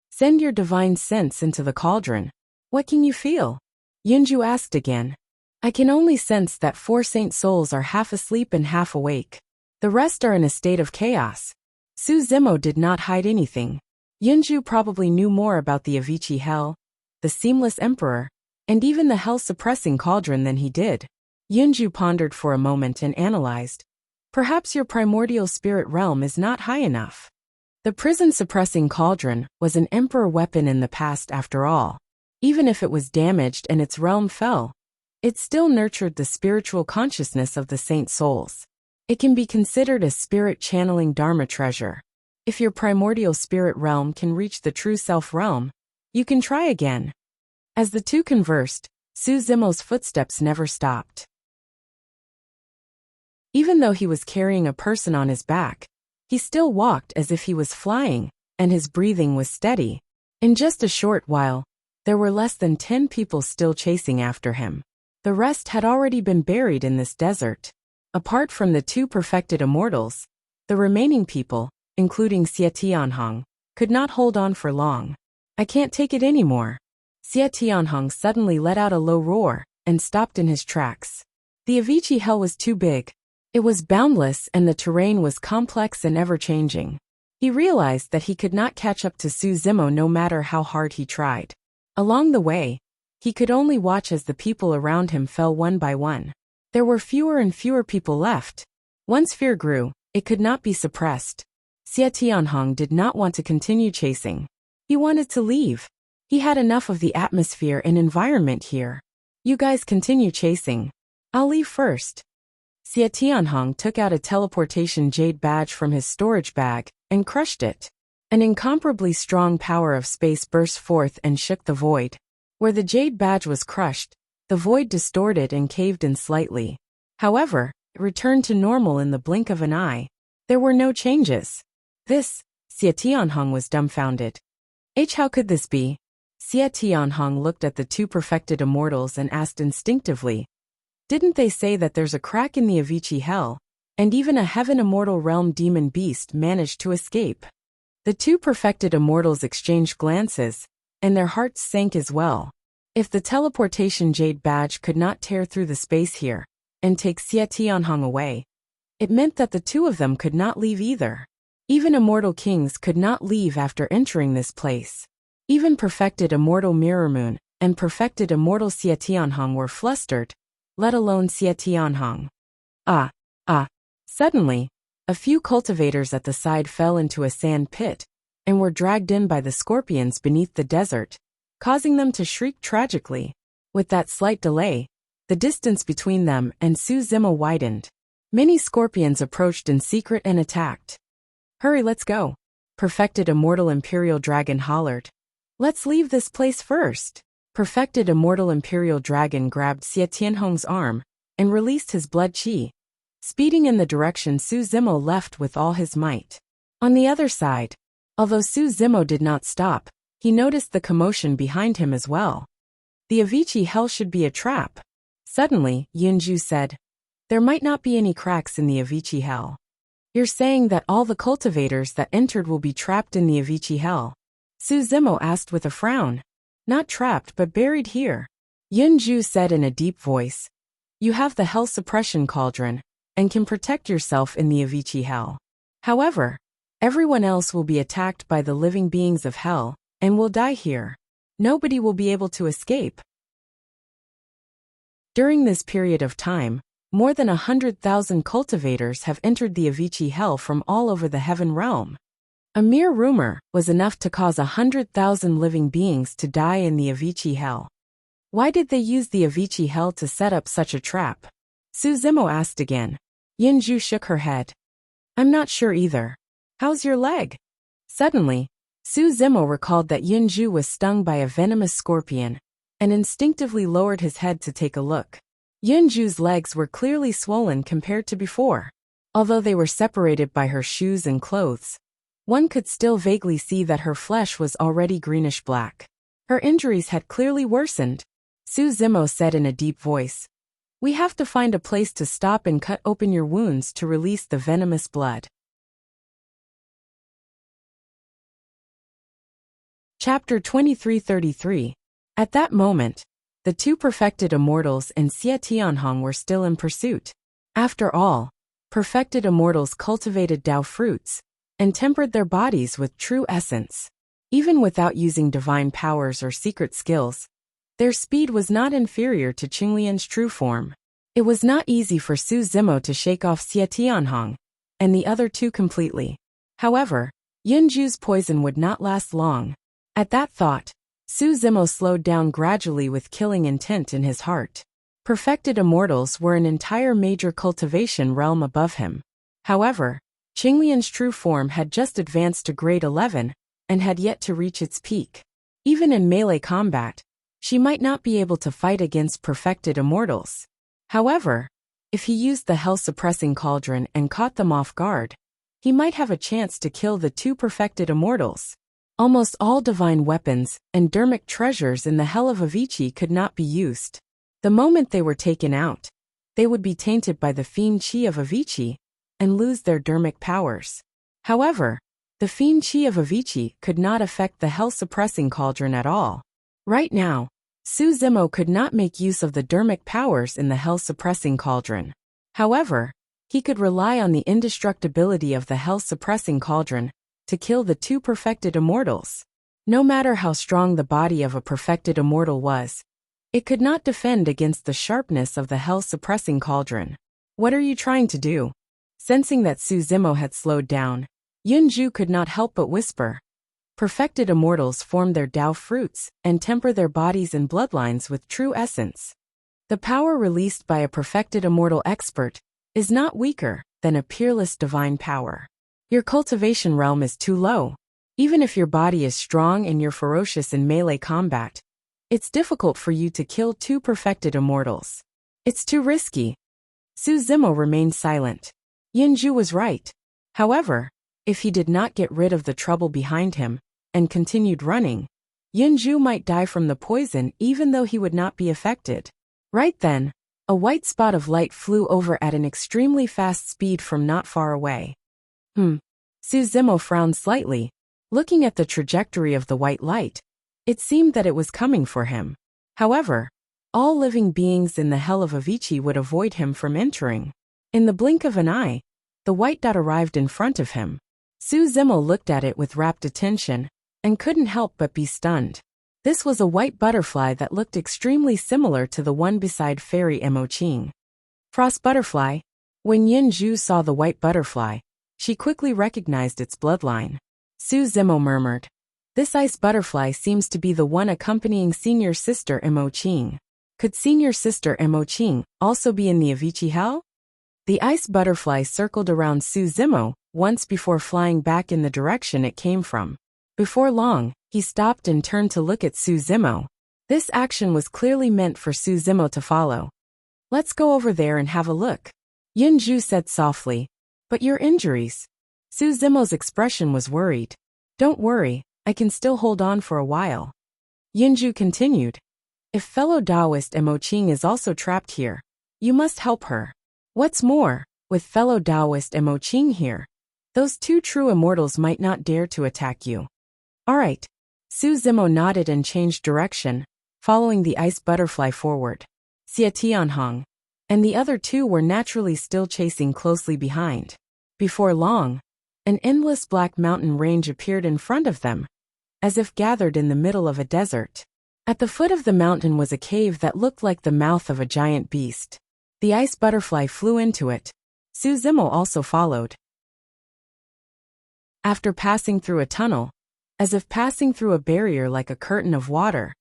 Send your divine sense into the cauldron. What can you feel? Yunju asked again. I can only sense that 4 saint souls are half asleep and half awake. The rest are in a state of chaos. Su Zimo did not hide anything. Yunju probably knew more about the Avicii hell, the seamless emperor, and even the hell-suppressing cauldron than he did. Yunju pondered for a moment and analyzed. Perhaps your primordial spirit realm is not high enough. The prison-suppressing cauldron was an emperor weapon in the past after all. Even if it was damaged and its realm fell, it still nurtured the spiritual consciousness of the saint souls. It can be considered a spirit-channeling Dharma treasure. If your primordial spirit realm can reach the true self realm, you can try again. As the two conversed, Su Zimo's footsteps never stopped. Even though he was carrying a person on his back, he still walked as if he was flying, and his breathing was steady. In just a short while, there were less than 10 people still chasing after him. The rest had already been buried in this desert. Apart from the 2 perfected immortals, the remaining people, including Xie Tianhong, could not hold on for long. I can't take it anymore. Xie Tianhong suddenly let out a low roar and stopped in his tracks. The Avicii hell was too big. It was boundless and the terrain was complex and ever-changing. He realized that he could not catch up to Su Zimo no matter how hard he tried. Along the way, he could only watch as the people around him fell one by one. There were fewer and fewer people left. Once fear grew, it could not be suppressed. Xie Tianhong did not want to continue chasing. He wanted to leave. He had enough of the atmosphere and environment here. You guys continue chasing. I'll leave first. Xie Tianhong took out a teleportation jade badge from his storage bag and crushed it. An incomparably strong power of space burst forth and shook the void. Where the jade badge was crushed, the void distorted and caved in slightly. However, it returned to normal in the blink of an eye. There were no changes. Xie Tianhong was dumbfounded. How could this be? Xie Tianhong looked at the 2 perfected immortals and asked instinctively. Didn't they say that there's a crack in the Avicii hell, and even a heaven immortal realm demon beast managed to escape? The 2 perfected immortals exchanged glances, and their hearts sank as well. If the teleportation jade badge could not tear through the space here and take Xie Tianhong away, it meant that the 2 of them could not leave either. Even immortal kings could not leave after entering this place. Even perfected immortal Mirror Moon and perfected immortal Xie Tianhong were flustered, let alone Xie Tianhong. Suddenly, a few cultivators at the side fell into a sand pit and were dragged in by the scorpions beneath the desert, causing them to shriek tragically. With that slight delay, the distance between them and Su Zimo widened. Many scorpions approached in secret and attacked. Hurry, let's go. Perfected immortal Imperial Dragon hollered. Let's leave this place first. Perfected immortal Imperial Dragon grabbed Xie Tianhong's arm and released his blood qi, speeding in the direction Su Zimo left with all his might. On the other side, although Su Zimo did not stop, he noticed the commotion behind him as well. The Avicii hell should be a trap. Suddenly, Yunju said, there might not be any cracks in the Avicii hell. You're saying that all the cultivators that entered will be trapped in the Avicii hell? Su Zimo asked with a frown. Not trapped but buried here. Yunju said in a deep voice. You have the hell suppression cauldron, and can protect yourself in the Avicii hell. However, everyone else will be attacked by the living beings of hell, and will die here. Nobody will be able to escape. During this period of time, more than 100,000 cultivators have entered the Avicii hell from all over the heaven realm. A mere rumor was enough to cause 100,000 living beings to die in the Avicii hell. Why did they use the Avicii hell to set up such a trap? Su Zimo asked again. Yunju shook her head. I'm not sure either. How's your leg? Suddenly, Su Zimo recalled that Yunju was stung by a venomous scorpion, and instinctively lowered his head to take a look. Yunju's legs were clearly swollen compared to before. Although they were separated by her shoes and clothes, one could still vaguely see that her flesh was already greenish-black. Her injuries had clearly worsened. Su Zimo said in a deep voice. We have to find a place to stop and cut open your wounds to release the venomous blood. Chapter 2333. At that moment, the two perfected immortals and Xie Tianhong were still in pursuit. After all, perfected immortals cultivated Tao fruits and tempered their bodies with true essence. Even without using divine powers or secret skills, their speed was not inferior to Qinglian's true form. It was not easy for Su Zimo to shake off Xie Tianhong and the other two completely. However, Yunju's poison would not last long. At that thought, Su Zimo slowed down gradually with killing intent in his heart. Perfected immortals were an entire major cultivation realm above him. However, Qinglian's true form had just advanced to grade 11 and had yet to reach its peak. Even in melee combat, she might not be able to fight against perfected immortals. However, if he used the hell-suppressing cauldron and caught them off guard, he might have a chance to kill the two perfected immortals. Almost all divine weapons and dermic treasures in the Hell of Avicii could not be used. The moment they were taken out, they would be tainted by the fiend chi of Avicii and lose their dermic powers. However, the fiend chi of Avicii could not affect the hell-suppressing cauldron at all. Right now, Su Zimo could not make use of the dermic powers in the hell-suppressing cauldron. However, he could rely on the indestructibility of the hell-suppressing cauldron to kill the two perfected immortals. No matter how strong the body of a perfected immortal was, it could not defend against the sharpness of the hell-suppressing cauldron. What are you trying to do? Sensing that Su Zimo had slowed down, Yunju could not help but whisper. Perfected immortals form their Tao fruits and temper their bodies and bloodlines with true essence. The power released by a perfected immortal expert is not weaker than a peerless divine power. Your cultivation realm is too low. Even if your body is strong and you're ferocious in melee combat, it's difficult for you to kill two perfected immortals. It's too risky. Su Zimo remained silent. Yunju was right. However, if he did not get rid of the trouble behind him and continued running, Yunju might die from the poison even though he would not be affected. Right then, a white spot of light flew over at an extremely fast speed from not far away. Su Zimo frowned slightly. Looking at the trajectory of the white light, it seemed that it was coming for him. However, all living beings in the Hell of Avicii would avoid him from entering. In the blink of an eye, the white dot arrived in front of him. Su Zimo looked at it with rapt attention and couldn't help but be stunned. This was a white butterfly that looked extremely similar to the one beside Fairy Emoqing. Frost butterfly. When Yunju saw the white butterfly, she quickly recognized its bloodline. Su Zimo murmured, "This ice butterfly seems to be the one accompanying senior sister Emoqing. Could senior sister Emoqing also be in the Avicii Hell?" The ice butterfly circled around Su Zimo once before flying back in the direction it came from. Before long, he stopped and turned to look at Su Zimo. This action was clearly meant for Su Zimo to follow. "Let's go over there and have a look," Yunju said softly. "But your injuries?" Su Zimo's expression was worried. "Don't worry, I can still hold on for a while." Yunju continued. "If fellow Taoist Emoqing is also trapped here, you must help her. What's more, with fellow Taoist Emoqing here, those two true immortals might not dare to attack you." "Alright." Su Zimo nodded and changed direction, following the ice butterfly forward. Xie Tianhong and the other two were naturally still chasing closely behind. Before long, an endless black mountain range appeared in front of them, as if gathered in the middle of a desert. At the foot of the mountain was a cave that looked like the mouth of a giant beast. The ice butterfly flew into it. Su Zimo also followed. After passing through a tunnel, as if passing through a barrier like a curtain of water,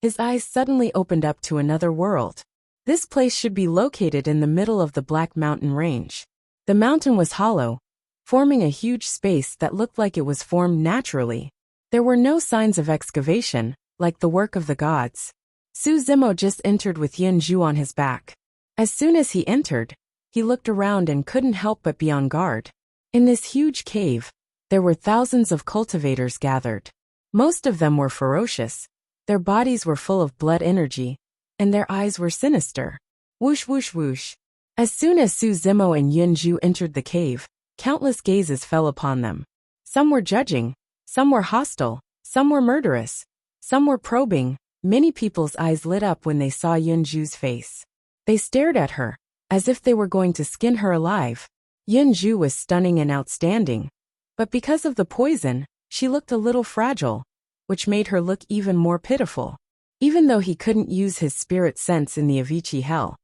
his eyes suddenly opened up to another world. This place should be located in the middle of the Black Mountain Range. The mountain was hollow, forming a huge space that looked like it was formed naturally. There were no signs of excavation, like the work of the gods. Su Zimo just entered with Yunju on his back. As soon as he entered, he looked around and couldn't help but be on guard. In this huge cave, there were thousands of cultivators gathered. Most of them were ferocious. Their bodies were full of blood energy, and their eyes were sinister. Whoosh whoosh whoosh. As soon as Su Zimo and Yunju entered the cave, countless gazes fell upon them. Some were judging, some were hostile, Some were murderous. Some were probing. Many people's eyes lit up when they saw Yunju's face. They stared at her, as if they were going to skin her alive. Yunju was stunning and outstanding. But because of the poison, she looked a little fragile, which made her look even more pitiful. Even though he couldn't use his spirit sense in the Avicii hell,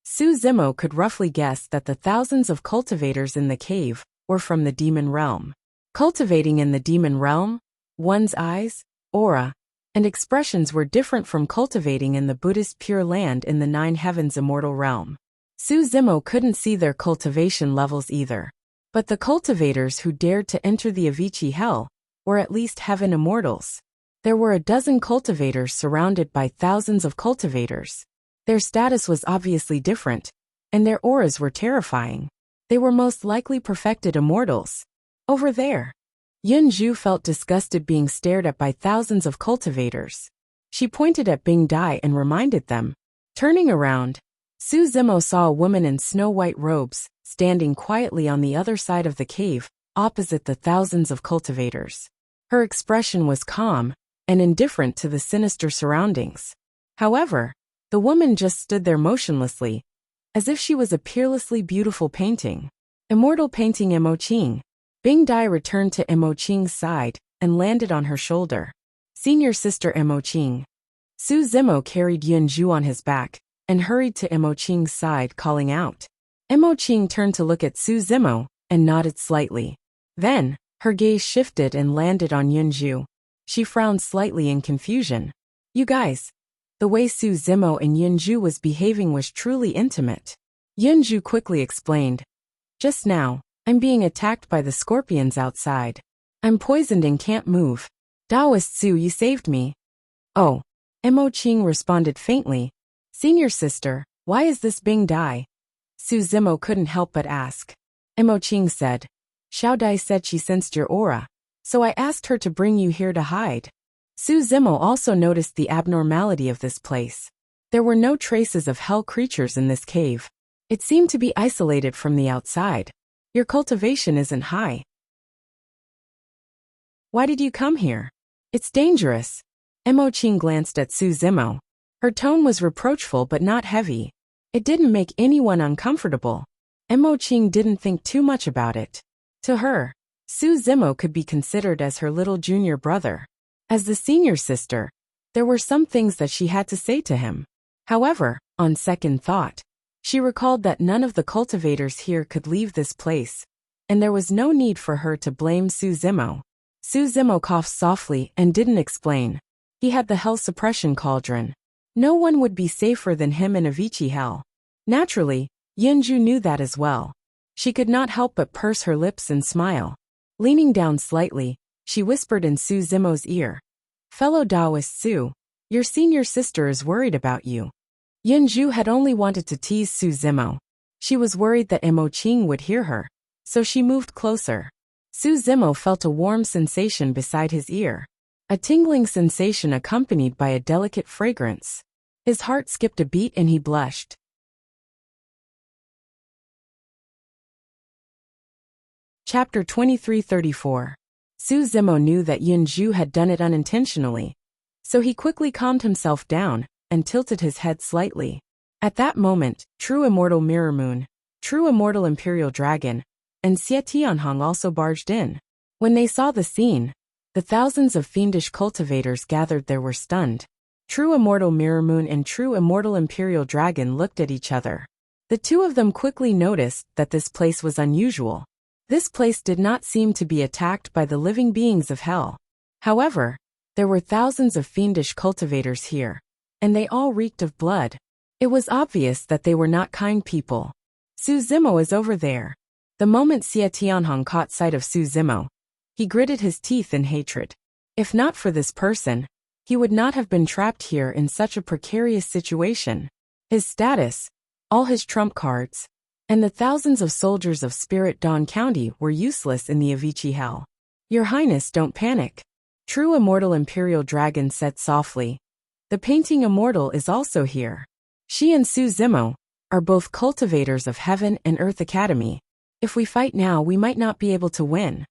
Su Zimo could roughly guess that the thousands of cultivators in the cave were from the demon realm. Cultivating in the demon realm, one's eyes, aura, and expressions were different from cultivating in the Buddhist Pure Land in the Nine Heavens immortal realm. Su Zimo couldn't see their cultivation levels either. But the cultivators who dared to enter the Avicii hell were at least heaven immortals. There were a dozen cultivators surrounded by thousands of cultivators. Their status was obviously different, and their auras were terrifying. They were most likely perfected immortals. Over there. Yunju felt disgusted being stared at by thousands of cultivators. She pointed at Bing Dai and reminded them. Turning around, Su Zimo saw a woman in snow-white robes, standing quietly on the other side of the cave, opposite the thousands of cultivators. Her expression was calm and indifferent to the sinister surroundings. However, the woman just stood there motionlessly, as if she was a peerlessly beautiful painting. Immortal painting Emo Qing. Bing Dai returned to Emo Qing's side and landed on her shoulder. Senior sister Emo Qing. Su Zimo carried Yunju on his back and hurried to Emo Qing's side, calling out. Emo Qing turned to look at Su Zimo and nodded slightly. Then, her gaze shifted and landed on Yunju. She frowned slightly in confusion. You guys. The way Su Zimo and Yunju was behaving was truly intimate. Yunju quickly explained. Just now, I'm being attacked by the scorpions outside. I'm poisoned and can't move. Taoist Su, you saved me. Oh. Emo Qing responded faintly. Senior sister, why is this Bing Dai? Su Zimo couldn't help but ask. Emo Qing said. Xiao Dai said she sensed your aura, so I asked her to bring you here to hide. Su Zimo also noticed the abnormality of this place. There were no traces of hell creatures in this cave. It seemed to be isolated from the outside. Your cultivation isn't high. Why did you come here? It's dangerous. Emo Qing glanced at Su Zimo. Her tone was reproachful but not heavy. It didn't make anyone uncomfortable. Emo Qing didn't think too much about it. To her, Su Zimo could be considered as her little junior brother. As the senior sister, there were some things that she had to say to him. However, on second thought, she recalled that none of the cultivators here could leave this place, and there was no need for her to blame Su Zimo. Su Zimo coughed softly and didn't explain. He had the hell suppression cauldron. No one would be safer than him in Avicii hell. Naturally, Yunju knew that as well. She could not help but purse her lips and smile. Leaning down slightly, she whispered in Su Zimo's ear. Fellow Taoist Su, your senior sister is worried about you. Yunju had only wanted to tease Su Zimo. She was worried that Emo Qing would hear her, so she moved closer. Su Zimo felt a warm sensation beside his ear. A tingling sensation accompanied by a delicate fragrance. His heart skipped a beat and he blushed. Chapter 2334. Su Zimo knew that Yunju had done it unintentionally, so he quickly calmed himself down and tilted his head slightly. At that moment, True Immortal Mirror Moon, True Immortal Imperial Dragon, and Xie Tianhong also barged in. When they saw the scene, the thousands of fiendish cultivators gathered there were stunned. True Immortal Mirror Moon and True Immortal Imperial Dragon looked at each other. The two of them quickly noticed that this place was unusual. This place did not seem to be attacked by the living beings of hell. However, there were thousands of fiendish cultivators here, and they all reeked of blood. It was obvious that they were not kind people. Su Zimo is over there. The moment Xie Tianhong caught sight of Su Zimo, he gritted his teeth in hatred. If not for this person, he would not have been trapped here in such a precarious situation. His status, all his trump cards, and the thousands of soldiers of Spirit Dawn County were useless in the Avicii hell. Your Highness, don't panic. True Immortal Imperial Dragon said softly. The painting immortal is also here. She and Su Zimo are both cultivators of Heaven and Earth Academy. If we fight now, we might not be able to win.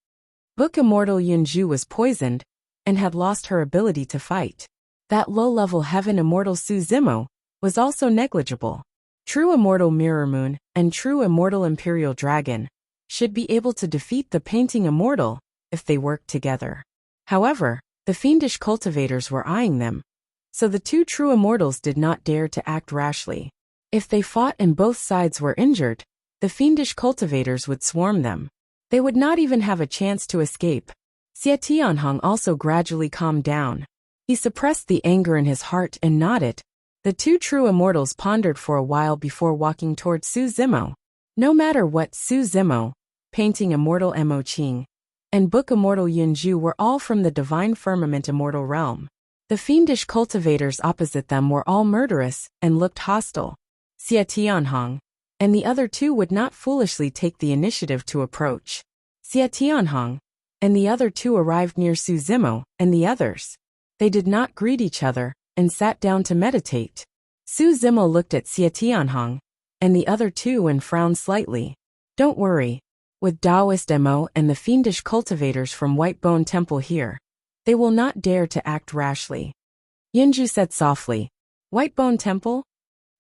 Book Immortal Yunju was poisoned, and had lost her ability to fight. That low-level heaven immortal Su Zimo was also negligible. True immortal Mirror Moon and true immortal Imperial Dragon should be able to defeat the painting immortal if they worked together. However, the fiendish cultivators were eyeing them, so the two true immortals did not dare to act rashly. If they fought and both sides were injured, the fiendish cultivators would swarm them. They would not even have a chance to escape. Xie Tianhong also gradually calmed down. He suppressed the anger in his heart and nodded. The two true immortals pondered for a while before walking toward Su Zimo. No matter what, Su Zimo, painting immortal Mo Qing, and book immortal Yunju were all from the divine firmament immortal realm. The fiendish cultivators opposite them were all murderous and looked hostile. Xie Tianhong and the other two would not foolishly take the initiative to approach. Xie Tianhong and the other two arrived near Su Zimo and the others. They did not greet each other and sat down to meditate. Su Zimo looked at Xie Tianhong and the other two and frowned slightly. Don't worry. With Taoist Mo and the fiendish cultivators from Whitebone Temple here, they will not dare to act rashly. Yunju said softly. Whitebone Temple?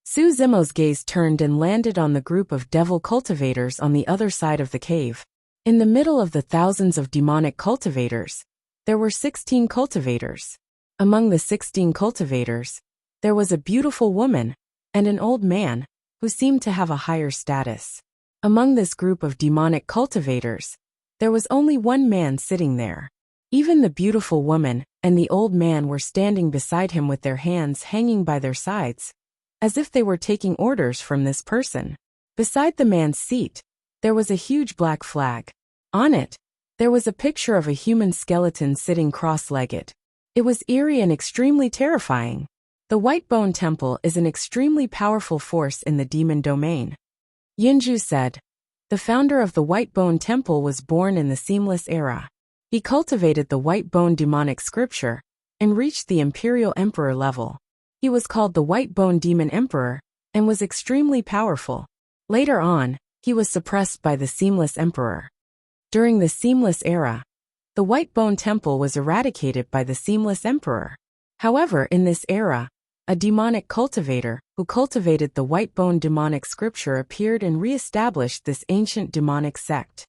Su Zimo's gaze turned and landed on the group of devil cultivators on the other side of the cave. In the middle of the thousands of demonic cultivators, there were 16 cultivators. Among the 16 cultivators, there was a beautiful woman and an old man who seemed to have a higher status. Among this group of demonic cultivators, there was only one man sitting there. Even the beautiful woman and the old man were standing beside him with their hands hanging by their sides, as if they were taking orders from this person. Beside the man's seat, there was a huge black flag. On it, there was a picture of a human skeleton sitting cross-legged. It was eerie and extremely terrifying. The Whitebone Temple is an extremely powerful force in the demon domain. Yunju said. The founder of the Whitebone Temple was born in the Seamless Era. He cultivated the Whitebone demonic scripture and reached the Imperial Emperor level. He was called the Whitebone Demon Emperor and was extremely powerful. Later on, he was suppressed by the Seamless Emperor. During the Seamless Era, the Whitebone Temple was eradicated by the Seamless Emperor. However, in this era, a demonic cultivator who cultivated the Whitebone demonic scripture appeared and re-established this ancient demonic sect.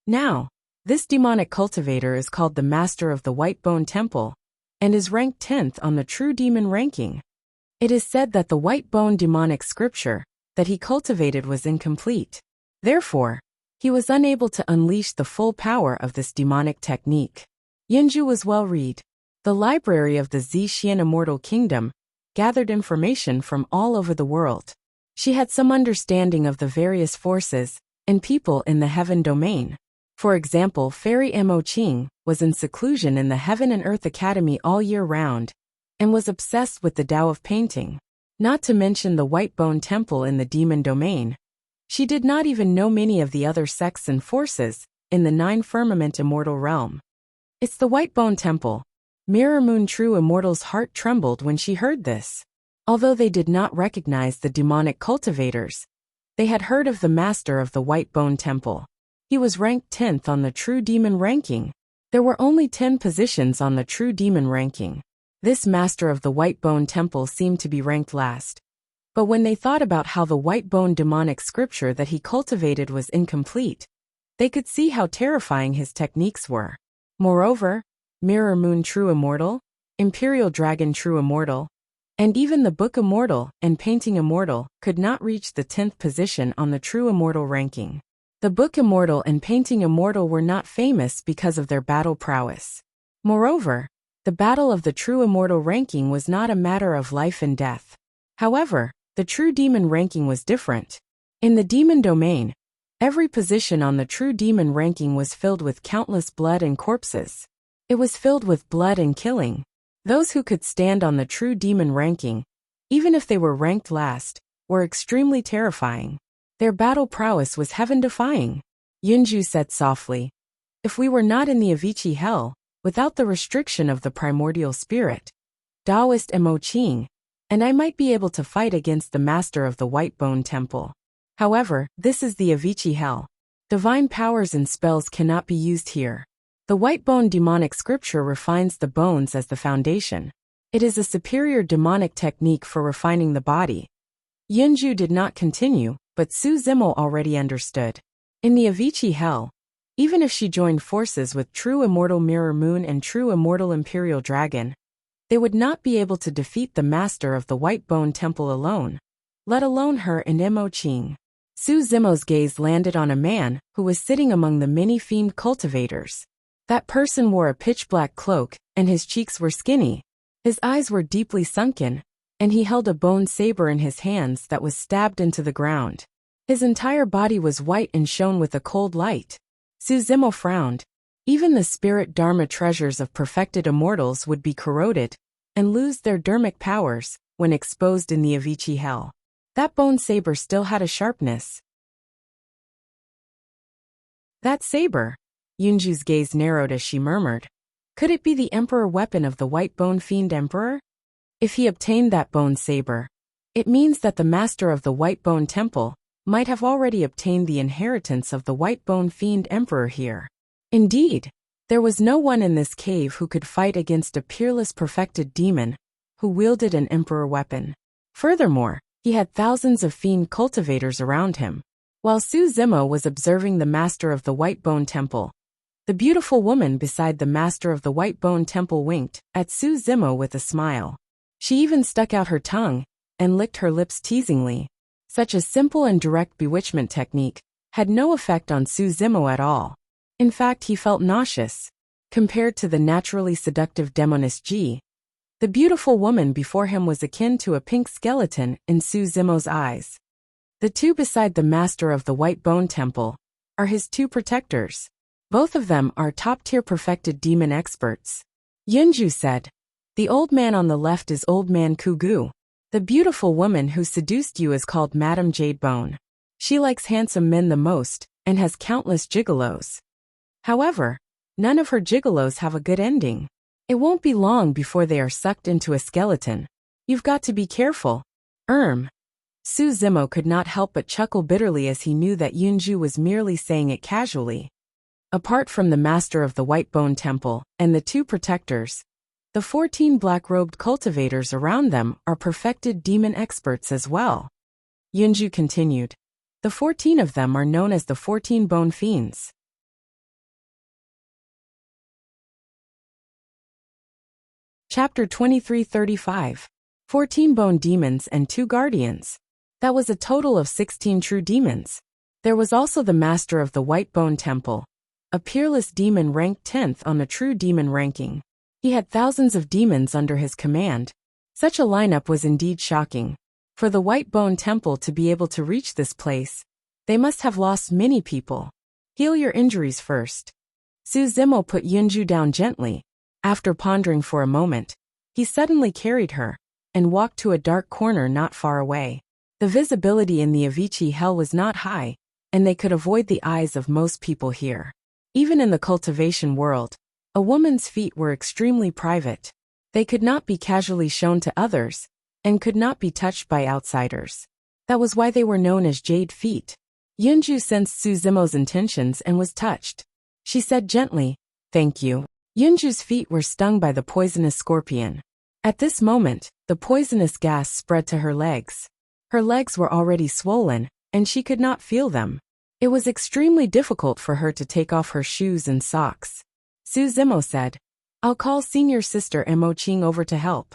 Now, this demonic cultivator is called the Master of the Whitebone Temple and is ranked 10th on the True Demon ranking. It is said that the Whitebone demonic scripture that he cultivated was incomplete. Therefore, he was unable to unleash the full power of this demonic technique. Yunju was well read. The library of the Zixin Immortal Kingdom gathered information from all over the world. She had some understanding of the various forces and people in the heaven domain. For example, Fairy Mo Qing was in seclusion in the Heaven and Earth Academy all year round and was obsessed with the Tao of painting. Not to mention the Whitebone Temple in the demon domain. She did not even know many of the other sects and forces in the Nine Firmament Immortal realm. It's the Whitebone Temple. Mirror Moon True Immortal's heart trembled when she heard this. Although they did not recognize the demonic cultivators, they had heard of the master of the Whitebone Temple. He was ranked 10th on the True Demon ranking. There were only 10 positions on the True Demon ranking. This master of the Whitebone Temple seemed to be ranked last. But when they thought about how the Whitebone demonic scripture that he cultivated was incomplete, they could see how terrifying his techniques were. Moreover, Mirror Moon True Immortal, Imperial Dragon True Immortal, and even the Book Immortal and Painting Immortal could not reach the 10th position on the True Immortal ranking. The Book Immortal and Painting Immortal were not famous because of their battle prowess. Moreover, the battle of the True Immortal ranking was not a matter of life and death. However, the True Demon ranking was different. In the demon domain, every position on the True Demon ranking was filled with countless blood and corpses. It was filled with blood and killing. Those who could stand on the True Demon ranking, even if they were ranked last, were extremely terrifying. Their battle prowess was heaven-defying. Yunju said softly. If we were not in the Avicii hell, without the restriction of the primordial spirit, Taoist Mo Qing, and I might be able to fight against the master of the Whitebone Temple. However, this is the Avicii hell. Divine powers and spells cannot be used here. The white bone demonic scripture refines the bones as the foundation. It is a superior demonic technique for refining the body. Yunju did not continue, but Su Zimo already understood. In the Avicii Hell, even if she joined forces with true immortal Mirror Moon and true immortal Imperial Dragon, they would not be able to defeat the master of the White Bone Temple alone, let alone her and Mo Qing. Su Zimo's gaze landed on a man who was sitting among the many fiend cultivators. That person wore a pitch-black cloak, and his cheeks were skinny. His eyes were deeply sunken, and he held a bone saber in his hands that was stabbed into the ground. His entire body was white and shone with a cold light. Su Zimo frowned. Even the spirit dharma treasures of perfected immortals would be corroded and lose their dharmic powers when exposed in the Avicii Hell. That bone saber still had a sharpness. That saber. Yunju's gaze narrowed as she murmured. Could it be the emperor weapon of the White Bone Fiend Emperor? If he obtained that bone saber, it means that the master of the White Bone Temple might have already obtained the inheritance of the White Bone Fiend Emperor here. Indeed, there was no one in this cave who could fight against a peerless perfected demon who wielded an emperor weapon. Furthermore, he had thousands of fiend cultivators around him. While Su Zimo was observing the master of the White Bone Temple, the beautiful woman beside the master of the White Bone Temple winked at Su Zimo with a smile. She even stuck out her tongue and licked her lips teasingly. Such a simple and direct bewitchment technique had no effect on Su Zimo at all. In fact, he felt nauseous. Compared to the naturally seductive demoness Ji, the beautiful woman before him was akin to a pink skeleton in Su Zimo's eyes. The two beside the master of the White Bone Temple are his two protectors. Both of them are top-tier perfected demon experts. Yunju said, "The old man on the left is Old Man Kugu. The beautiful woman who seduced you is called Madame Jadebone. She likes handsome men the most and has countless gigolos. However, none of her gigolos have a good ending. It won't be long before they are sucked into a skeleton. You've got to be careful." Su Zimo could not help but chuckle bitterly as he knew that Yunju was merely saying it casually. Apart from the master of the White Bone Temple and the two protectors, the 14 black-robed cultivators around them are perfected demon experts as well. Yunju continued. The 14 of them are known as the 14 Bone Fiends. Chapter 2335. 14 Bone Demons and 2 Guardians. That was a total of 16 true demons. There was also the master of the White Bone Temple, a peerless demon ranked 10th on the true demon ranking. He had thousands of demons under his command. Such a lineup was indeed shocking. For the White Bone Temple to be able to reach this place, they must have lost many people. Heal your injuries first. Su Zimo put Yunju down gently. After pondering for a moment, he suddenly carried her and walked to a dark corner not far away. The visibility in the Avicii Hell was not high, and they could avoid the eyes of most people here. Even in the cultivation world, a woman's feet were extremely private. They could not be casually shown to others, and could not be touched by outsiders. That was why they were known as jade feet. Yunju sensed Su Zimo's intentions and was touched. She said gently, "Thank you." Yunju's feet were stung by the poisonous scorpion. At this moment, the poisonous gas spread to her legs. Her legs were already swollen, and she could not feel them. It was extremely difficult for her to take off her shoes and socks. Su Zimo said, "I'll call senior sister Mo Qing over to help."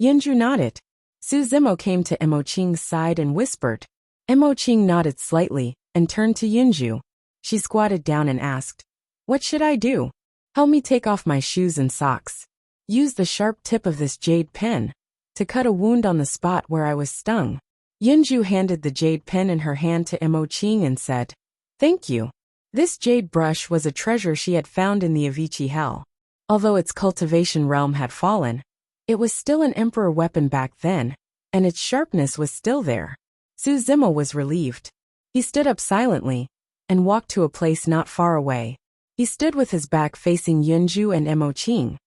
Yunju nodded. Su Zimo came to Mo Qing's side and whispered. Mo Qing nodded slightly and turned to Yunju. She squatted down and asked, "What should I do?" "Help me take off my shoes and socks. Use the sharp tip of this jade pen to cut a wound on the spot where I was stung." Yunju handed the jade pen in her hand to Mo Qing and said, "Thank you." This jade brush was a treasure she had found in the Avicii Hell. Although its cultivation realm had fallen, it was still an emperor weapon back then, and its sharpness was still there. Su Zimo was relieved. He stood up silently and walked to a place not far away. He stood with his back facing Yunju and Mo Qing,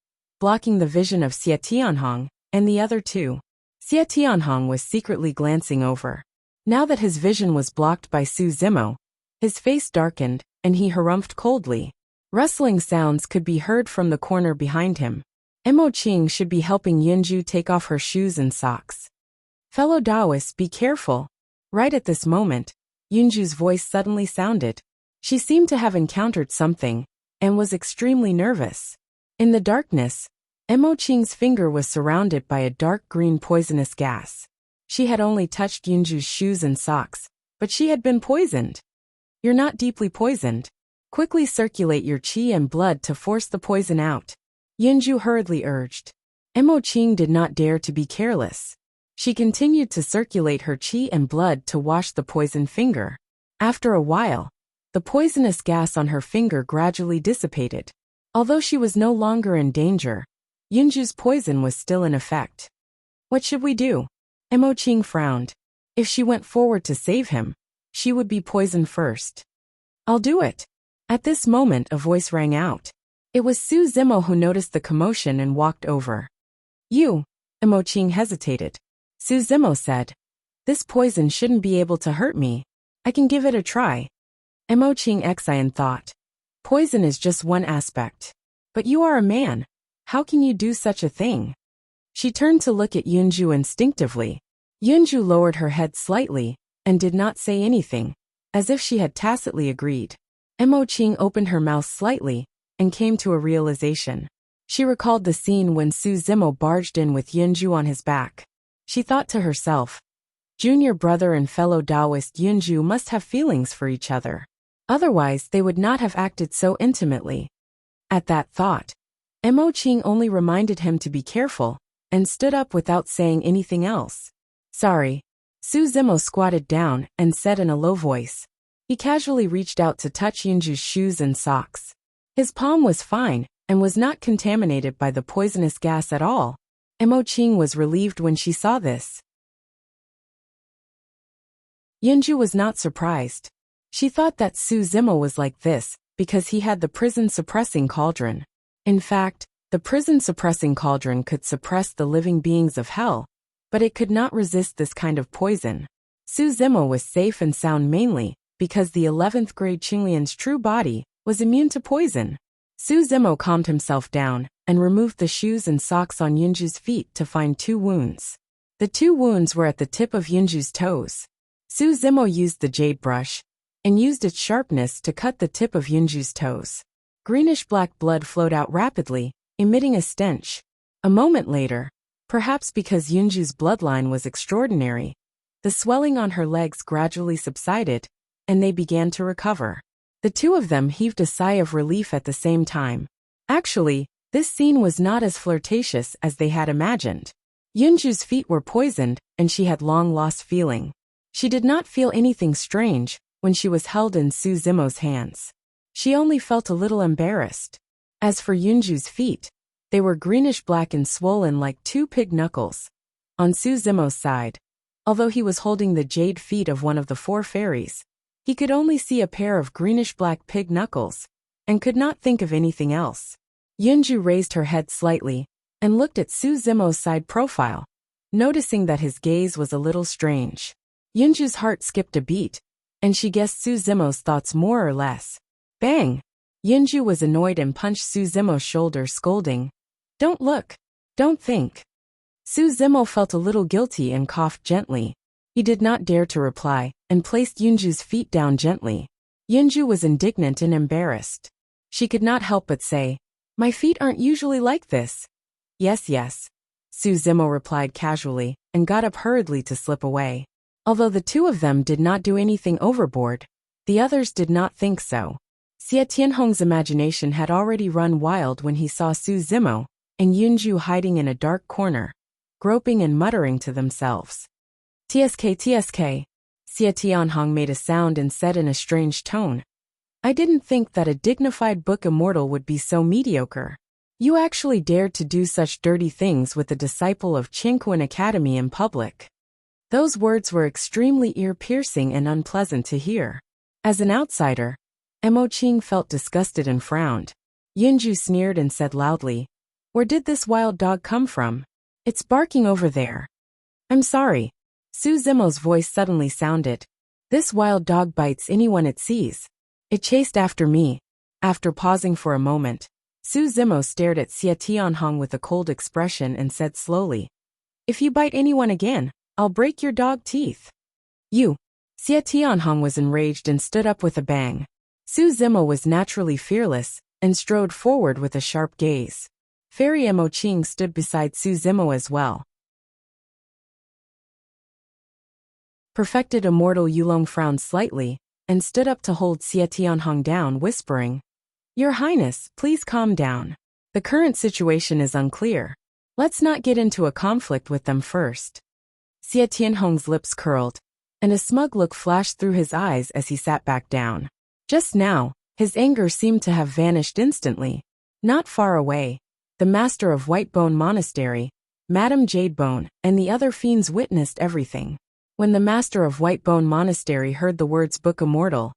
blocking the vision of Xie Tianhong and the other two. Xie Tianhong was secretly glancing over. Now that his vision was blocked by Su Zimo, his face darkened, and he harumphed coldly. Rustling sounds could be heard from the corner behind him. Mo Qing should be helping Yunju take off her shoes and socks. Fellow Taoists, be careful. Right at this moment, Yunju's voice suddenly sounded. She seemed to have encountered something, and was extremely nervous. In the darkness, Mo Qing's finger was surrounded by a dark green poisonous gas. She had only touched Yunju's shoes and socks, but she had been poisoned. You're not deeply poisoned. Quickly circulate your qi and blood to force the poison out, Yunju hurriedly urged. Mo Qing did not dare to be careless. She continued to circulate her qi and blood to wash the poisoned finger. After a while, the poisonous gas on her finger gradually dissipated. Although she was no longer in danger, Yunju's poison was still in effect. What should we do? Mo Qing frowned. If she went forward to save him, she would be poisoned first. I'll do it. At this moment a voice rang out. It was Su Zimo who noticed the commotion and walked over. You, Mo Qing hesitated. Su Zimo said, this poison shouldn't be able to hurt me. I can give it a try. Mo Qing Xian thought. Poison is just one aspect. But you are a man. How can you do such a thing? She turned to look at Yunju instinctively. Yunju lowered her head slightly, and did not say anything, as if she had tacitly agreed. Mo Qing opened her mouth slightly, and came to a realization. She recalled the scene when Su Zimo barged in with Yunju on his back. She thought to herself, junior brother and fellow Taoist Yunju must have feelings for each other. Otherwise they would not have acted so intimately. At that thought, Mo Qing only reminded him to be careful, and stood up without saying anything else. Sorry. Su Zimo squatted down and said in a low voice. He casually reached out to touch Yunju's shoes and socks. His palm was fine, and was not contaminated by the poisonous gas at all. Mo Qing was relieved when she saw this. Yunju was not surprised. She thought that Su Zimo was like this, because he had the prison-suppressing cauldron. In fact, the prison-suppressing cauldron could suppress the living beings of hell, but it could not resist this kind of poison. Su Zimo was safe and sound mainly because the 11th grade Qinglian's true body was immune to poison. Su Zimo calmed himself down and removed the shoes and socks on Yunju's feet to find 2 wounds. The 2 wounds were at the tip of Yunju's toes. Su Zimo used the jade brush and used its sharpness to cut the tip of Yunju's toes. Greenish-black blood flowed out rapidly, emitting a stench. A moment later, perhaps because Yunju's bloodline was extraordinary, the swelling on her legs gradually subsided, and they began to recover. The 2 of them heaved a sigh of relief at the same time. Actually, this scene was not as flirtatious as they had imagined. Yunju's feet were poisoned, and she had long lost feeling. She did not feel anything strange when she was held in Su Zimo's hands. She only felt a little embarrassed. As for Yunju's feet, they were greenish-black and swollen like 2 pig knuckles. On Su Zimo's side, although he was holding the jade feet of one of the 4 fairies, he could only see a pair of greenish-black pig knuckles, and could not think of anything else. Yunju raised her head slightly, and looked at Su Zimo's side profile, noticing that his gaze was a little strange. Yunju's heart skipped a beat, and she guessed Su Zimo's thoughts more or less. Bang! Yunju was annoyed and punched Su Zimo's shoulder, scolding. Don't look. Don't think. Su Zimo felt a little guilty and coughed gently. He did not dare to reply, and placed Yunju's feet down gently. Yunju was indignant and embarrassed. She could not help but say, my feet aren't usually like this. Yes, yes. Su Zimo replied casually, and got up hurriedly to slip away. Although the 2 of them did not do anything overboard, the others did not think so. Xie Tianhong's imagination had already run wild when he saw Su Zimo and Yunju hiding in a dark corner, groping and muttering to themselves. TSK, TSK. Xie Tianhong made a sound and said in a strange tone. I didn't think that a dignified book immortal would be so mediocre. You actually dared to do such dirty things with a disciple of Qingquan Academy in public. Those words were extremely ear-piercing and unpleasant to hear. As an outsider, Mo Qing felt disgusted and frowned. Yunju sneered and said loudly, where did this wild dog come from? It's barking over there. I'm sorry. Su Zimo's voice suddenly sounded. This wild dog bites anyone it sees. It chased after me. After pausing for a moment, Su Zimo stared at Xie Tianhong with a cold expression and said slowly, "If you bite anyone again, I'll break your dog teeth." "You!" Xie Tianhong was enraged and stood up with a bang. Su Zimo was naturally fearless and strode forward with a sharp gaze. Fairy Mo Qing stood beside Su Zimo as well. Perfected Immortal Yulong frowned slightly and stood up to hold Xie Tianhong down, whispering, "Your Highness, please calm down. The current situation is unclear. Let's not get into a conflict with them first." Xie Tianhong's lips curled, and a smug look flashed through his eyes as he sat back down. Just now, his anger seemed to have vanished instantly. Not far away, the master of Whitebone Monastery, Madame Jadebone, and the other fiends witnessed everything. When the master of Whitebone Monastery heard the words Book Immortal,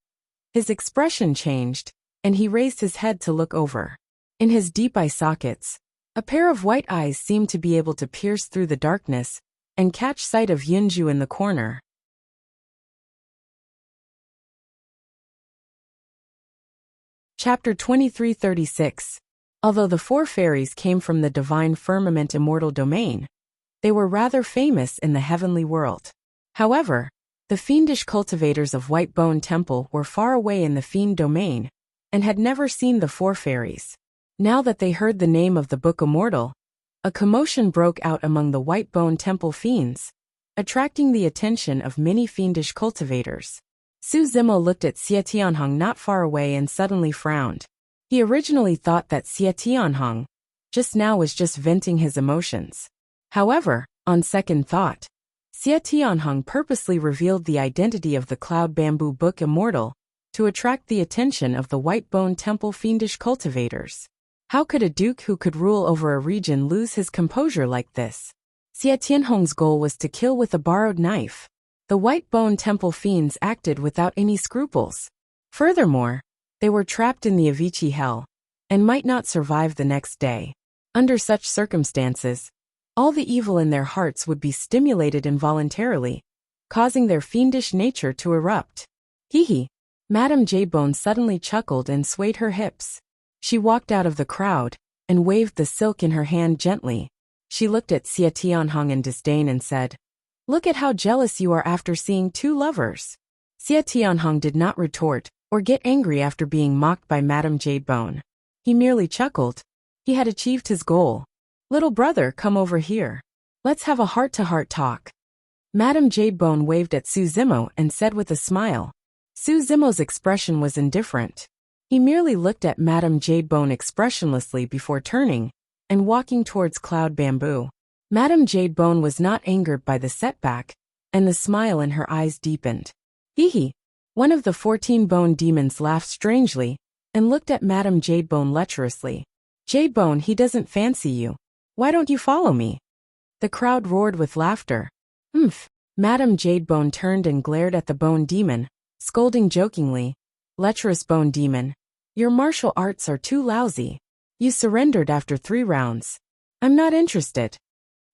his expression changed, and he raised his head to look over. In his deep eye sockets, a pair of white eyes seemed to be able to pierce through the darkness and catch sight of Yunju in the corner. Chapter 2336. Although the four fairies came from the divine firmament immortal domain, they were rather famous in the heavenly world. However, the fiendish cultivators of Whitebone Temple were far away in the fiend domain and had never seen the four fairies. Now that they heard the name of the Book Immortal, a commotion broke out among the Whitebone Temple fiends, attracting the attention of many fiendish cultivators. Su Zimo looked at Xie Tianhong not far away and suddenly frowned. He originally thought that Xie Tianhong just now was just venting his emotions. However, on second thought, Xie Tianhong purposely revealed the identity of the Cloud Bamboo Book Immortal to attract the attention of the Whitebone Temple fiendish cultivators. How could a duke who could rule over a region lose his composure like this? Xie Tianhong's goal was to kill with a borrowed knife. The Whitebone Temple fiends acted without any scruples. Furthermore, they were trapped in the Avicii Hell and might not survive the next day. Under such circumstances, all the evil in their hearts would be stimulated involuntarily, causing their fiendish nature to erupt. Hee. Madame Jadebone suddenly chuckled and swayed her hips. She walked out of the crowd and waved the silk in her hand gently. She looked at Xie Tianhong in disdain and said, "Look at how jealous you are after seeing two lovers." Xie Tianhong did not retort or get angry after being mocked by Madame Jadebone. He merely chuckled. He had achieved his goal. "Little brother, come over here. Let's have a heart-to-heart talk." Madame Jadebone waved at Su Zimo and said with a smile. Su Zimo's expression was indifferent. He merely looked at Madame Jadebone expressionlessly before turning and walking towards Cloud Bamboo. Madame Jadebone was not angered by the setback, and the smile in her eyes deepened. Hee. One of the 14 bone demons laughed strangely and looked at Madame Jadebone lecherously. "Jadebone, he doesn't fancy you. Why don't you follow me?" The crowd roared with laughter. "Umph." Madame Jadebone turned and glared at the bone demon, scolding jokingly, "Lecherous bone demon, your martial arts are too lousy. You surrendered after 3 rounds. I'm not interested."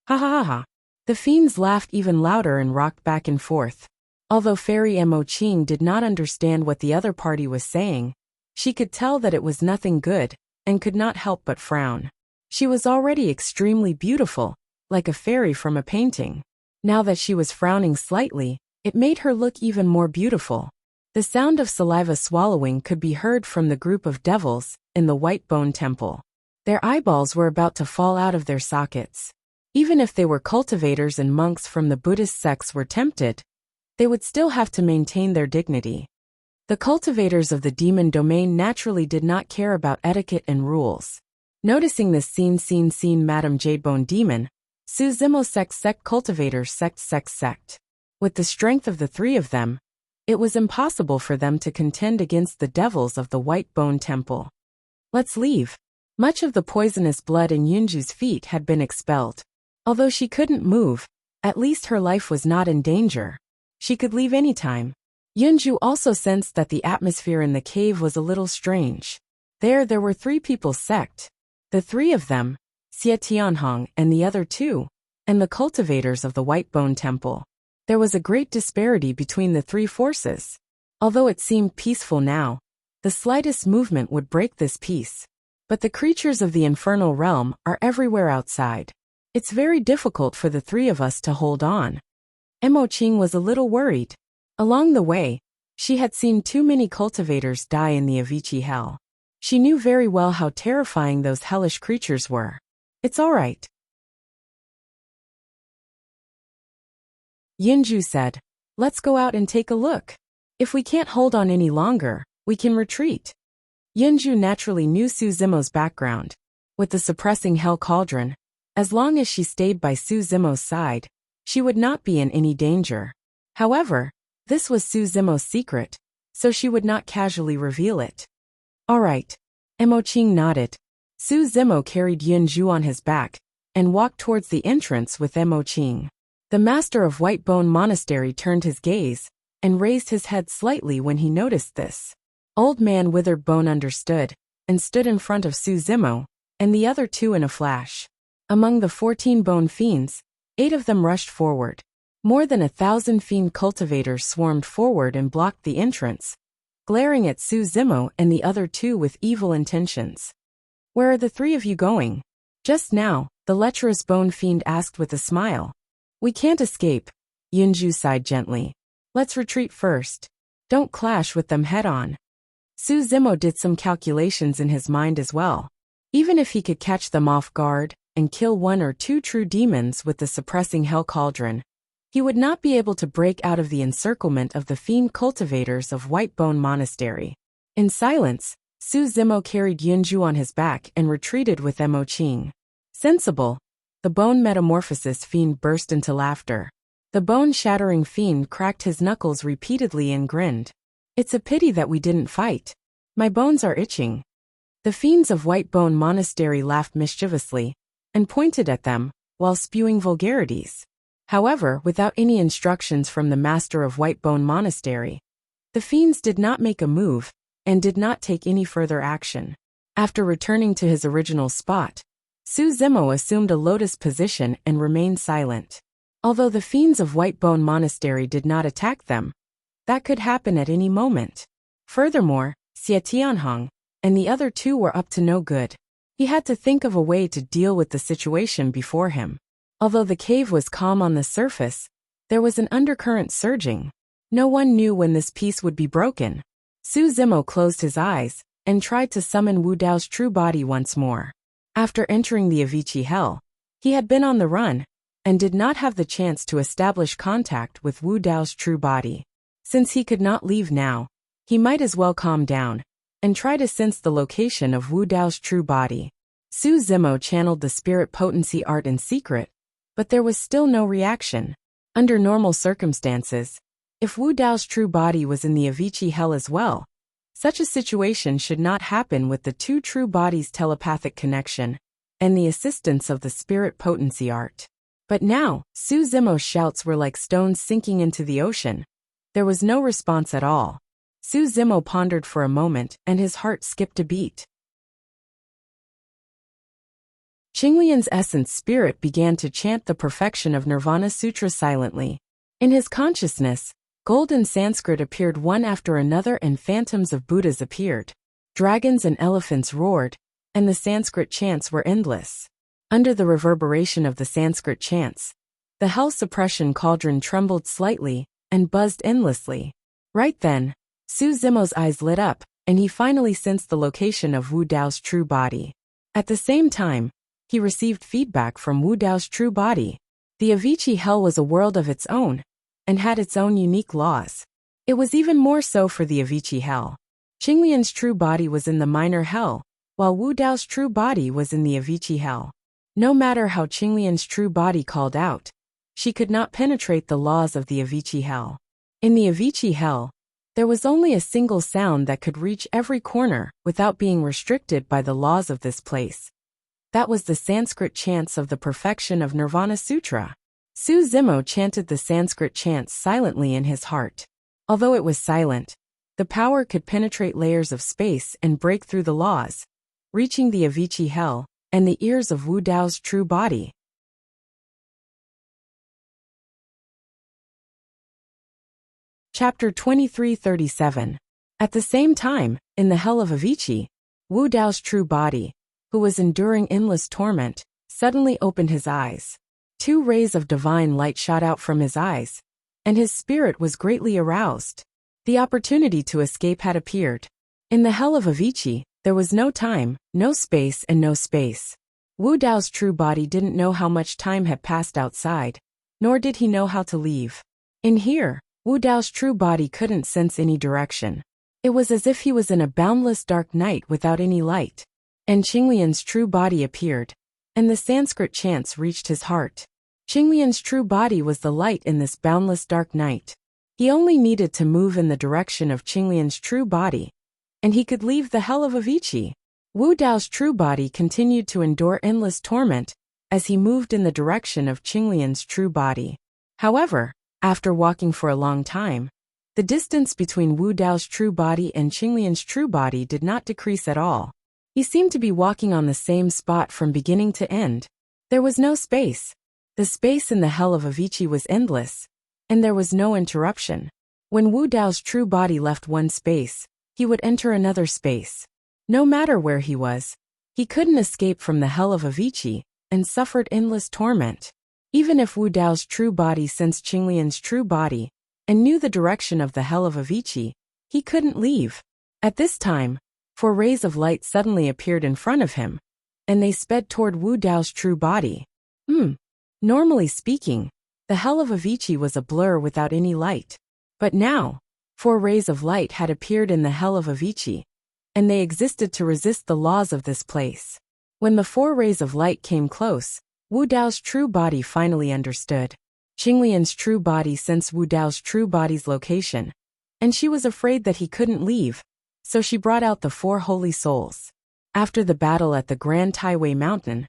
Ha ha ha ha. The fiends laughed even louder and rocked back and forth. Although Fairy Mo Qing did not understand what the other party was saying, she could tell that it was nothing good and could not help but frown. She was already extremely beautiful, like a fairy from a painting. Now that she was frowning slightly, it made her look even more beautiful. The sound of saliva swallowing could be heard from the group of devils in the Whitebone Temple. Their eyeballs were about to fall out of their sockets. Even if they were cultivators and monks from the Buddhist sects were tempted, they would still have to maintain their dignity. The cultivators of the demon domain naturally did not care about etiquette and rules. Noticing this scene Madame Jadebone demon, Su Zimo sect cultivators sect. With the strength of the 3 of them, it was impossible for them to contend against the devils of the Whitebone Temple. "Let's leave." Much of the poisonous blood in Yunju's feet had been expelled. Although she couldn't move, at least her life was not in danger. She could leave any time. Yunju also sensed that the atmosphere in the cave was a little strange. There were 3 people's sect. The 3 of them, Xie Tianhong and the other 2, and the cultivators of the Whitebone Temple. There was a great disparity between the 3 forces. Although it seemed peaceful now, The slightest movement would break this peace. But the creatures of the infernal realm are everywhere outside. It's very difficult for the three of us to hold on. Mo Qing was a little worried. Along the way, she had seen too many cultivators die in the Avicii hell. She knew very well how terrifying those hellish creatures were. It's all right, Yinju said. Let's go out and take a look. If we can't hold on any longer, we can retreat. Yinju naturally knew Su Zimo's background. With the suppressing hell cauldron, as long as she stayed by Su Zimo's side, she would not be in any danger. However, this was Su Zimo's secret, so she would not casually reveal it. All right. Mo Qing nodded. Su Zimo carried Yinju on his back and walked towards the entrance with Mo Qing. The master of White Bone Monastery turned his gaze and raised his head slightly when he noticed this. Old Man Withered Bone understood and stood in front of Su Zimo and the other two in a flash. Among the 14 bone fiends, 8 of them rushed forward. More than 1,000 fiend cultivators swarmed forward and blocked the entrance, glaring at Su Zimo and the other two with evil intentions. Where are the three of you going? Just now, the lecherous bone fiend asked with a smile. We can't escape, Yinju sighed gently. Let's retreat first. Don't clash with them head-on. Su Zimo did some calculations in his mind as well. Even if he could catch them off guard and kill 1 or 2 true demons with the suppressing hell cauldron, he would not be able to break out of the encirclement of the fiend cultivators of White Bone Monastery. In silence, Su Zimo carried Yinju on his back and retreated with Mo Qing. Sensible. The bone metamorphosis fiend burst into laughter. The bone-shattering fiend cracked his knuckles repeatedly and grinned. It's a pity that we didn't fight. My bones are itching. The fiends of White Bone Monastery laughed mischievously and pointed at them while spewing vulgarities. However, without any instructions from the master of White Bone Monastery, the fiends did not make a move and did not take any further action. After returning to his original spot, Su Zimo assumed a lotus position and remained silent. Although the fiends of White Bone Monastery did not attack them, that could happen at any moment. Furthermore, Xie Tianhong and the other two were up to no good. He had to think of a way to deal with the situation before him. Although the cave was calm on the surface, there was an undercurrent surging. No one knew when this peace would be broken. Su Zimo closed his eyes and tried to summon Wu Dao's true body once more. After entering the Avicii hell, he had been on the run and did not have the chance to establish contact with Wu Dao's true body. Since he could not leave now, he might as well calm down and try to sense the location of Wu Dao's true body. Su Zimo channeled the spirit potency art in secret, but there was still no reaction. Under normal circumstances, if Wu Dao's true body was in the Avicii hell as well, such a situation should not happen with the 2 true bodies' telepathic connection and the assistance of the spirit potency art. But now, Su Zimo's shouts were like stones sinking into the ocean. There was no response at all. Su Zimo pondered for a moment and his heart skipped a beat. Qinglian's essence spirit began to chant the perfection of Nirvana Sutra silently. In his consciousness, golden Sanskrit appeared one after another and phantoms of Buddhas appeared. Dragons and elephants roared, and the Sanskrit chants were endless. Under the reverberation of the Sanskrit chants, the hell suppression cauldron trembled slightly and buzzed endlessly. Right then, Su Zimo's eyes lit up, and he finally sensed the location of Wu Dao's true body. At the same time, he received feedback from Wu Dao's true body. The Avicii hell was a world of its own and had its own unique laws. It was even more so for the Avicii hell. Qinglian's true body was in the minor hell, while Wu Dao's true body was in the Avicii hell. No matter how Qinglian's true body called out, she could not penetrate the laws of the Avicii hell. In the Avicii hell, there was only a single sound that could reach every corner without being restricted by the laws of this place. That was the Sanskrit chants of the perfection of Nirvana Sutra. Su Zimo chanted the Sanskrit chants silently in his heart. Although it was silent, the power could penetrate layers of space and break through the laws, reaching the Avicii hell and the ears of Wu Dao's true body. Chapter 2337. At the same time, in the hell of Avicii, Wu Dao's true body, who was enduring endless torment, suddenly opened his eyes. 2 rays of divine light shot out from his eyes, and his spirit was greatly aroused. The opportunity to escape had appeared. In the hell of Avicii, there was no time, no space, and no space. Wu Dao's true body didn't know how much time had passed outside, nor did he know how to leave. In here, Wu Dao's true body couldn't sense any direction. It was as if he was in a boundless dark night without any light. And Qinglian's true body appeared, and the Sanskrit chants reached his heart. Qinglian's true body was the light in this boundless dark night. He only needed to move in the direction of Qinglian's true body, and he could leave the hell of Avicii. Wu Dao's true body continued to endure endless torment as he moved in the direction of Qinglian's true body. However, after walking for a long time, the distance between Wu Dao's true body and Qinglian's true body did not decrease at all. He seemed to be walking on the same spot from beginning to end. There was no space. The space in the hell of Avicii was endless, and there was no interruption. When Wu Dao's true body left one space, he would enter another space. No matter where he was, he couldn't escape from the hell of Avicii and suffered endless torment. Even if Wu Dao's true body sensed Qinglian's true body and knew the direction of the hell of Avicii, he couldn't leave. At this time, 4 rays of light suddenly appeared in front of him, and they sped toward Wu Dao's true body. Normally speaking, the hell of Avicii was a blur without any light. But now, 4 rays of light had appeared in the hell of Avicii, and they existed to resist the laws of this place. When the 4 rays of light came close, Wu Dao's true body finally understood. Qinglian's true body sensed Wu Dao's true body's location, and she was afraid that he couldn't leave, so she brought out the 4 holy souls. After the battle at the Grand Taiwei Mountain,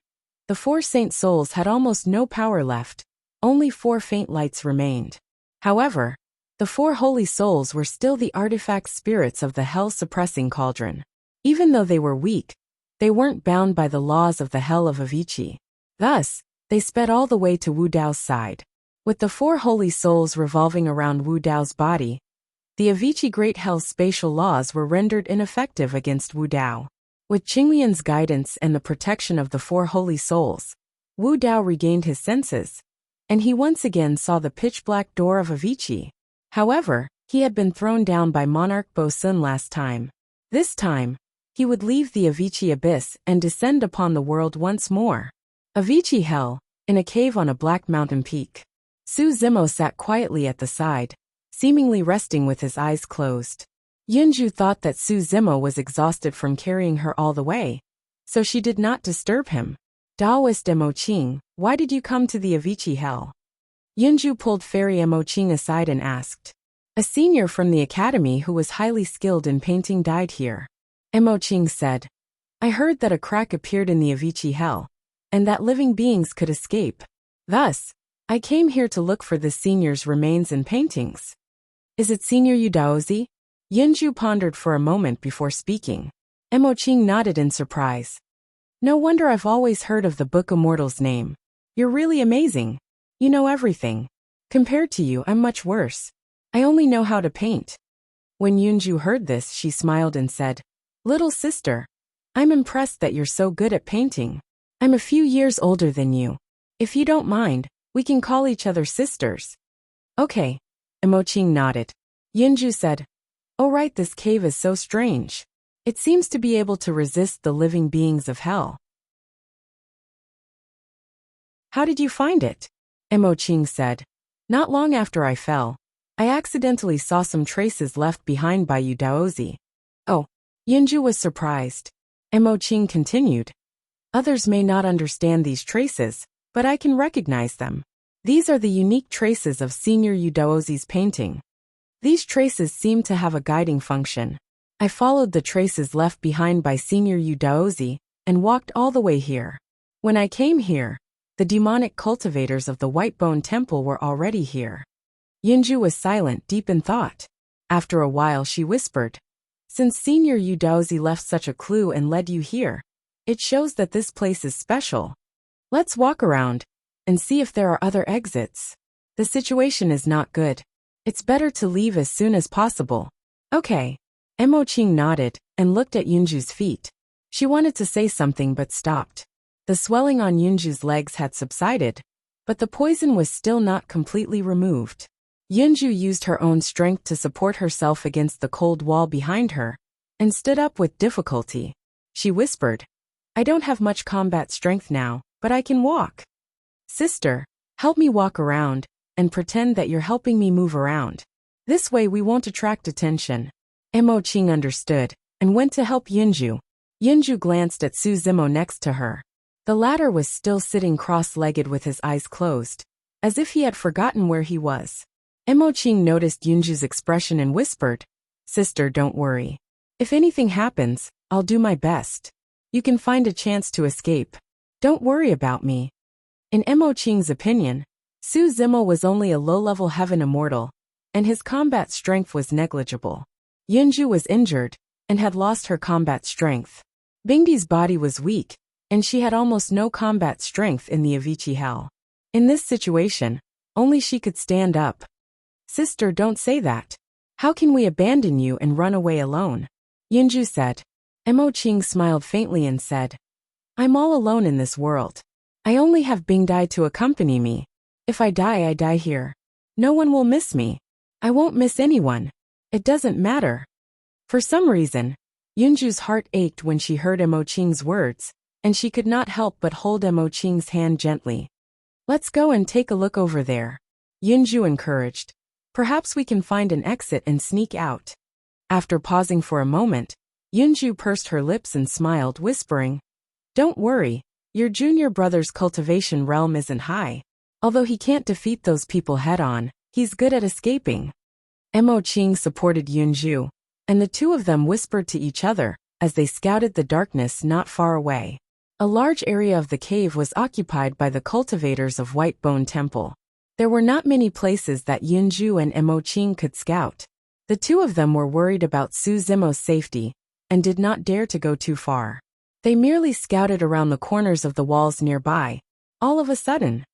the 4 saint souls had almost no power left, only 4 faint lights remained. However, the 4 holy souls were still the artifact spirits of the hell-suppressing cauldron. Even though they were weak, they weren't bound by the laws of the hell of Avicii. Thus, they sped all the way to Wu Dao's side. With the 4 holy souls revolving around Wu Dao's body, the Avicii Great Hell's spatial laws were rendered ineffective against Wu Dao. With Qinglian's guidance and the protection of the 4 holy souls, Wu Dao regained his senses, and he once again saw the pitch-black door of Avicii. However, he had been thrown down by Monarch Bo Sun last time. This time, he would leave the Avicii abyss and descend upon the world once more. Avicii Hell, in a cave on a black mountain peak. Su Zimo sat quietly at the side, seemingly resting with his eyes closed. Yunju thought that Su Zimo was exhausted from carrying her all the way, so she did not disturb him. Daoist Mo Qing, why did you come to the Avicii Hell? Yunju pulled Fairy Mo Qing aside and asked. A senior from the academy who was highly skilled in painting died here. Mo Qing said. I heard that a crack appeared in the Avicii Hell, and that living beings could escape. Thus, I came here to look for the senior's remains and paintings. Is it Senior Yudaozi? Yunju pondered for a moment before speaking. Mo Qing nodded in surprise. No wonder I've always heard of the Book Immortal's name. You're really amazing. You know everything. Compared to you, I'm much worse. I only know how to paint. When Yunju heard this, she smiled and said, Little sister, I'm impressed that you're so good at painting. I'm a few years older than you. If you don't mind, we can call each other sisters. Okay. Mo Qing nodded. Yunju said, Oh right, this cave is so strange. It seems to be able to resist the living beings of hell. How did you find it? Mo Qing said. Not long after I fell, I accidentally saw some traces left behind by Yu Daozi. Oh, Yunju was surprised. Mo Qing continued. Others may not understand these traces, but I can recognize them. These are the unique traces of Senior Yu Daozi's painting. These traces seem to have a guiding function. I followed the traces left behind by Senior Yu Daozi and walked all the way here. When I came here, the demonic cultivators of the White Bone Temple were already here. Yunju was silent, deep in thought. After a while she whispered, Since Senior Yu Daozi left such a clue and led you here, it shows that this place is special. Let's walk around and see if there are other exits. The situation is not good. It's better to leave as soon as possible. Okay. Emoching nodded and looked at Yunju's feet. She wanted to say something but stopped. The swelling on Yunju's legs had subsided, but the poison was still not completely removed. Yunju used her own strength to support herself against the cold wall behind her, and stood up with difficulty. She whispered, "I don't have much combat strength now, but I can walk. Sister, help me walk around, and pretend that you're helping me move around. This way we won't attract attention." Emoching understood, and went to help Yunju. Yunju glanced at Su Zimo next to her. The latter was still sitting cross-legged with his eyes closed, as if he had forgotten where he was. Emoching noticed Yunju's expression and whispered, "Sister, don't worry. If anything happens, I'll do my best. You can find a chance to escape. Don't worry about me." In Emoching's opinion, Su Zimo was only a low-level heaven immortal, and his combat strength was negligible. Yunju was injured, and had lost her combat strength. Bingdi's body was weak, and she had almost no combat strength in the Avicii Hell. In this situation, only she could stand up. "Sister, don't say that. How can we abandon you and run away alone?" Yunju said. Emoching smiled faintly and said, "I'm all alone in this world. I only have Bingdi to accompany me. If I die here. No one will miss me. I won't miss anyone. It doesn't matter." For some reason, Yunju's heart ached when she heard Emoching's words, and she could not help but hold Emoching's hand gently. "Let's go and take a look over there," Yunju encouraged. "Perhaps we can find an exit and sneak out." After pausing for a moment, Yunju pursed her lips and smiled, whispering, "Don't worry, your junior brother's cultivation realm isn't high. Although he can't defeat those people head-on, he's good at escaping." Emoching supported Yunju, and the two of them whispered to each other as they scouted the darkness not far away. A large area of the cave was occupied by the cultivators of White Bone Temple. There were not many places that Yunju and Emoching could scout. The two of them were worried about Su Zimo's safety, and did not dare to go too far. They merely scouted around the corners of the walls nearby. All of a sudden,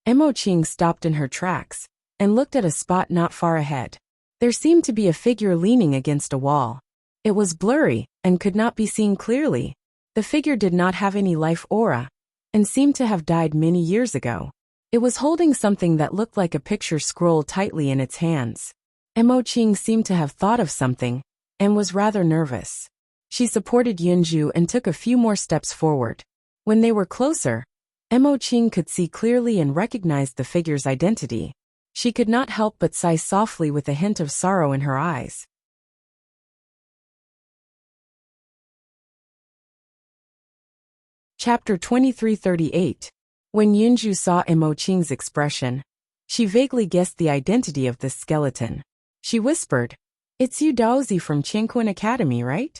Emoching stopped in her tracks, and looked at a spot not far ahead. There seemed to be a figure leaning against a wall. It was blurry, and could not be seen clearly. The figure did not have any life aura, and seemed to have died many years ago. It was holding something that looked like a picture scroll tightly in its hands. Emoching seemed to have thought of something, and was rather nervous. She supported Yunju and took a few more steps forward. When they were closer, Emoching could see clearly and recognized the figure's identity. She could not help but sigh softly with a hint of sorrow in her eyes. Chapter 2338. When Yunju saw Emoching's expression, she vaguely guessed the identity of this skeleton. She whispered, "It's you Daozi from Qianquan Academy, right?"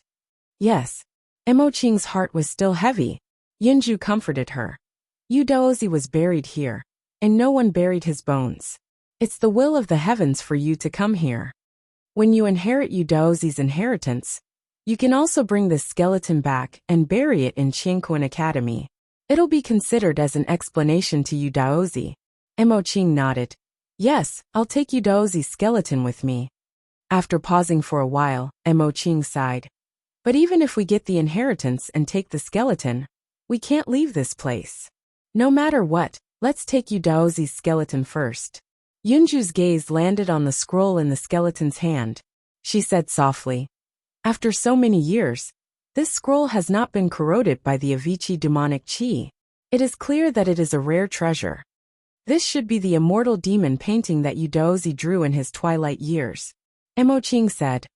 "Yes." Emoching's heart was still heavy. Yunju comforted her. "Yu Daozi was buried here, and no one buried his bones. It's the will of the heavens for you to come here. When you inherit Yu Daozi's inheritance, you can also bring this skeleton back and bury it in Qianquan Academy. It'll be considered as an explanation to Yu Daozi." Emoching nodded. "Yes, I'll take Yu Daozi's skeleton with me." After pausing for a while, Emoching sighed. "But even if we get the inheritance and take the skeleton, we can't leave this place. No matter what, let's take Yu Daozi's skeleton first." Yunju's gaze landed on the scroll in the skeleton's hand. She said softly, "After so many years, this scroll has not been corroded by the Avicii demonic chi. It is clear that it is a rare treasure. This should be the immortal demon painting that Yu Daozi drew in his twilight years." Emoching said,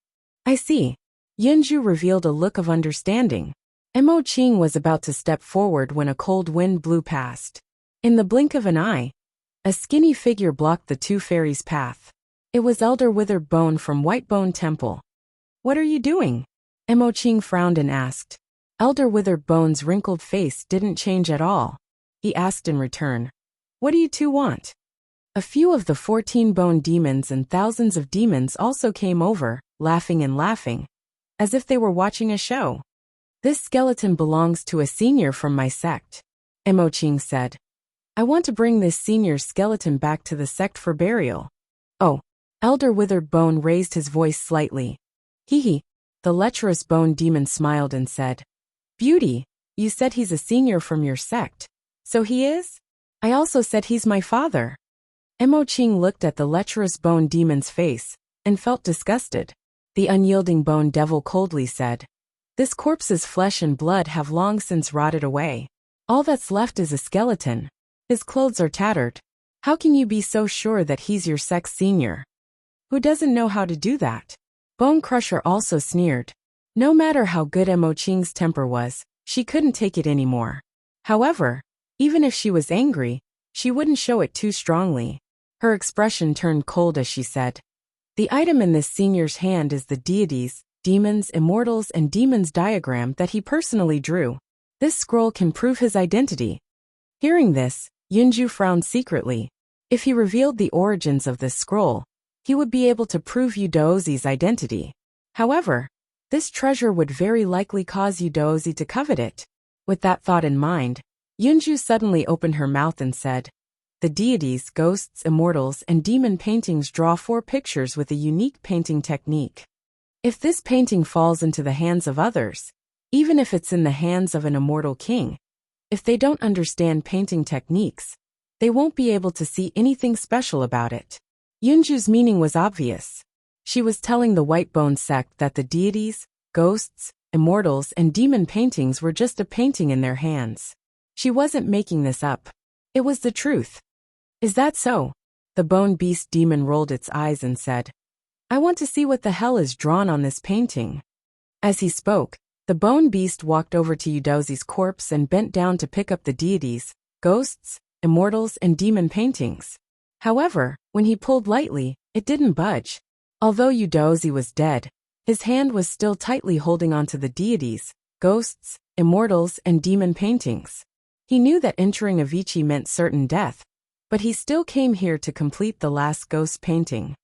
"I see." Yunju revealed a look of understanding. Emoching was about to step forward when a cold wind blew past. In the blink of an eye, a skinny figure blocked the two fairies' path. It was Elder Withered Bone from White Bone Temple. "What are you doing?" Emoching frowned and asked. Elder Withered Bone's wrinkled face didn't change at all. He asked in return, "What do you two want?" A few of the 14 bone demons and thousands of demons also came over, laughing, as if they were watching a show. "This skeleton belongs to a senior from my sect," Emoching said. "I want to bring this senior's skeleton back to the sect for burial." "Oh," Elder Withered Bone raised his voice slightly. Hee hee. The lecherous bone demon smiled and said, Beauty, you said he's a senior from your sect. So he is? I also said he's my father. Mo Qing looked at the lecherous bone demon's face and felt disgusted. The unyielding bone devil coldly said, This corpse's flesh and blood have long since rotted away. All that's left is a skeleton. His clothes are tattered. How can you be so sure that he's your sect's senior? Who doesn't know how to do that? Bone Crusher also sneered. No matter how good Mo Qing's temper was, she couldn't take it anymore. However, even if she was angry, she wouldn't show it too strongly. Her expression turned cold as she said, The item in this senior's hand is the deities, demons, immortals, and demons diagram that he personally drew. This scroll can prove his identity. Hearing this, Yunju frowned secretly. If he revealed the origins of this scroll, he would be able to prove Yudozi's identity. However, this treasure would very likely cause Yudozi to covet it. With that thought in mind, Yunju suddenly opened her mouth and said, The deities, ghosts, immortals, and demon paintings draw 4 pictures with a unique painting technique. If this painting falls into the hands of others, even if it's in the hands of an immortal king, if they don't understand painting techniques, they won't be able to see anything special about it. Yunju's meaning was obvious. She was telling the White Bone sect that the deities, ghosts, immortals, and demon paintings were just a painting in their hands. She wasn't making this up. It was the truth. Is that so? The bone beast demon rolled its eyes and said, I want to see what the hell is drawn on this painting. As he spoke, the bone beast walked over to Yudozi's corpse and bent down to pick up the deities, ghosts, immortals, and demon paintings. However, when he pulled lightly, it didn't budge. Although Yudozi was dead, his hand was still tightly holding onto the deities, ghosts, immortals, and demon paintings. He knew that entering Avicii meant certain death, but he still came here to complete the last ghost painting.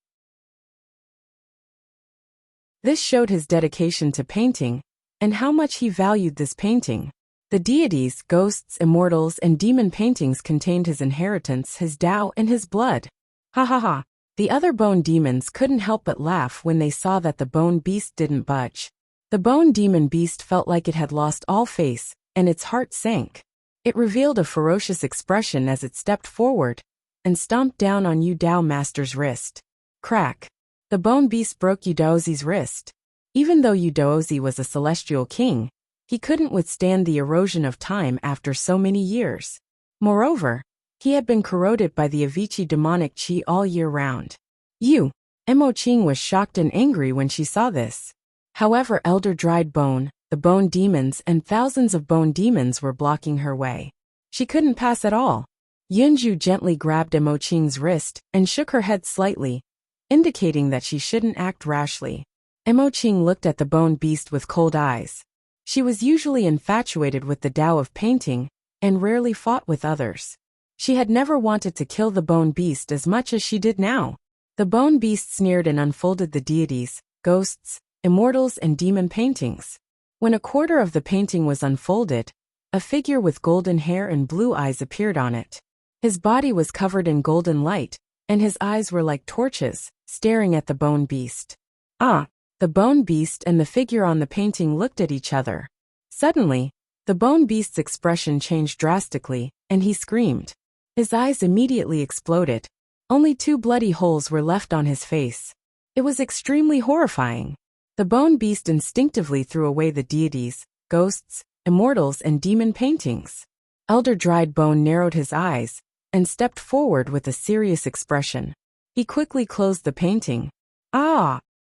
This showed his dedication to painting, and how much he valued this painting. The deities, ghosts, immortals, and demon paintings contained his inheritance, his Tao, and his blood. Ha ha ha. The other bone demons couldn't help but laugh when they saw that the bone beast didn't budge. The bone demon beast felt like it had lost all face, and its heart sank. It revealed a ferocious expression as it stepped forward and stomped down on Yudao Master's wrist. Crack. The bone beast broke Yudozi's wrist. Even though Yudozi was a celestial king, he couldn't withstand the erosion of time after so many years. Moreover, he had been corroded by the Avicii demonic chi all year round. Mo Qing was shocked and angry when she saw this. However, Elder Dried Bone, the bone demons, and thousands of bone demons were blocking her way. She couldn't pass at all. Yunju gently grabbed Mo Qing's wrist and shook her head slightly, indicating that she shouldn't act rashly. Mo Qing looked at the bone beast with cold eyes. She was usually infatuated with the Tao of painting and rarely fought with others. She had never wanted to kill the bone beast as much as she did now. The bone beast sneered and unfolded the deities, ghosts, immortals, and demon paintings. When a quarter of the painting was unfolded, a figure with golden hair and blue eyes appeared on it. His body was covered in golden light, and his eyes were like torches, staring at the bone beast. The bone beast and the figure on the painting looked at each other. Suddenly, the bone beast's expression changed drastically, and he screamed. His eyes immediately exploded. Only 2 bloody holes were left on his face. It was extremely horrifying. The bone beast instinctively threw away the deities, ghosts, immortals, and demon paintings. Elder Dried Bone narrowed his eyes and stepped forward with a serious expression. He quickly closed the painting.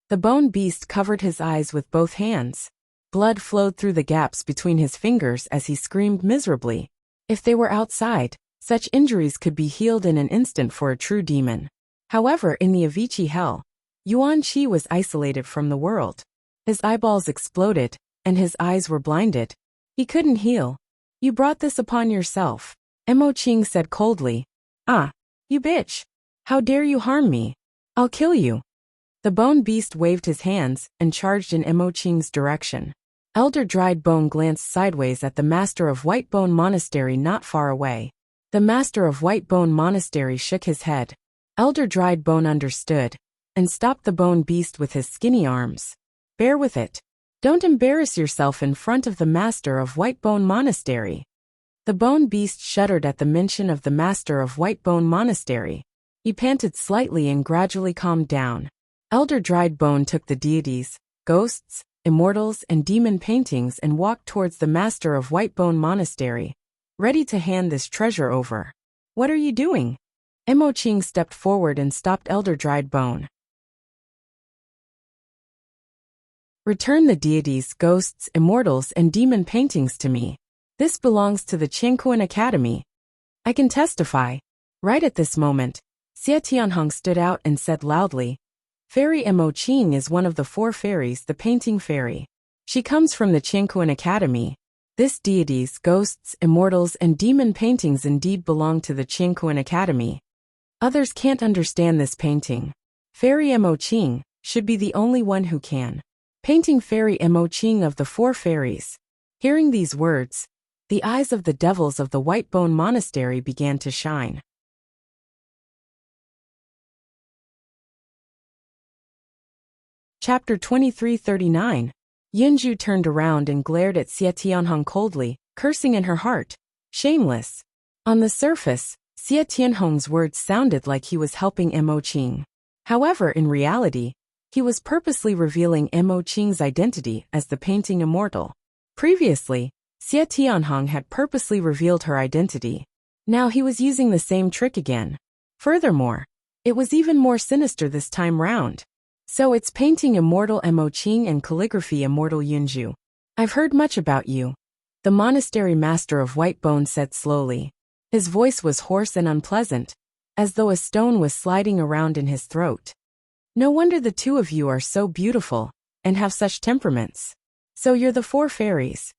The bone beast covered his eyes with both hands. Blood flowed through the gaps between his fingers as he screamed miserably. If they were outside, such injuries could be healed in an instant for a true demon. However, in the Avicii hell, Yuan Qi was isolated from the world. His eyeballs exploded, and his eyes were blinded. He couldn't heal. You brought this upon yourself, Mo Qing said coldly. You bitch. How dare you harm me? I'll kill you. The bone beast waved his hands and charged in Mo Qing's direction. Elder Dried Bone glanced sideways at the master of White Bone Monastery not far away. The master of White Bone Monastery shook his head. Elder Dried Bone understood. and stopped the bone beast with his skinny arms. Bear with it. Don't embarrass yourself in front of the master of Whitebone Monastery. The bone beast shuddered at the mention of the master of Whitebone Monastery. He panted slightly and gradually calmed down. Elder Dried Bone took the deities, ghosts, immortals, and demon paintings and walked towards the master of Whitebone Monastery, ready to hand this treasure over. What are you doing? Mo Qing stepped forward and stopped Elder Dried Bone. Return the deities, ghosts, immortals, and demon paintings to me. This belongs to the Qianquan Academy. I can testify. Right at this moment, Xie Tianhong stood out and said loudly, Fairy Mo Qing is one of the 4 fairies, the painting fairy. She comes from the Qianquan Academy. This deities, ghosts, immortals, and demon paintings indeed belong to the Qianquan Academy. Others can't understand this painting. Fairy Mo Qing should be the only one who can. Painting Fairy Mo Qing of the 4 fairies. Hearing these words, the eyes of the devils of the Whitebone Monastery began to shine. Chapter 2339. Yunju turned around and glared at Xie Tianhong coldly, cursing in her heart. Shameless. On the surface, Xie Tianhong's words sounded like he was helping Mo Qing. However, in reality, he was purposely revealing Mo Qing's identity as the painting immortal. Previously, Xie Tianhong had purposely revealed her identity. Now he was using the same trick again. Furthermore, it was even more sinister this time round. So it's painting immortal Mo Qing and calligraphy immortal Yunju. I've heard much about you. The monastery master of Whitebone said slowly. His voice was hoarse and unpleasant, as though a stone was sliding around in his throat. No wonder the 2 of you are so beautiful, and have such temperaments. So you're the 4 fairies.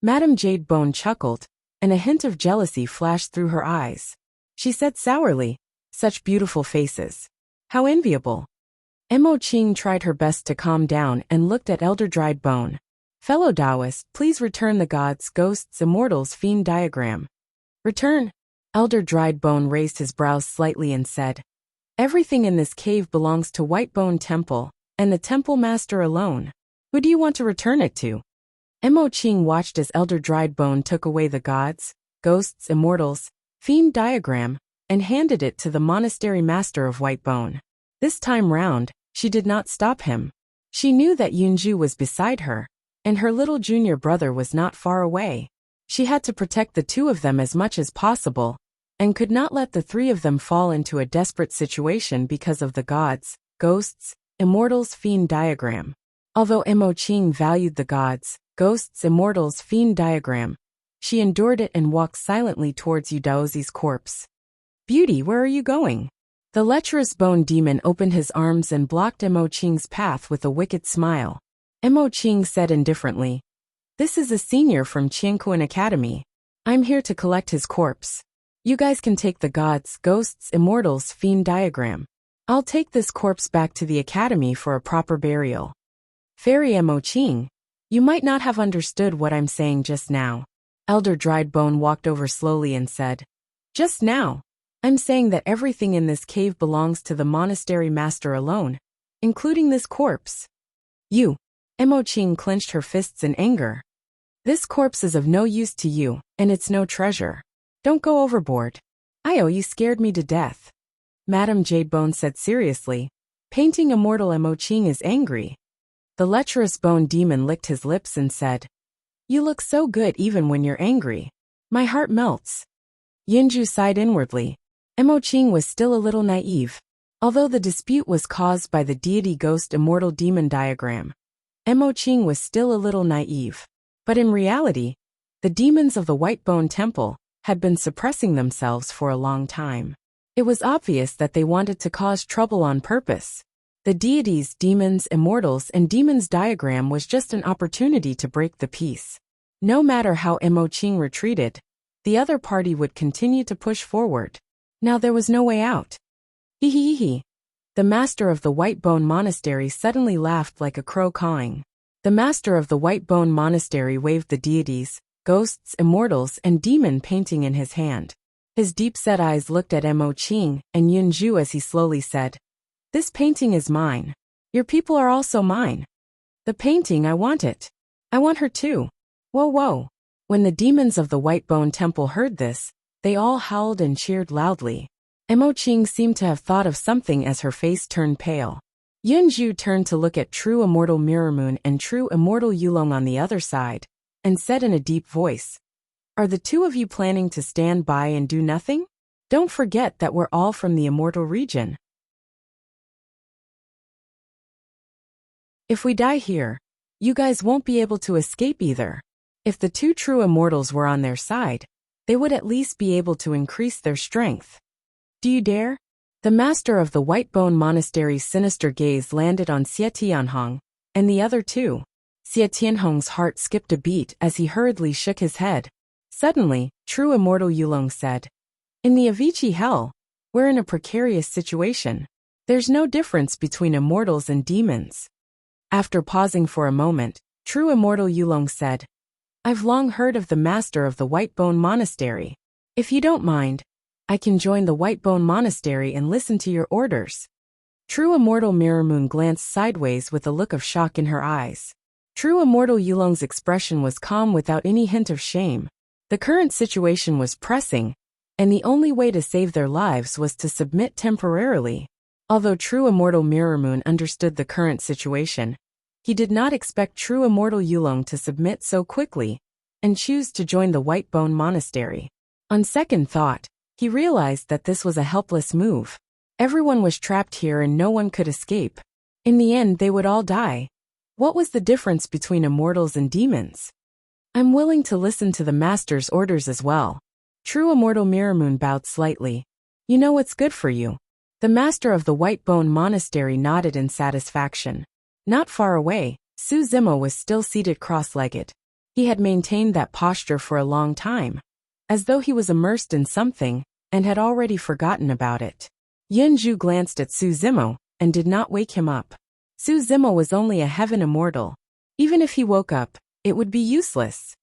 Madame Jade Bone chuckled, and a hint of jealousy flashed through her eyes. She said sourly, such beautiful faces. How enviable. Mo Qing tried her best to calm down and looked at Elder Dried Bone. Fellow Taoist, please return the gods, ghosts, immortals fiend diagram. Return. Elder Dried Bone raised his brows slightly and said, Everything in this cave belongs to Whitebone Temple, and the temple master alone. Who do you want to return it to? Mo Qing watched as Elder Dried Bone took away the gods, ghosts, immortals, fiend diagram, and handed it to the monastery master of Whitebone. This time round, she did not stop him. She knew that Yunju was beside her, and her little junior brother was not far away. She had to protect the 2 of them as much as possible, and could not let the 3 of them fall into a desperate situation because of the gods, ghosts, immortals fiend diagram. Although Mo Qing valued the gods, ghosts, immortals fiend diagram, she endured it and walked silently towards Yu Daozi's corpse. Beauty, where are you going? The lecherous bone demon opened his arms and blocked Mo Qing's path with a wicked smile. Mo Qing said indifferently, This is a senior from Qianquan Academy. I'm here to collect his corpse. You guys can take the gods, ghosts, immortals fiend diagram. I'll take this corpse back to the academy for a proper burial. Fairy Mo Qing, you might not have understood what I'm saying just now. Elder Dried Bone walked over slowly and said, Just now, I'm saying that everything in this cave belongs to the monastery master alone, including this corpse. You. Mo Qing clenched her fists in anger. This corpse is of no use to you, and it's no treasure. Don't go overboard. You scared me to death. Madame Jadebone said seriously. Painting immortal Mo Qing is angry. The lecherous bone demon licked his lips and said, You look so good even when you're angry. My heart melts. Yunju sighed inwardly. Mo Qing was still a little naive. Although the dispute was caused by the deity ghost immortal demon diagram, Mo Qing was still a little naive. But in reality, the demons of the Whitebone Temple had been suppressing themselves for a long time. It was obvious that they wanted to cause trouble on purpose. The deities, demons, immortals, and demons diagram was just an opportunity to break the peace. No matter how Mo Qing retreated, the other party would continue to push forward. Now there was no way out. Hee hee hee. The master of the Whitebone Monastery suddenly laughed like a crow cawing. The master of the Whitebone Monastery waved the deities, ghosts, immortals, and demon painting in his hand. His deep-set eyes looked at Mo Qing and Yunju as he slowly said, This painting is mine. Your people are also mine. The painting, I want it. I want her too. Whoa, whoa. When the demons of the White Bone Temple heard this, they all howled and cheered loudly. Emoching seemed to have thought of something as her face turned pale. Yunju turned to look at True Immortal Mirrormoon and True Immortal Yulong on the other side, and said in a deep voice, "Are the two of you planning to stand by and do nothing? Don't forget that we're all from the Immortal region. If we die here, you guys won't be able to escape either." If the two true immortals were on their side, they would at least be able to increase their strength. Do you dare? The master of the White Bone Monastery's sinister gaze landed on Xie Tianhong, and the other two. Xie Tianhong's heart skipped a beat as he hurriedly shook his head. Suddenly, True Immortal Yulong said, "In the Avicii Hell, we're in a precarious situation. There's no difference between immortals and demons." After pausing for a moment, True Immortal Yulong said, "I've long heard of the master of the White Bone Monastery. If you don't mind, I can join the White Bone Monastery and listen to your orders." True Immortal Mirrormoon glanced sideways with a look of shock in her eyes. True Immortal Yulong's expression was calm without any hint of shame. The current situation was pressing, and the only way to save their lives was to submit temporarily. Although True Immortal Mirrormoon understood the current situation, he did not expect True Immortal Yulong to submit so quickly and choose to join the White Bone Monastery. On second thought, he realized that this was a helpless move. Everyone was trapped here and no one could escape. In the end, they would all die. What was the difference between immortals and demons? "I'm willing to listen to the master's orders as well." True Immortal Mirrormoon bowed slightly. "You know what's good for you." The master of the White Bone Monastery nodded in satisfaction. Not far away, Su Zimo was still seated cross-legged. He had maintained that posture for a long time, as though he was immersed in something and had already forgotten about it. Yunju glanced at Su Zimo and did not wake him up. Su Zimo was only a heaven immortal. Even if he woke up, it would be useless.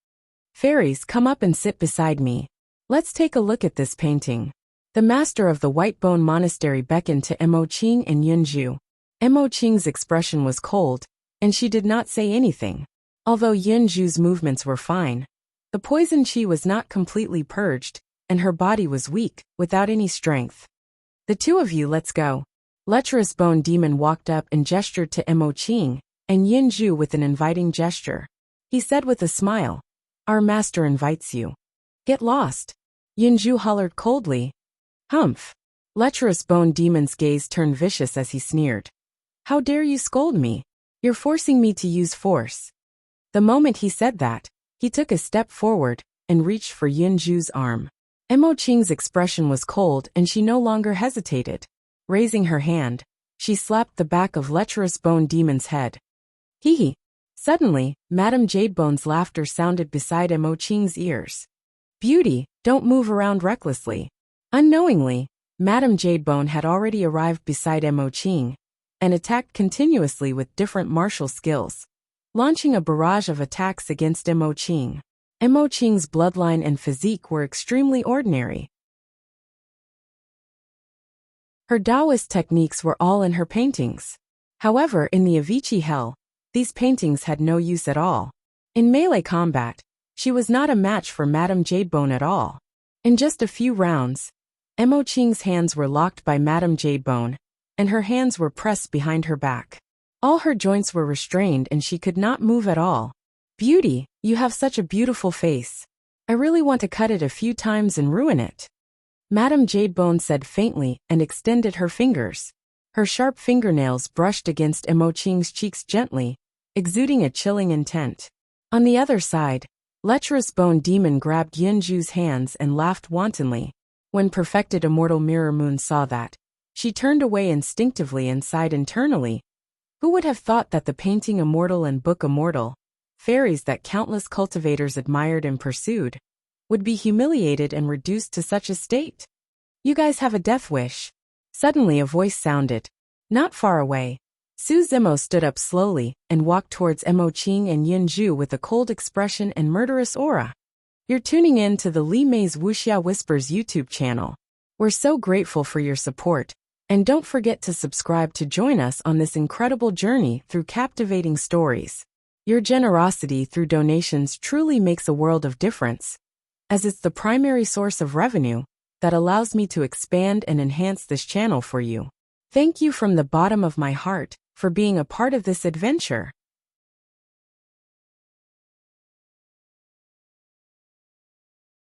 "Fairies, come up and sit beside me. Let's take a look at this painting." The master of the White Bone Monastery beckoned to Emoching and Yunju. Emoching's expression was cold, and she did not say anything. Although Yunju's movements were fine, the poison qi was not completely purged, and her body was weak, without any strength. "The two of you, let's go." Lecherous Bone Demon walked up and gestured to Emoching and Yunju with an inviting gesture. He said with a smile, "Our master invites you. Get lost." Yunju hollered coldly. "Humph." Lecherous Bone Demon's gaze turned vicious as he sneered. "How dare you scold me? You're forcing me to use force." The moment he said that, he took a step forward and reached for Yunju's arm. Emoching's expression was cold and she no longer hesitated. Raising her hand, she slapped the back of Lecherous Bone Demon's head. Hee hee. Suddenly, Madame Jadebone's laughter sounded beside Emoching's ears. "Beauty, don't move around recklessly." Unknowingly, Madame Jadebone had already arrived beside Emoching and attacked continuously with different martial skills, launching a barrage of attacks against Emoching. Emoching's bloodline and physique were extremely ordinary. Her Taoist techniques were all in her paintings. However, in the Avicii Hell, these paintings had no use at all. In melee combat, she was not a match for Madame Jadebone at all. In just a few rounds, Emoching's hands were locked by Madame Jadebone, and her hands were pressed behind her back. All her joints were restrained and she could not move at all. "Beauty, you have such a beautiful face. I really want to cut it a few times and ruin it." Madame Jadebone said faintly and extended her fingers. Her sharp fingernails brushed against Emoching's cheeks gently, exuding a chilling intent. On the other side, Lecherous Bone Demon grabbed Yunju's hands and laughed wantonly. When Perfected Immortal Mirrormoon saw that, she turned away instinctively and sighed internally. Who would have thought that the painting Immortal and book Immortal, fairies that countless cultivators admired and pursued, would be humiliated and reduced to such a state? "You guys have a death wish." Suddenly a voice sounded. Not far away, Su Zimo stood up slowly and walked towards Emoching and Yunju with a cold expression and murderous aura. "You're tuning in to the Li Mei's Wuxia Whispers YouTube channel. We're so grateful for your support, And don't forget to subscribe to join us on this incredible journey through captivating stories. Your generosity through donations truly makes a world of difference, as it's the primary source of revenue that allows me to expand and enhance this channel for you. Thank you from the bottom of my heart for being a part of this adventure.